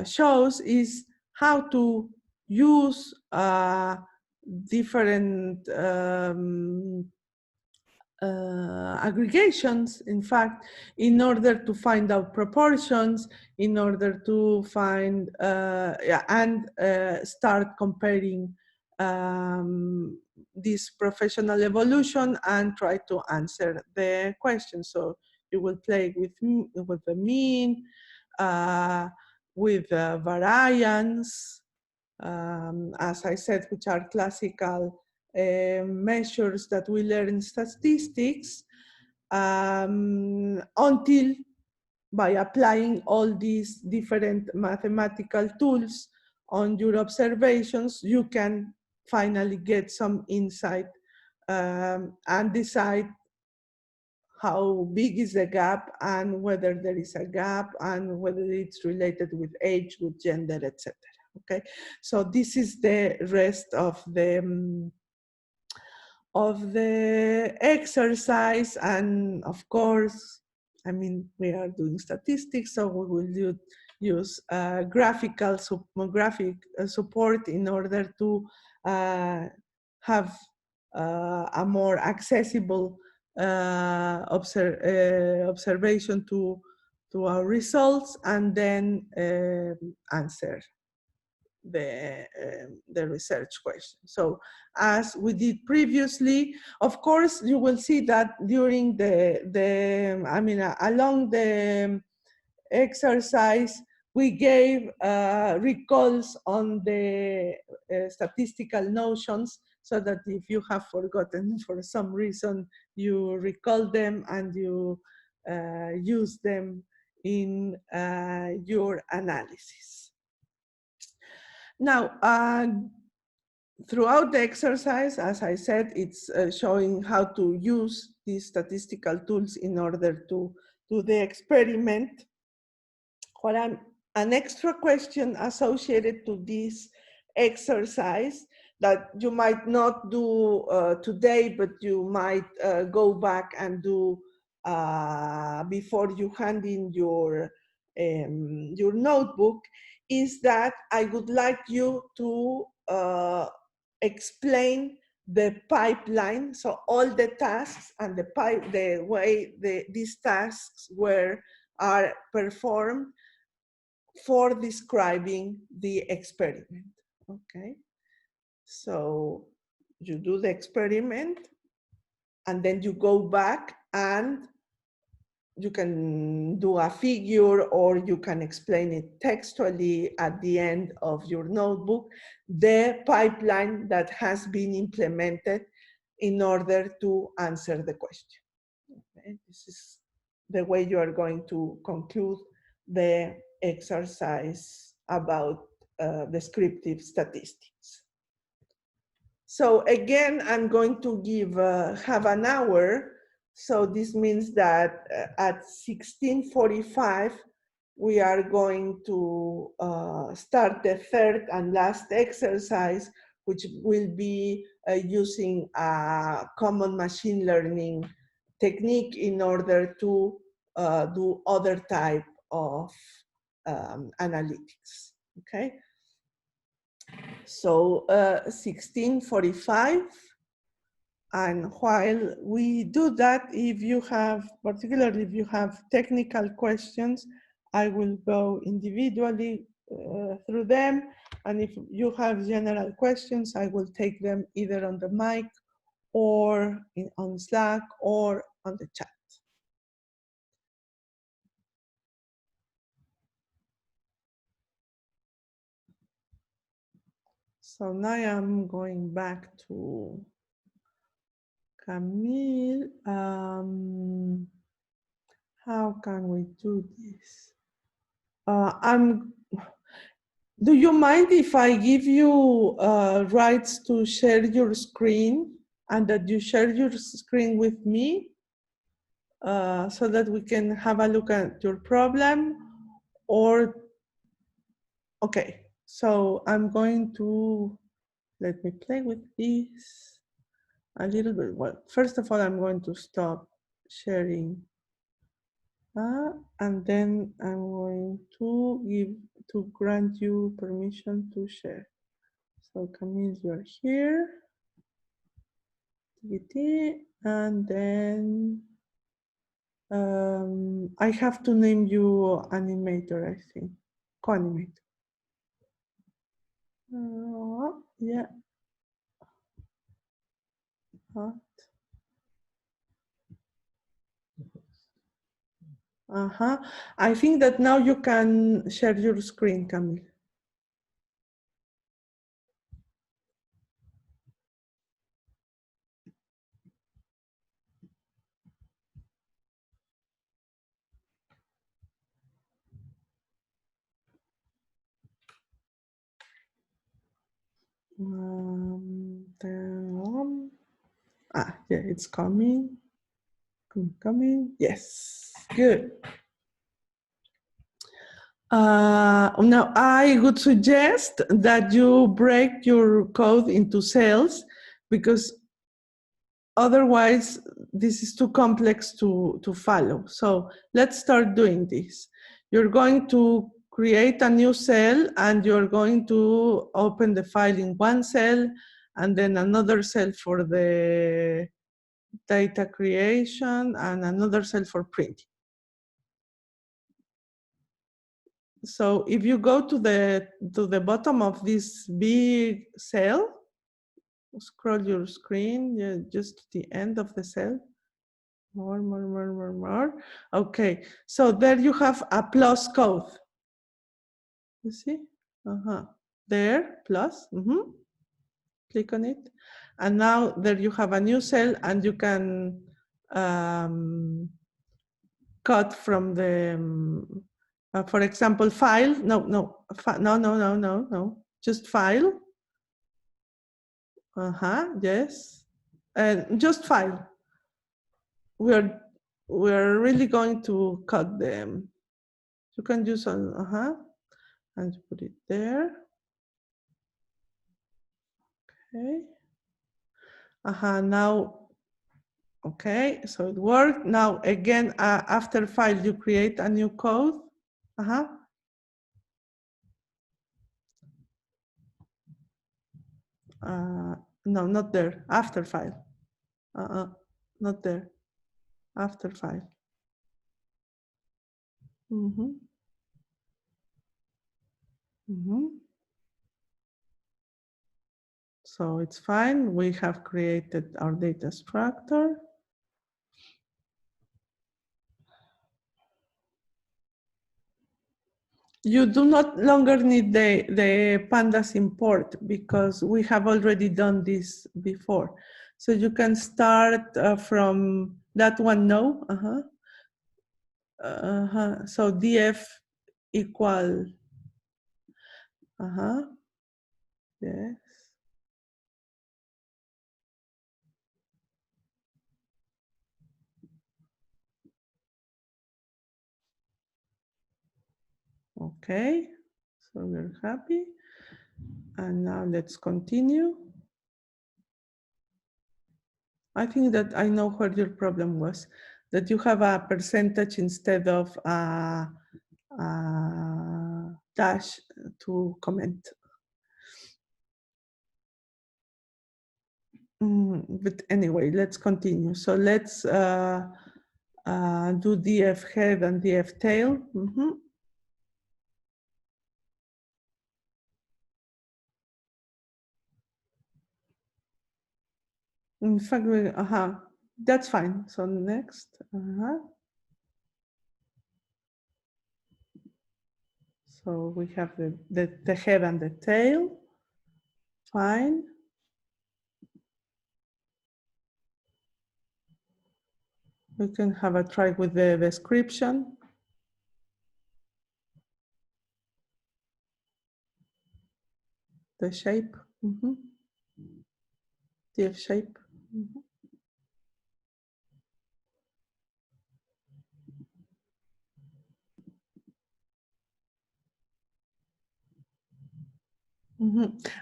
shows is how to use different aggregations, in fact, in order to find out proportions, in order to find and start comparing this professional evolution and try to answer the question. So you will play with the mean, with variance, as I said, which are classical measures that we learn in statistics, until by applying all these different mathematical tools on your observations, you can finally get some insight and decide how big is the gap and whether there is a gap and whether it's related with age, with gender, etc. Okay, so this is the rest of the exercise, and of course, I mean, we are doing statistics, so we will use graphic support in order to have a more accessible observation to our results, and then answer the research question. So as we did previously, of course, you will see that during along the exercise, we gave recalls on the statistical notions, so that if you have forgotten for some reason, you recall them and you use them in your analysis. Now, throughout the exercise, as I said, it's showing how to use these statistical tools in order to do the experiment. An extra question associated to this exercise that you might not do today, but you might go back and do before you hand in your notebook, is that I would like you to explain the pipeline, so all the tasks and the way these tasks are performed for describing the experiment. Okay, so you do the experiment, and then you go back and you can do a figure, or you can explain it textually at the end of your notebook, the pipeline that has been implemented in order to answer the question. Okay? This is the way you are going to conclude the exercise about descriptive statistics. So again, I'm going to have an hour. So this means that at 16:45, we are going to start the third and last exercise, which will be using a common machine learning technique in order to do other type of analytics, okay? So 16:45, and while we do that, particularly if you have technical questions, I will go individually through them, and if you have general questions, I will take them either on the mic or on Slack or on the chat. So now I'm going back to Camille. How can we do this? Do you mind if I give you rights to share your screen, and that you share your screen with me so that we can have a look at your problem? Or, okay, so I'm going to, let me play with this a little bit. Well, first of all, I'm going to stop sharing. And then I'm going to grant you permission to share. So Camille, you're here. And then I have to name you animator, I think. Co-animator. Yeah. I think that now you can share your screen, Camille. Yeah, it's coming. Coming. Yes, good. Now, I would suggest that you break your code into cells because otherwise this is too complex to follow. So let's start doing this. You're going to create a new cell and you're going to open the file in one cell and then another cell for the data creation and another cell for printing. So if you go to the bottom of this big cell, scroll your screen, yeah, just to the end of the cell. More. Okay, so there you have a plus code. You see? There, plus. Click on it. And now there you have a new cell and you can cut from the, for example, file. No. Just file. Yes. And just file. We're really going to cut them. You can use an and put it there. Okay. Now, okay, so it worked. Now again, after file, you create a new code. No, not there. After file. Not there. After file. So it's fine. We have created our data structure. You do not longer need the pandas import because we have already done this before. So you can start from that one, no? So df equal, yes. Okay, so we're happy. And now let's continue. I think that I know where your problem was, that you have a percentage instead of a dash to comment. But anyway, let's continue. So let's do df head and df tail. In fact, that's fine. So next, So we have the head and the tail. Fine. We can have a try with the description. The shape. The shape.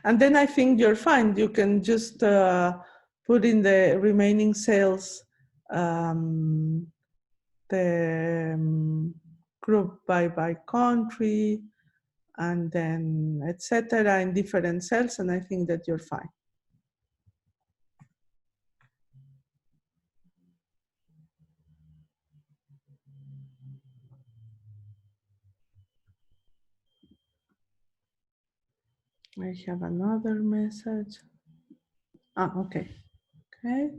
And then I think you're fine. You can just put in the remaining cells the group by country and then etc. in different cells, and I think that you're fine. I have another message. Okay. I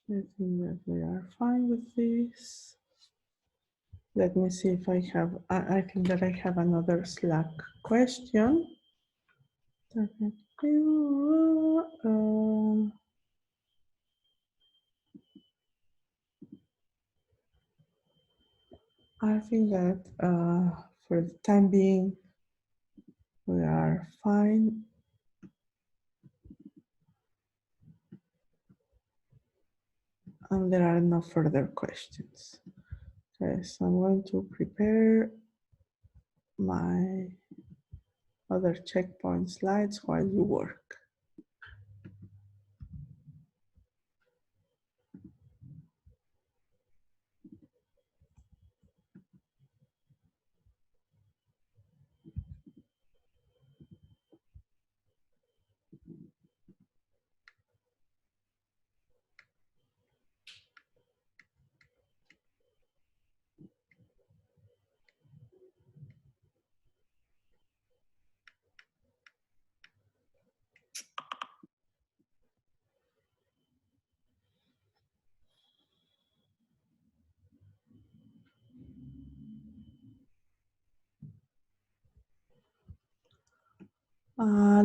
think that we are fine with this. Let me see if I have, I think that I have another Slack question. I think that for the time being, we are fine. And there are no further questions. Okay, so I'm going to prepare my other checkpoint slides while you work.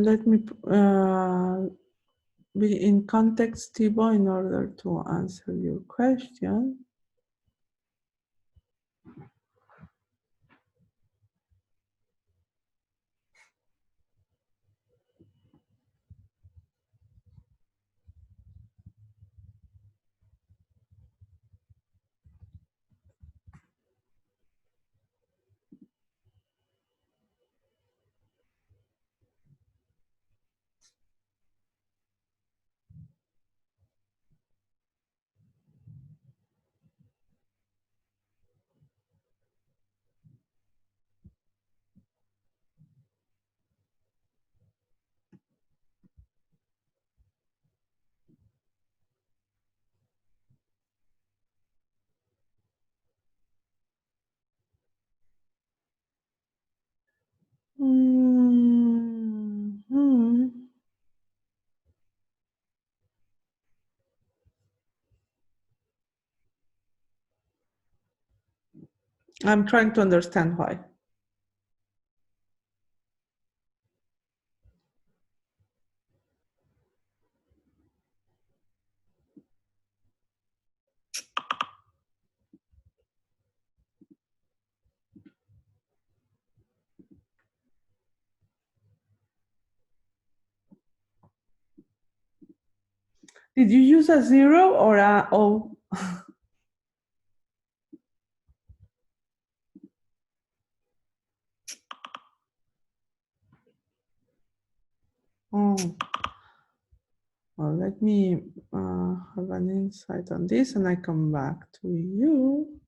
Let me be in context, Thibaut, in order to answer your question. I'm trying to understand why. Did you use a 0 or a O? Oh. Well, let me have an insight on this and I come back to you.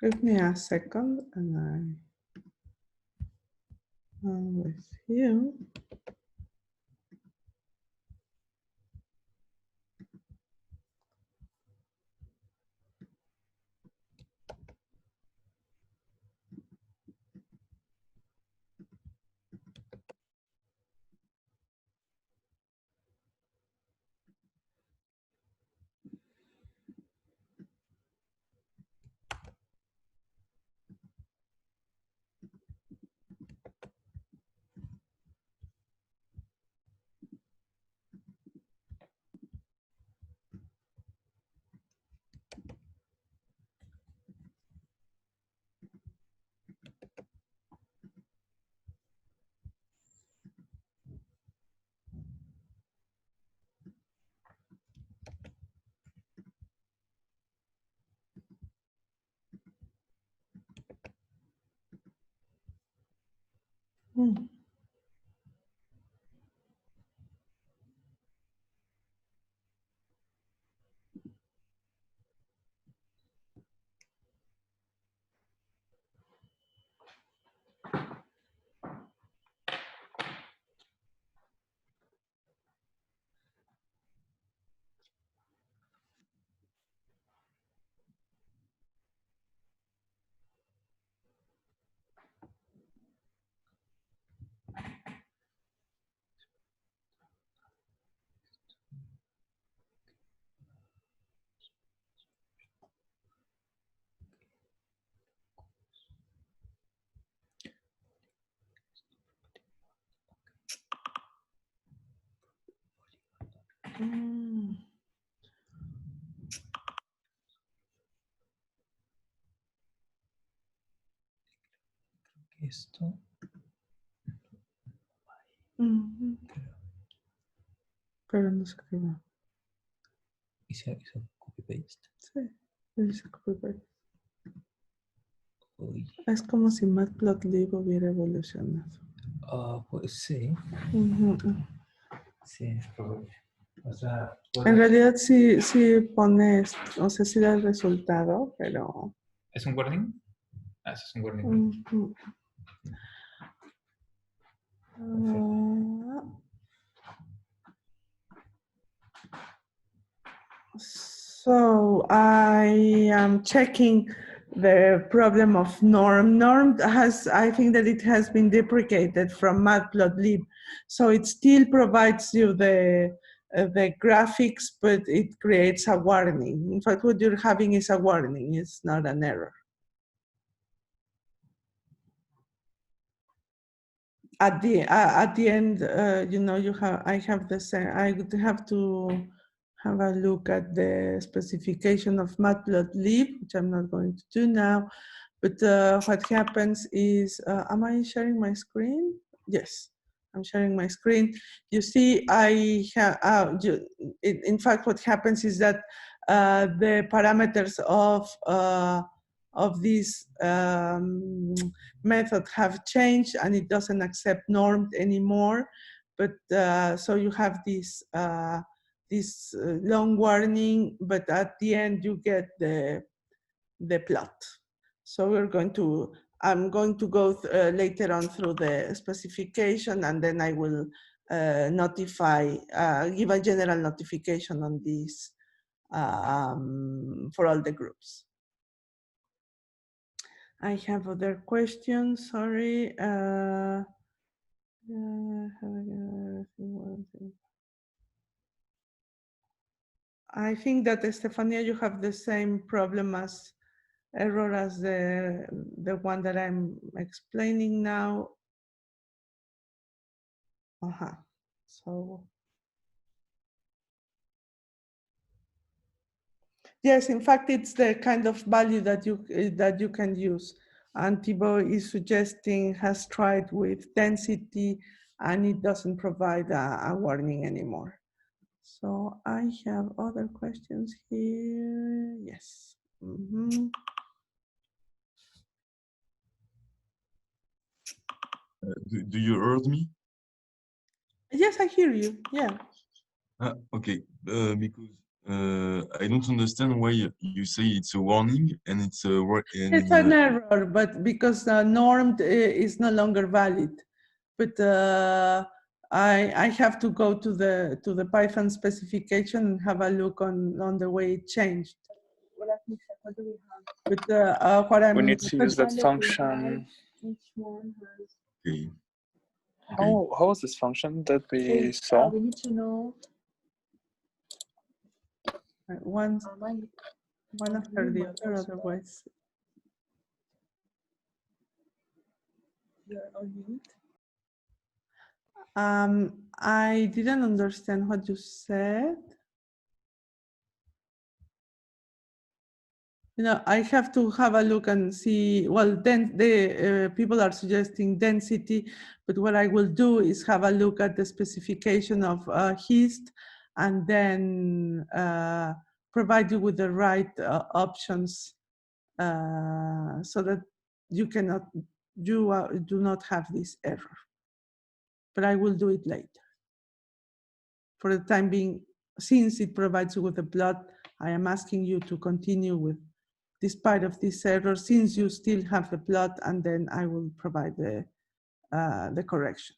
Give me a second and I'm with you. Mm. Mm. Esto. Ujú. Pero no se escribe. Hizo copy paste. Sí, dice copy-paste. Uy. Es como si Matplotlib hubiera evolucionado. Pues sí. Ujú. Sí, es probable. O sea, En realidad sí, sí pones, o sea, sí da el resultado, pero... ¿es un warning? Ah, eso es un warning. Ujú. Ah, so I am checking the problem of norm. Norm has, I think that it has been deprecated from Matplotlib, so it still provides you the graphics, but it creates a warning. In fact, what you're having is a warning. It's not an error. At the end, you know, I have the same. I would have to have a look at the specification of Matplotlib, which I'm not going to do now. But what happens is, am I sharing my screen? Yes, I'm sharing my screen. You see, I have. In fact, what happens is that the parameters of this method have changed, and it doesn't accept normed anymore. But so you have this long warning, but at the end you get the plot. So I'm going to go later on through the specification, and then I will notify, give a general notification on this for all the groups. I have other questions, sorry. I think that, Estefania, you have the same problem as error as the one that I'm explaining now. So, yes, in fact, it's the kind of value that you can use. And Thibault is suggesting, has tried with density, and it doesn't provide a warning anymore. So I have other questions here. Yes. Mm-hmm. Do you heard me? Yes, I hear you. Yeah. Okay. Because I don't understand why you say it's a warning and it's a It's an error, but because normed is no longer valid. But I have to go to the Python specification and have a look on the way it changed. But what I'm We need to use that function. Okay. How was this function that we saw? We need to know one after the other, otherwise. I didn't understand what you said. You know, I have to have a look and see. Well, then the people are suggesting density, but what I will do is have a look at the specification of HIST, and then provide you with the right options so that you do not have this error. but I will do it later. For the time being, since it provides you with a plot, I am asking you to continue with, despite of this error, since you still have the plot, and then I will provide the correction.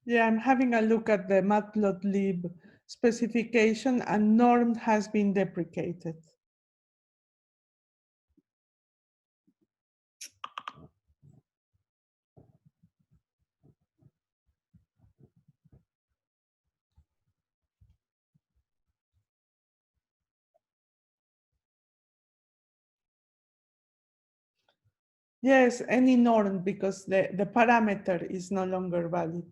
Yeah, I'm having a look at the matplotlib specification, and normed has been deprecated. Yes, any norm, because the parameter is no longer valid.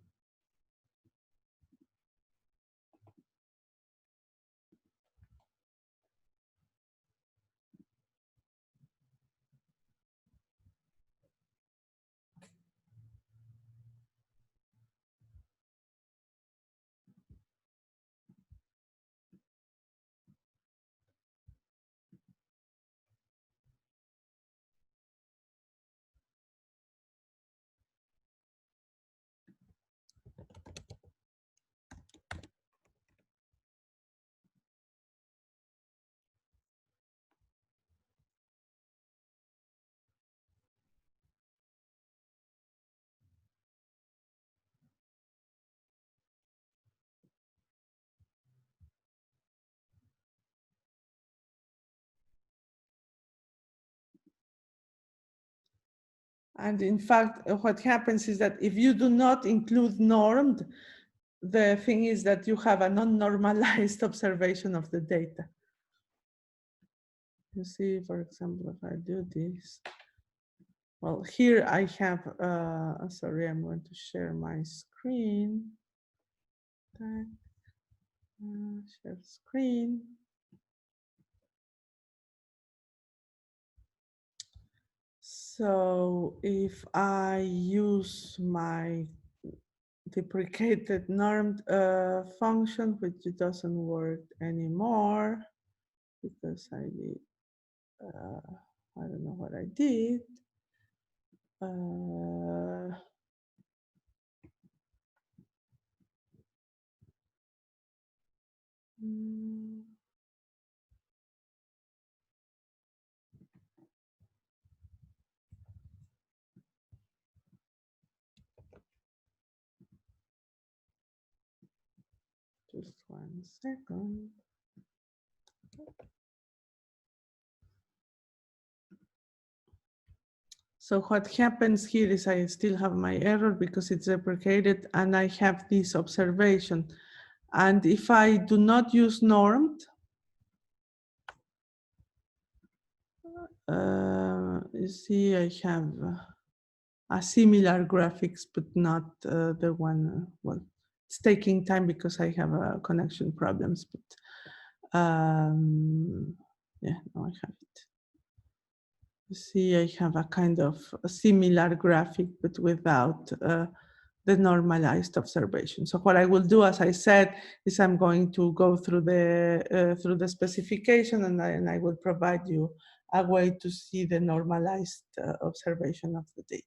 And in fact, what happens is that if you do not include normed, the thing is that you have a non-normalized observation of the data. You see, for example, if I do this, well, here I have, sorry, I'm going to share my screen. Share screen. So if I use my deprecated normed function, which doesn't work anymore because I did, I don't know what I did. Just 1 second. So what happens here is I still have my error because it's deprecated, and I have this observation. And if I do not use normed, you see I have a similar graphics, but not the one, well, It's taking time because I have connection problems, but yeah, now I have it. You see, I have a kind of a similar graphic, but without the normalized observation. So what I will do, as I said, is I'm going to go through the specification, and I will provide you a way to see the normalized observation of the data.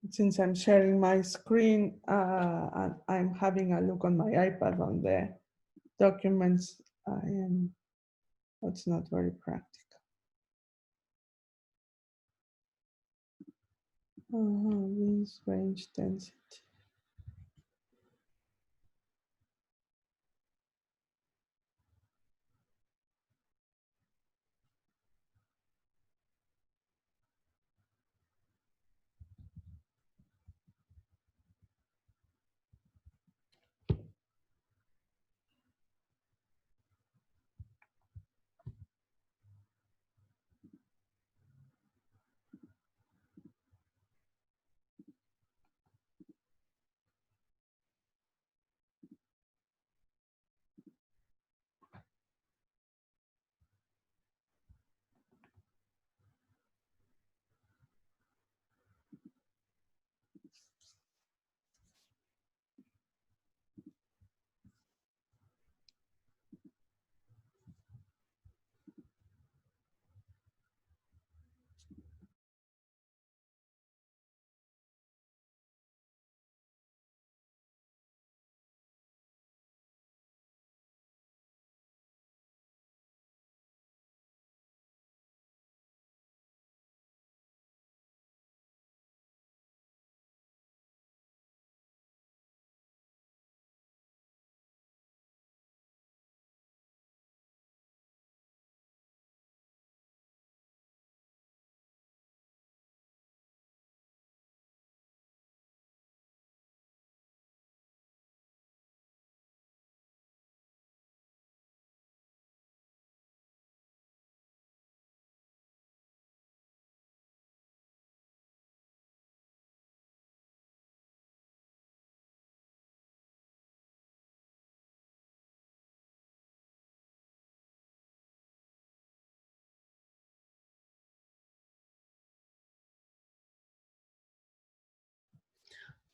Since I'm sharing my screen, and I'm having a look on my iPad on the documents. It's not very practical. This range density.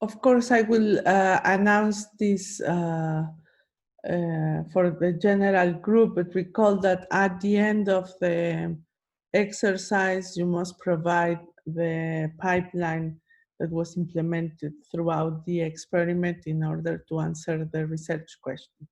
Of course, I will announce this for the general group, but recall that at the end of the exercise, you must provide the pipeline that was implemented throughout the experiment in order to answer the research question.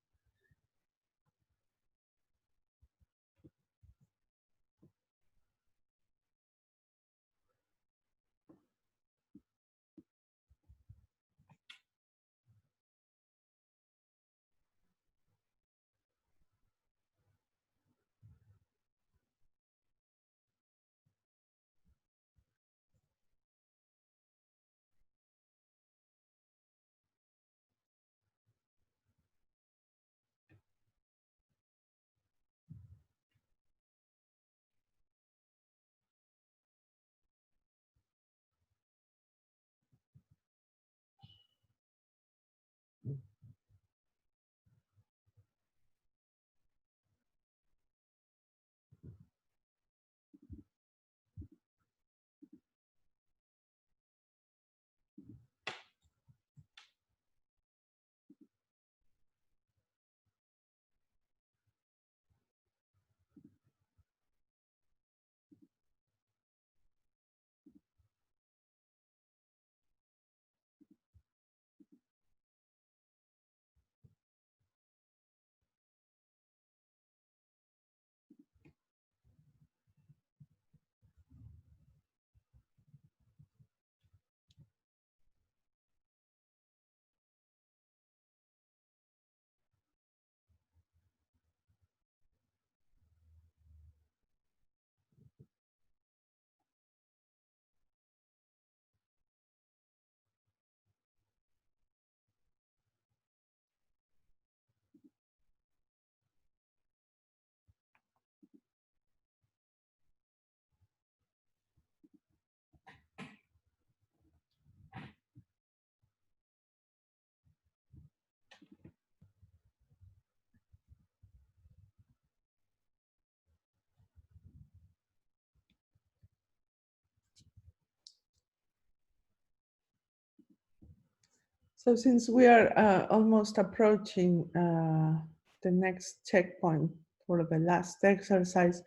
So since we are almost approaching the next checkpoint for the last exercise,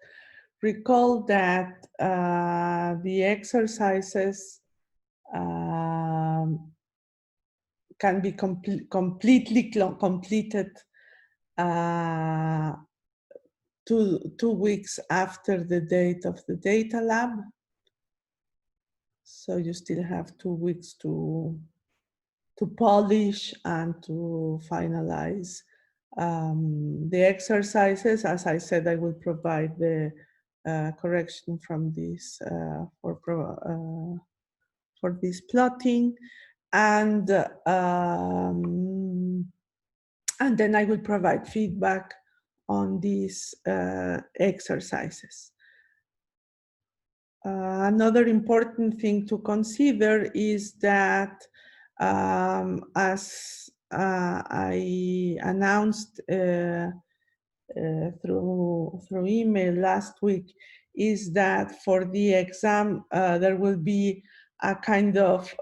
recall that the exercises can be completely completed 2 weeks after the date of the data lab. So you still have 2 weeks to polish and to finalize the exercises. As I said, I will provide the correction from this for this plotting, and then I will provide feedback on these exercises. Another important thing to consider is that, as I announced through email last week, is that for the exam there will be a kind of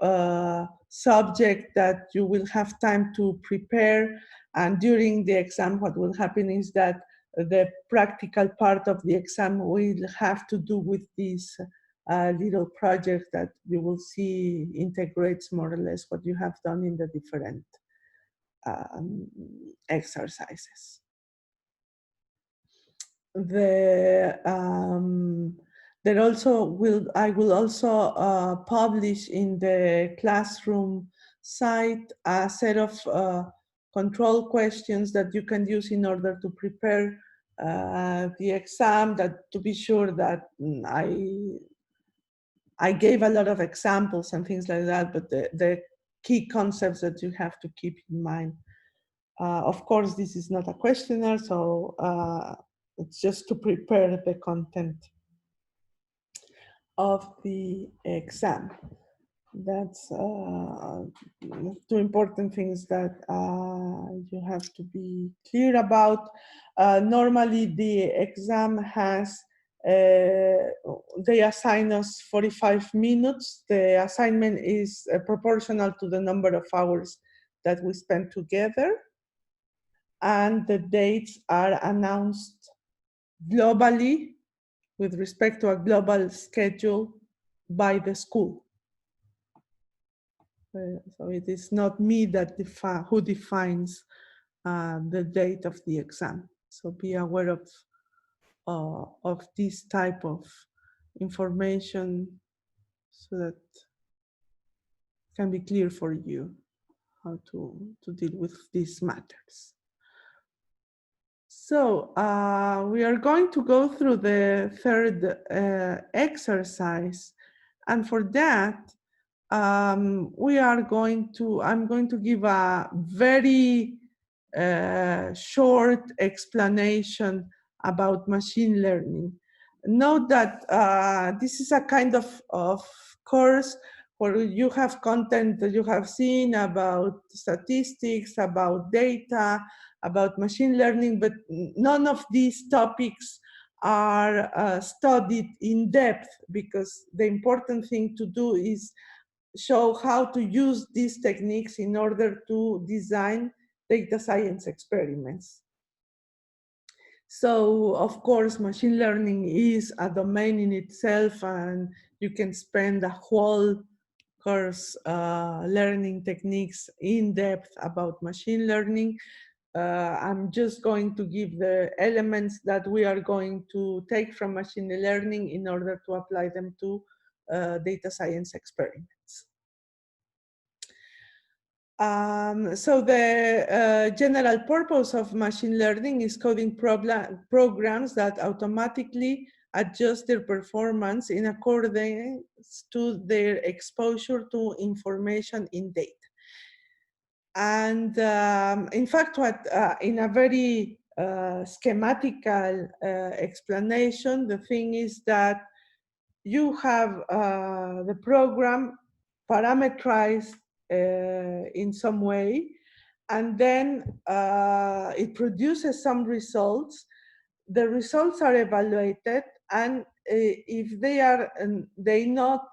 subject that you will have time to prepare, and during the exam what will happen is that the practical part of the exam will have to do with this little project that you will see integrates more or less what you have done in the different exercises. I will also publish in the classroom site a set of control questions that you can use in order to prepare the exam, that to be sure that I gave a lot of examples and things like that, but the key concepts that you have to keep in mind. Of course, this is not a questionnaire, so it's just to prepare the content of the exam. That's two important things that you have to be clear about. Normally, the exam has, they assign us 45 minutes. The assignment is proportional to the number of hours that we spend together. And the dates are announced globally with respect to a global schedule by the school. So it is not me that who defines the date of the exam. So be aware of this type of information so that it can be clear for you how to deal with these matters. So we are going to go through the third exercise, and for that I'm going to give a very short explanation about machine learning. Note that this is a kind of course where you have content that you have seen about statistics, about data, about machine learning, but none of these topics are studied in depth, because the important thing to do is show how to use these techniques in order to design data science experiments. So, of course, machine learning is a domain in itself, and you can spend a whole course learning techniques in depth about machine learning. I'm just going to give the elements that we are going to take from machine learning in order to apply them to data science experiments. So the general purpose of machine learning is coding programs that automatically adjust their performance in accordance to their exposure to information in data. And in fact, in a very schematical explanation, the thing is that you have the program parameterized in some way, and then it produces some results. The results are evaluated, and if they not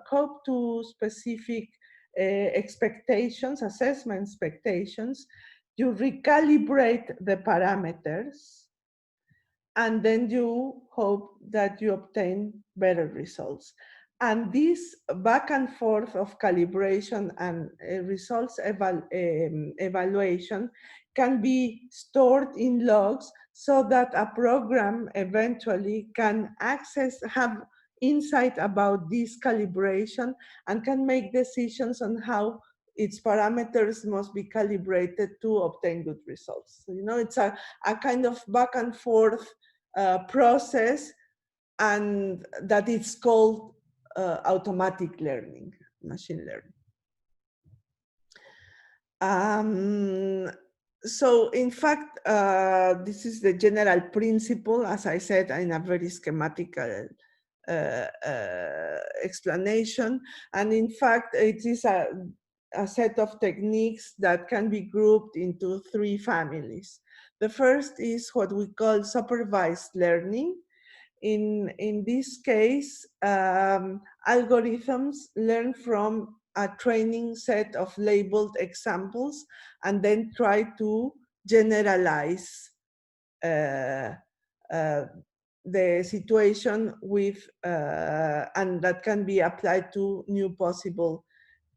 cope to specific expectations, assessment expectations, you recalibrate the parameters, and then you hope that you obtain better results. And this back and forth of calibration and results evaluation can be stored in logs so that a program eventually can have insight about this calibration and can make decisions on how its parameters must be calibrated to obtain good results. So, you know, it's a kind of back and forth process, and that it's called automatic learning, machine learning. So in fact, this is the general principle, as I said, in a very schematic explanation. And in fact, it is a set of techniques that can be grouped into 3 families. The first is what we call supervised learning. In this case, algorithms learn from a training set of labeled examples and then try to generalize the situation with, and that can be applied to new possible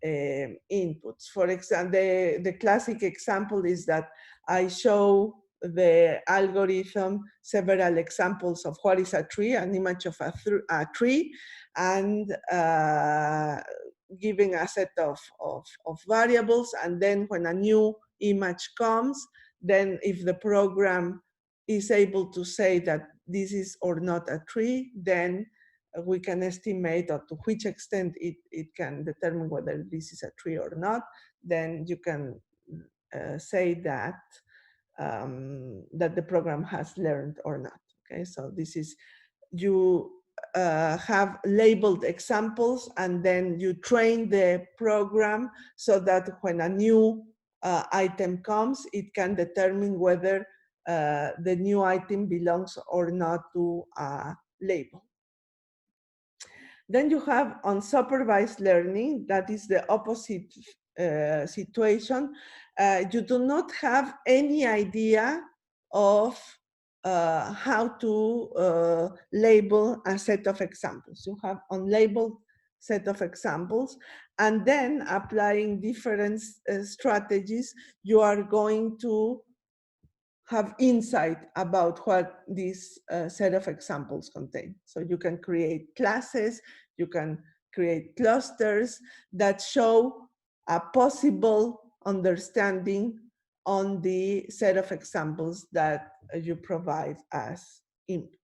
inputs. For example, the classic example is that I show the algorithm several examples of what is a tree, an image of a tree, and giving a set of variables. And then when a new image comes, then if the program is able to say that this is or not a tree, then we can estimate to which extent it can determine whether this is a tree or not. Then you can say that that the program has learned or not. Okay, so this is, you have labeled examples, and then you train the program so that when a new item comes, it can determine whether the new item belongs or not to a label. Then you have unsupervised learning, that is the opposite situation. You do not have any idea of how to label a set of examples. You have unlabeled set of examples, and then applying different strategies, you are going to have insight about what this set of examples contain. So you can create classes, you can create clusters that show a possible understanding on the set of examples that you provide as input.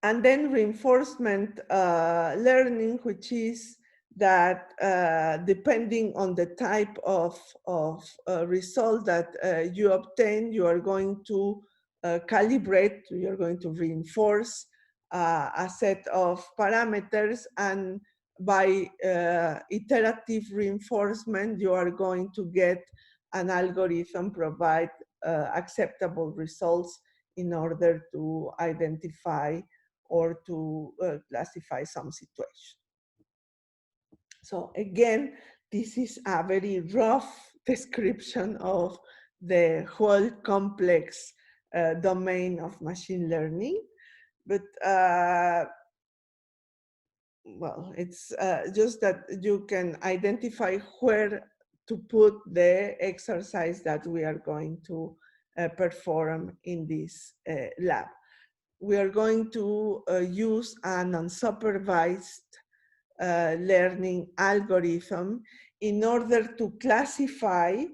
And then reinforcement learning, which is that depending on the type of result that you obtain, you are going to calibrate, you're going to reinforce a set of parameters, and by iterative reinforcement, you are going to get an algorithm provide acceptable results in order to identify or to classify some situation. So again, this is a very rough description of the whole complex domain of machine learning, but well, it's just that you can identify where to put the exercise that we are going to perform in this lab. We are going to use an unsupervised learning algorithm in order to classify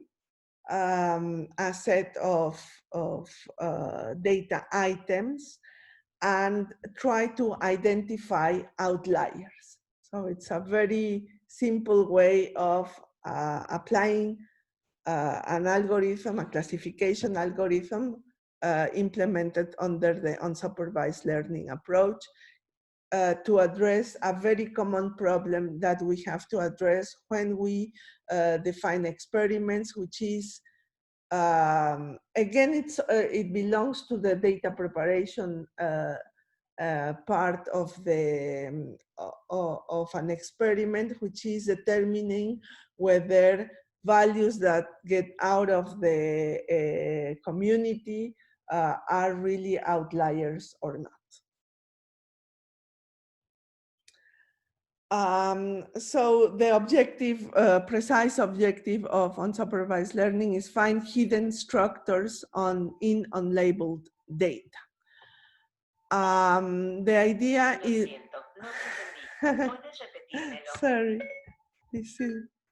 a set of data items and try to identify outliers. So it's a very simple way of applying an algorithm, a classification algorithm implemented under the unsupervised learning approach to address a very common problem that we have to address when we define experiments, which is, again, it belongs to the data preparation part of the of an experiment, which is determining whether values that get out of the community are really outliers or not. So the objective, precise objective of unsupervised learning is find hidden structures in unlabeled data. The idea is, sorry,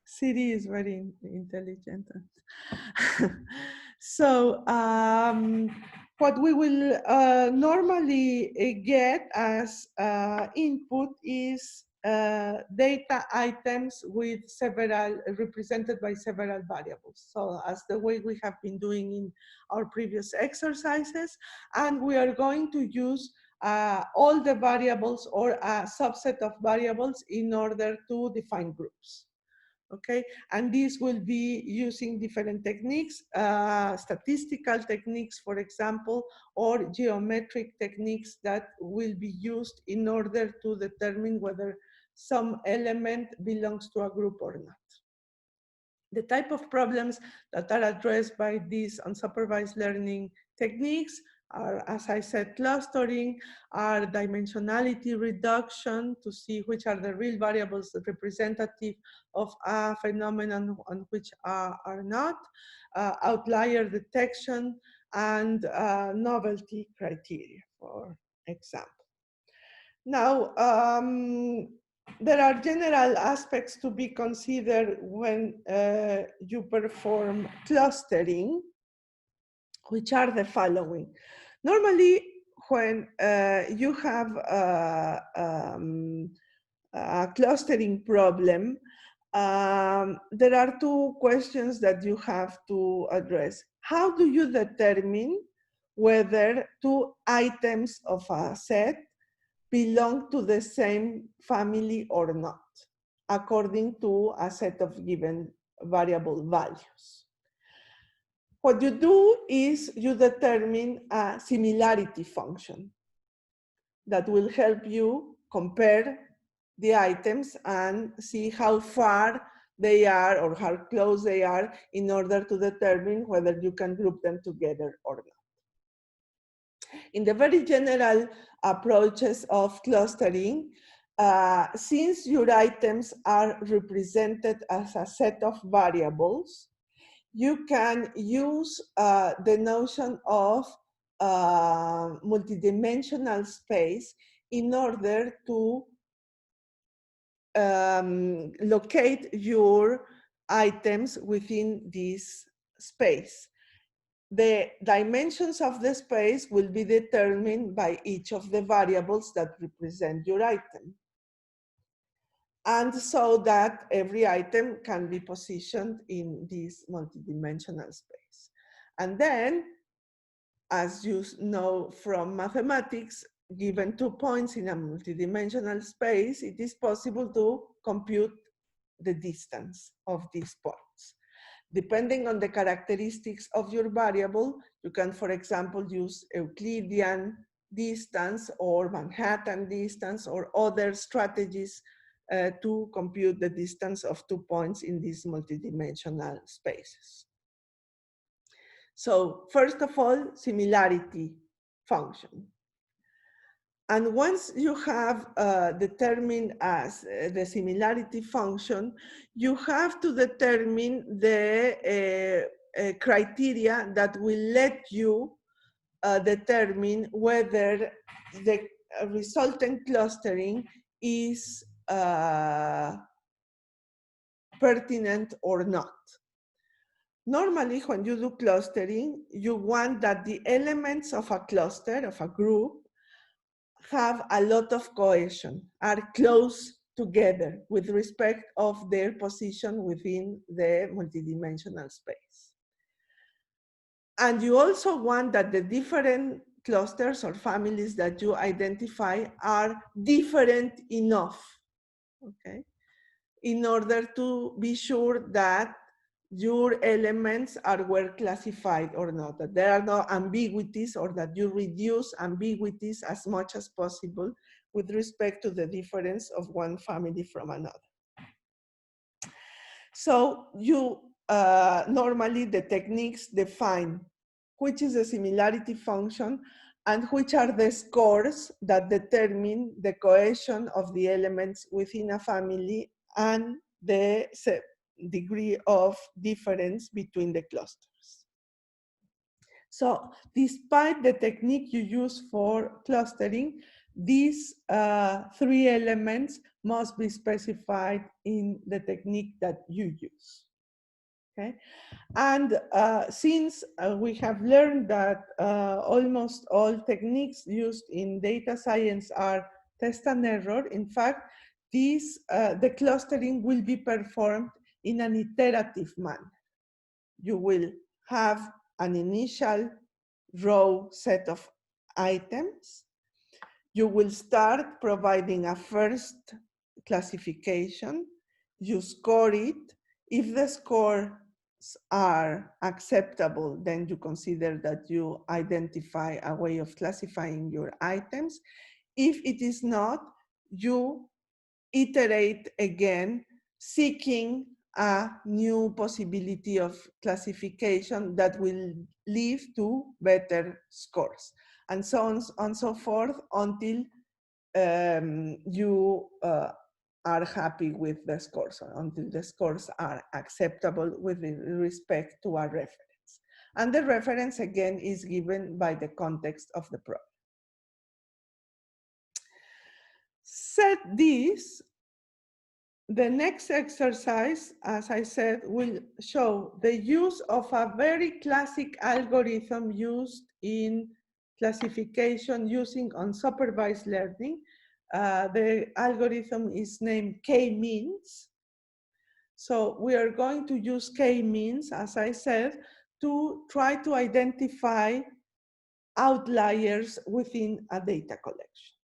Siri is very intelligent. So what we will normally get as input is data items with several, represented by several variables. So as the way we have been doing in our previous exercises, and we are going to use all the variables or a subset of variables in order to define groups. Okay, and these will be using different techniques, statistical techniques, for example, or geometric techniques that will be used in order to determine whether some element belongs to a group or not. The type of problems that are addressed by these unsupervised learning techniques are, as I said, clustering, are dimensionality reduction to see which are the real variables representative of a phenomenon and which are not, outlier detection, and novelty criteria, for example. Now, there are general aspects to be considered when you perform clustering, which are the following. Normally, when you have a clustering problem, there are two questions that you have to address. How do you determine whether two items of a set belong to the same family or not, according to a set of given variable values? What you do is you determine a similarity function that will help you compare the items and see how far they are or how close they are in order to determine whether you can group them together or not. In the very general approaches of clustering, since your items are represented as a set of variables, you can use the notion of multidimensional space in order to locate your items within this space. The dimensions of the space will be determined by each of the variables that represent your item. And so that every item can be positioned in this multidimensional space. And then, as you know from mathematics, given 2 points in a multidimensional space, it is possible to compute the distance of these points. Depending on the characteristics of your variable, you can, for example, use Euclidean distance or Manhattan distance or other strategies to compute the distance of 2 points in these multidimensional spaces. So first of all, similarity function. And once you have determined as the similarity function, you have to determine the criteria that will let you determine whether the resultant clustering is pertinent or not. Normally, when you do clustering, you want that the elements of a cluster, of a group, have a lot of cohesion, are close together with respect of their position within the multidimensional space. And you also want that the different clusters or families that you identify are different enough, okay, in order to be sure that your elements are well classified or not, that there are no ambiguities or that you reduce ambiguities as much as possible with respect to the difference of one family from another. So you normally the techniques define which is the similarity function and which are the scores that determine the cohesion of the elements within a family and the degree of difference between the clusters. So despite the technique you use for clustering, these three elements must be specified in the technique that you use. Okay? And since we have learned that almost all techniques used in data science are test and error, in fact, the clustering will be performed in an iterative manner. You will have an initial row set of items. You will start providing a first classification. You score it. If the scores are acceptable, then you consider that you identify a way of classifying your items. If it is not, you iterate again, seeking a new possibility of classification that will lead to better scores, and so on and so forth until you are happy with the scores, until the scores are acceptable with respect to a reference. And the reference, again, is given by the context of the problem. Set this, the next exercise, as I said, will show the use of a very classic algorithm used in classification using unsupervised learning. The algorithm is named k-means. So we are going to use k-means, as I said, to try to identify outliers within a data collection.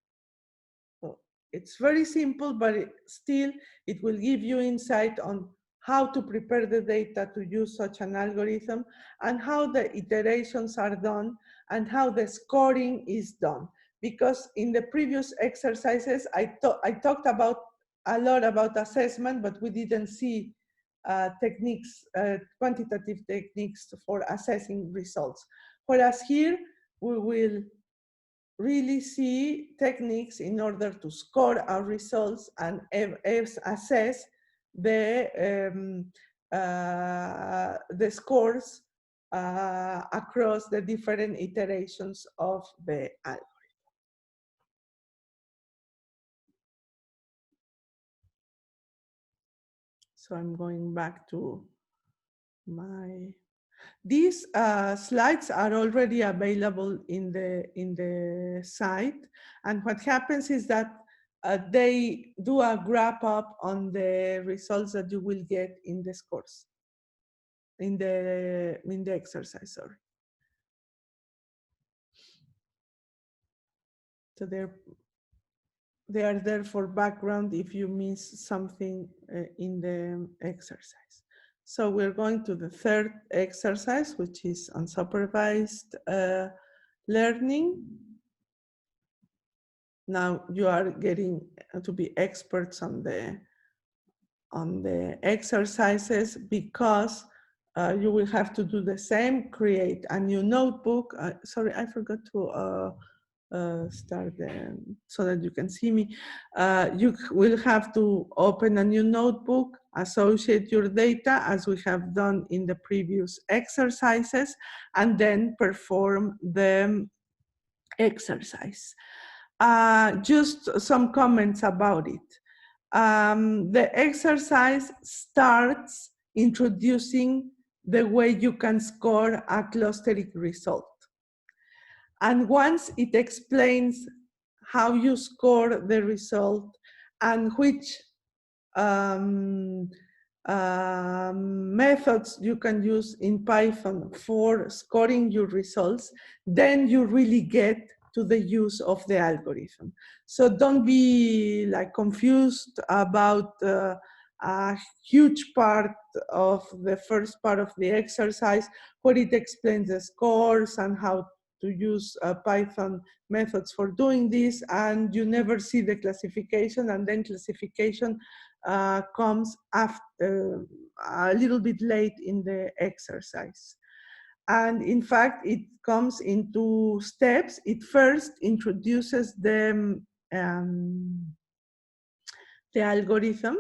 So it's very simple, but still it will give you insight on how to prepare the data to use such an algorithm and how the iterations are done and how the scoring is done. Because in the previous exercises, I talked about a lot about assessment, but we didn't see techniques, quantitative techniques for assessing results. Whereas here, we will really see techniques in order to score our results and assess the scores across the different iterations of the algorithm. So I'm going back to my. These slides are already available in the site, and what happens is that they do a wrap up on the results that you will get in the scores, in the exercise, sorry. So they are there for background if you miss something in the exercise. So we're going to the third exercise, which is unsupervised learning. Now you are getting to be experts on the exercises, because you will have to do the same, create a new notebook. Sorry, I forgot to start so that you can see me. You will have to open a new notebook, associate your data as we have done in the previous exercises, and then perform the exercise. Just some comments about it. The exercise starts introducing the way you can score a clustering result. And once it explains how you score the result and which methods you can use in Python for scoring your results, then you really get to the use of the algorithm. So don't be like confused about a huge part of the first part of the exercise where it explains the scores and how use Python methods for doing this, and you never see the classification, and then classification comes after a little bit late in the exercise. And in fact, it comes in 2 steps. It first introduces the algorithm.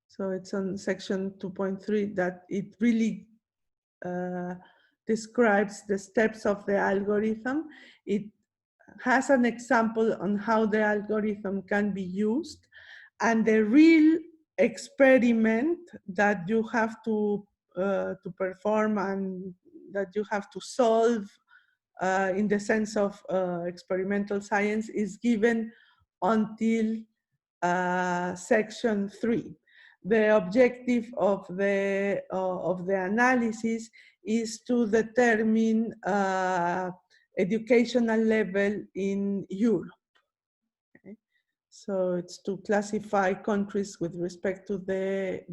So it's on section 2.3 that it really describes the steps of the algorithm. It has an example on how the algorithm can be used, and the real experiment that you have to perform and that you have to solve in the sense of experimental science is given until section 3. The objective of the analysis is to determine educational level in Europe. Okay? So it's to classify countries with respect to their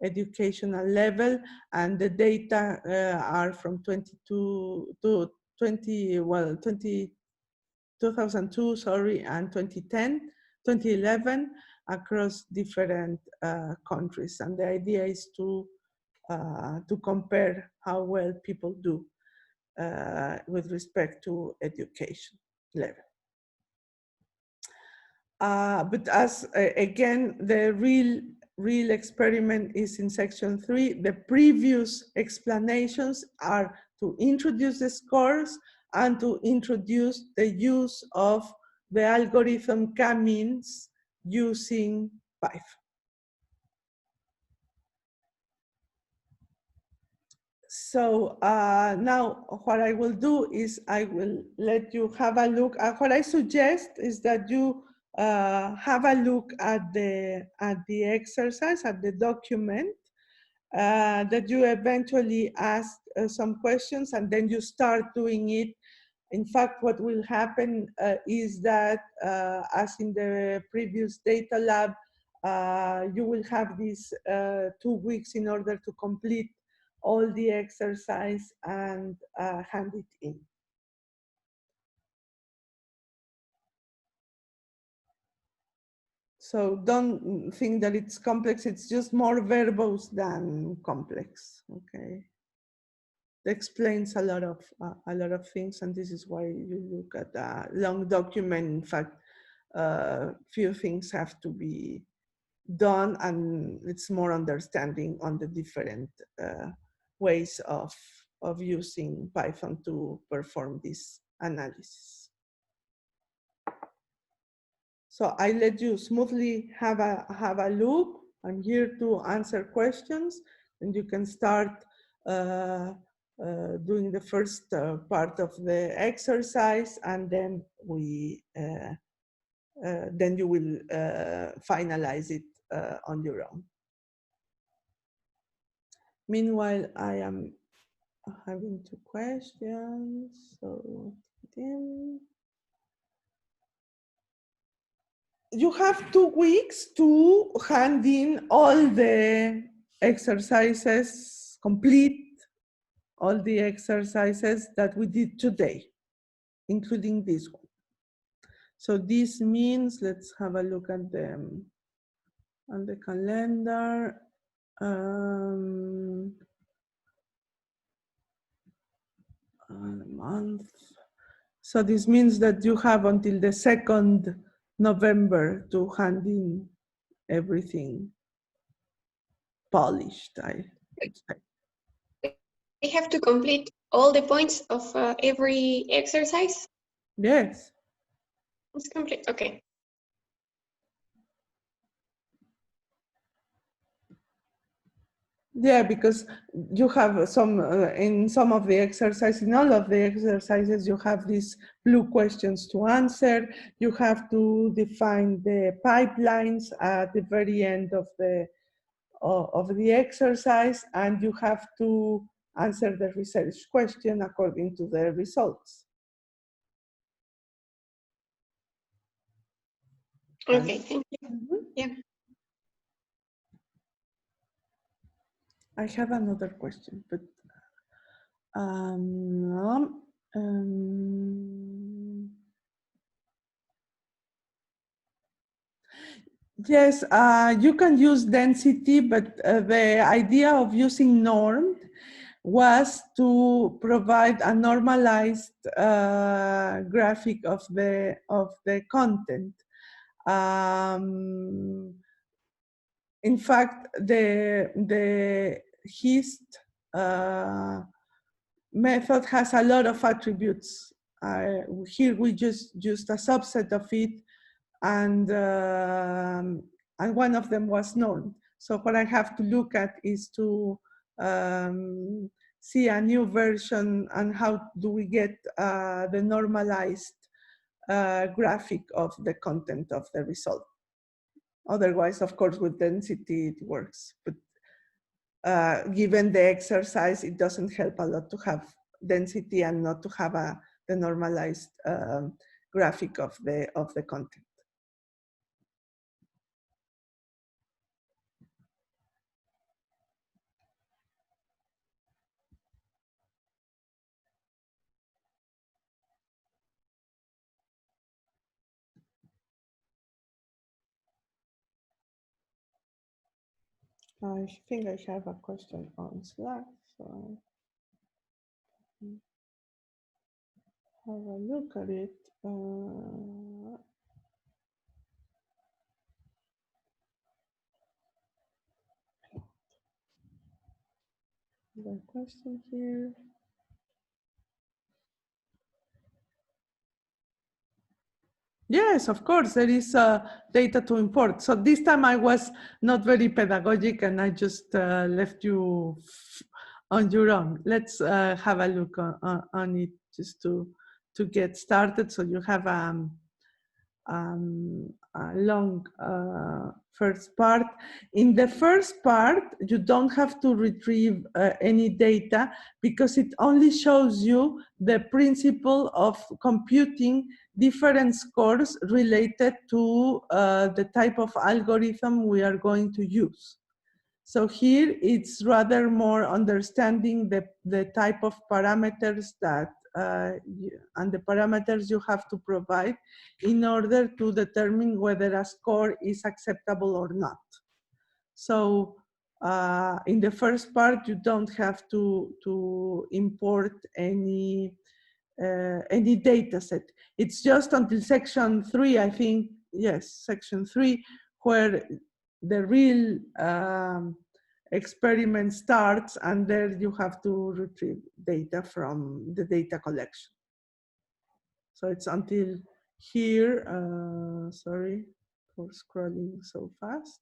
educational level, and the data are from 2002, sorry, and 2011 across different countries. And the idea is to compare how well people do with respect to education level. But as again, the real experiment is in section 3. The previous explanations are to introduce the scores and to introduce the use of the algorithm k-means using Python. So now what I will do is I will let you have a look. What I suggest is that you have a look at the exercise, at the document, that you eventually ask some questions, and then you start doing it. In fact, what will happen is that, as in the previous data lab, you will have these 2 weeks in order to complete all the exercise and hand it in. So don't think that it's complex, it's just more verbose than complex, okay? It explains a lot of things, and this is why you look at a long document. In fact, few things have to be done, and it's more understanding on the different ways of using Python to perform this analysis. So I let you smoothly have a look. I'm here to answer questions, and you can start doing the first part of the exercise, and then then you will finalize it on your own. Meanwhile, I am having 2 questions. So then you have 2 weeks to hand in all the exercises, complete all the exercises that we did today, including this one. So this means, let's have a look at them on the calendar. A month. So this means that you have until the 2nd November to hand in everything polished, I would say. We have to complete all the points of every exercise. Yes. It's complete. Okay. Yeah, because you have some, in some of the exercises, in all of the exercises, you have these blue questions to answer. You have to define the pipelines at the very end of the exercise, and you have to answer the research question according to the results. Okay, thank you. Mm-hmm. Yeah. I have another question, but Um, um, yes, you can use density, but the idea of using normed was to provide a normalized graphic of the content. In fact, the HIST method has a lot of attributes. Here we just used a subset of it, and one of them was normed. So what I have to look at is to see a new version and how do we get the normalized graphic of the content of the result. Otherwise, of course, with density it works, but given the exercise, it doesn't help a lot to have density and not to have the normalized graphic of the content. I think I have a question on Slack, so have a look at it. The question here. Yes, of course, there is data to import. So this time I was not very pedagogic and I just left you on your own. Let's have a look on it just to get started. So you have a long first part. In the first part, you don't have to retrieve any data because it only shows you the principle of computing different scores related to the type of algorithm we are going to use. So here it's rather more understanding the type of parameters that and the parameters you have to provide in order to determine whether a score is acceptable or not. So in the first part, you don't have to import any data set. It's just until section 3, I think, yes, section 3, where the real experiment starts, and there you have to retrieve data from the data collection. So it's until here, sorry for scrolling so fast.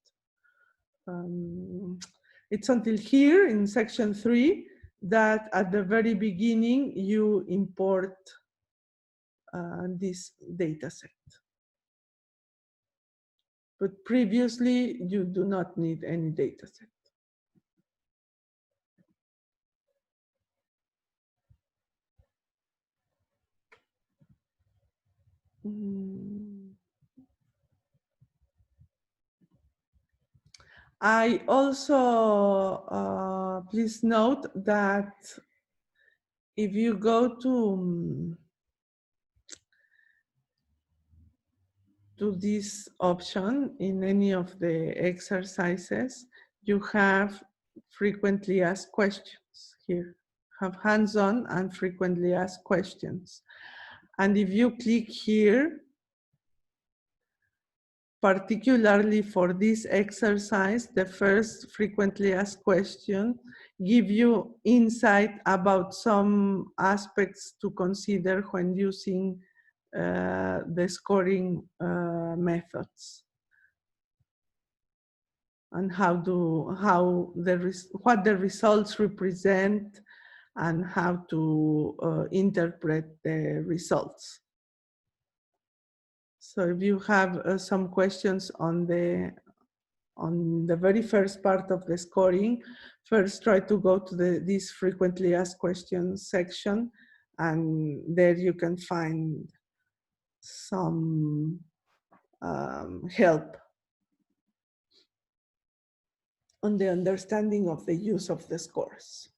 It's until here in section 3 that at the very beginning you import this data set. But previously you do not need any data set. I also, please note that if you go to this option in any of the exercises, you have frequently asked questions here. Have hands-on and frequently asked questions. And if you click here, particularly for this exercise, the first frequently asked question give you insight about some aspects to consider when using the scoring methods, and what the results represent and how to interpret the results. So if you have some questions on the very first part of the scoring, first try to go to this frequently asked questions section, and there you can find some help on the understanding of the use of the scores.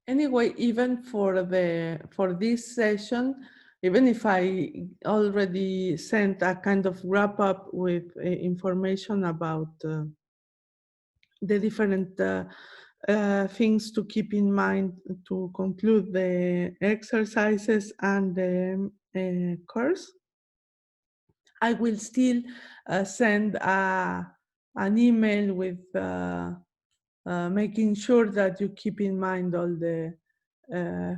anyway, even for this session, even if I already sent a kind of wrap up with information about the different things to keep in mind to conclude the exercises and the course, I will still send an email with making sure that you keep in mind all the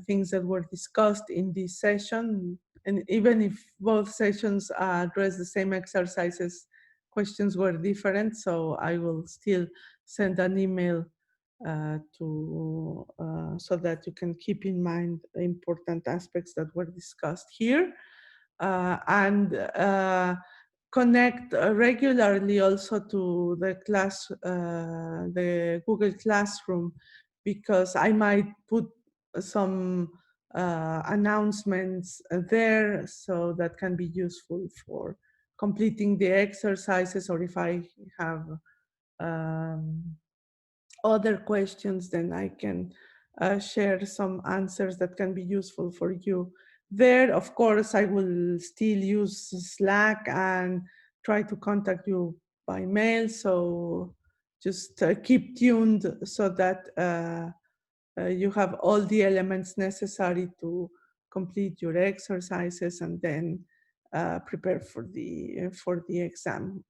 things that were discussed in this session. And even if both sessions address the same exercises, questions were different, so I will still send an email so that you can keep in mind the important aspects that were discussed here. And connect regularly also to the class, the Google Classroom, because I might put some announcements there, so that can be useful for completing the exercises, or if I have other questions, then I can share some answers that can be useful for you. There, of course, I will still use Slack and try to contact you by mail. So just keep tuned so that you have all the elements necessary to complete your exercises and then prepare for the exam.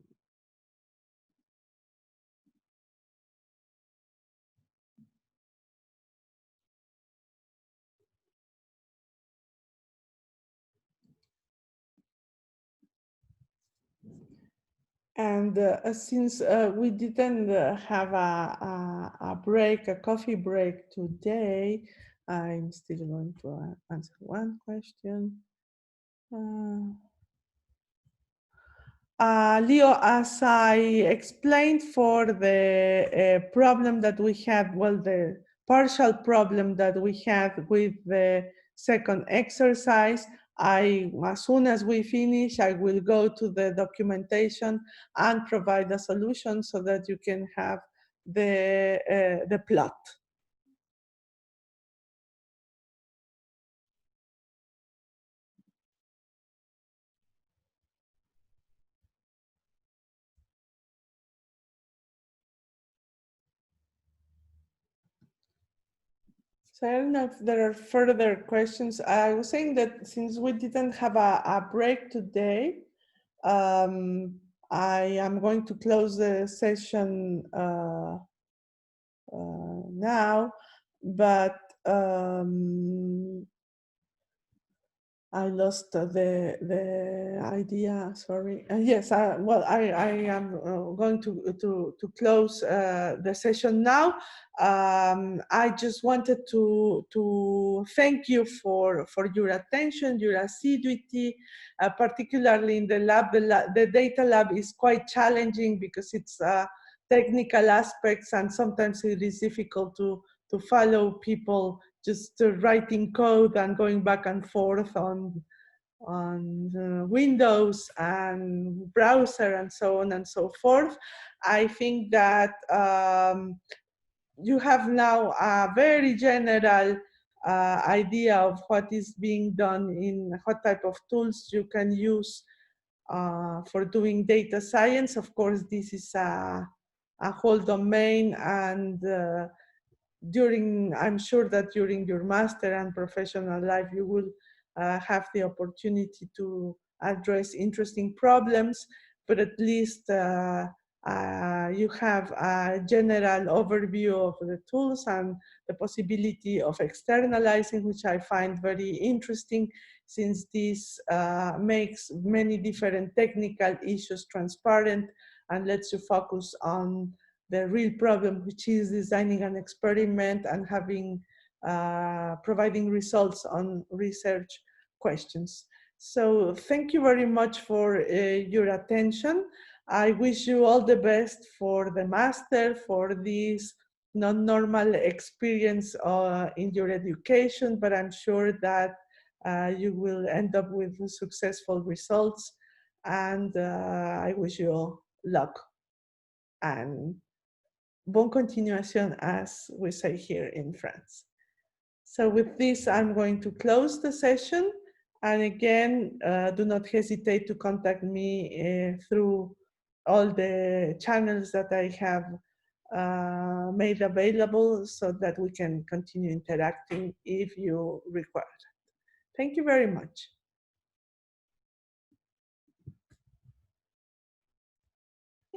And since we didn't have a break, a coffee break today, I'm still going to answer one question. Leo, as I explained for the problem that we had, well, the partial problem that we had with the second exercise, as soon as we finish, I will go to the documentation and provide a solution so that you can have the plot. So I don't know if there are further questions. I was saying that since we didn't have a break today, I am going to close the session now, but I lost the idea. Sorry. Yes. Well, I am going to close the session now. I just wanted to thank you for your attention, your assiduity, particularly in the lab. The data lab is quite challenging because it's technical aspects, and sometimes it is difficult to follow people just writing code and going back and forth on Windows and browser and so on and so forth. I think that you have now a very general idea of what is being done, in what type of tools you can use for doing data science. Of course, this is a whole domain, and I'm sure that during your master and professional life, you will have the opportunity to address interesting problems, but at least you have a general overview of the tools and the possibility of externalizing, which I find very interesting, since this makes many different technical issues transparent and lets you focus on the real problem, which is designing an experiment and providing results on research questions. So thank you very much for your attention. I wish you all the best for the master, for this non-normal experience in your education, but I'm sure that you will end up with successful results, and I wish you all luck and bonne continuation, as we say here in France. So with this, I'm going to close the session. And again, do not hesitate to contact me through all the channels that I have made available so that we can continue interacting if you require it. Thank you very much.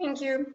Thank you.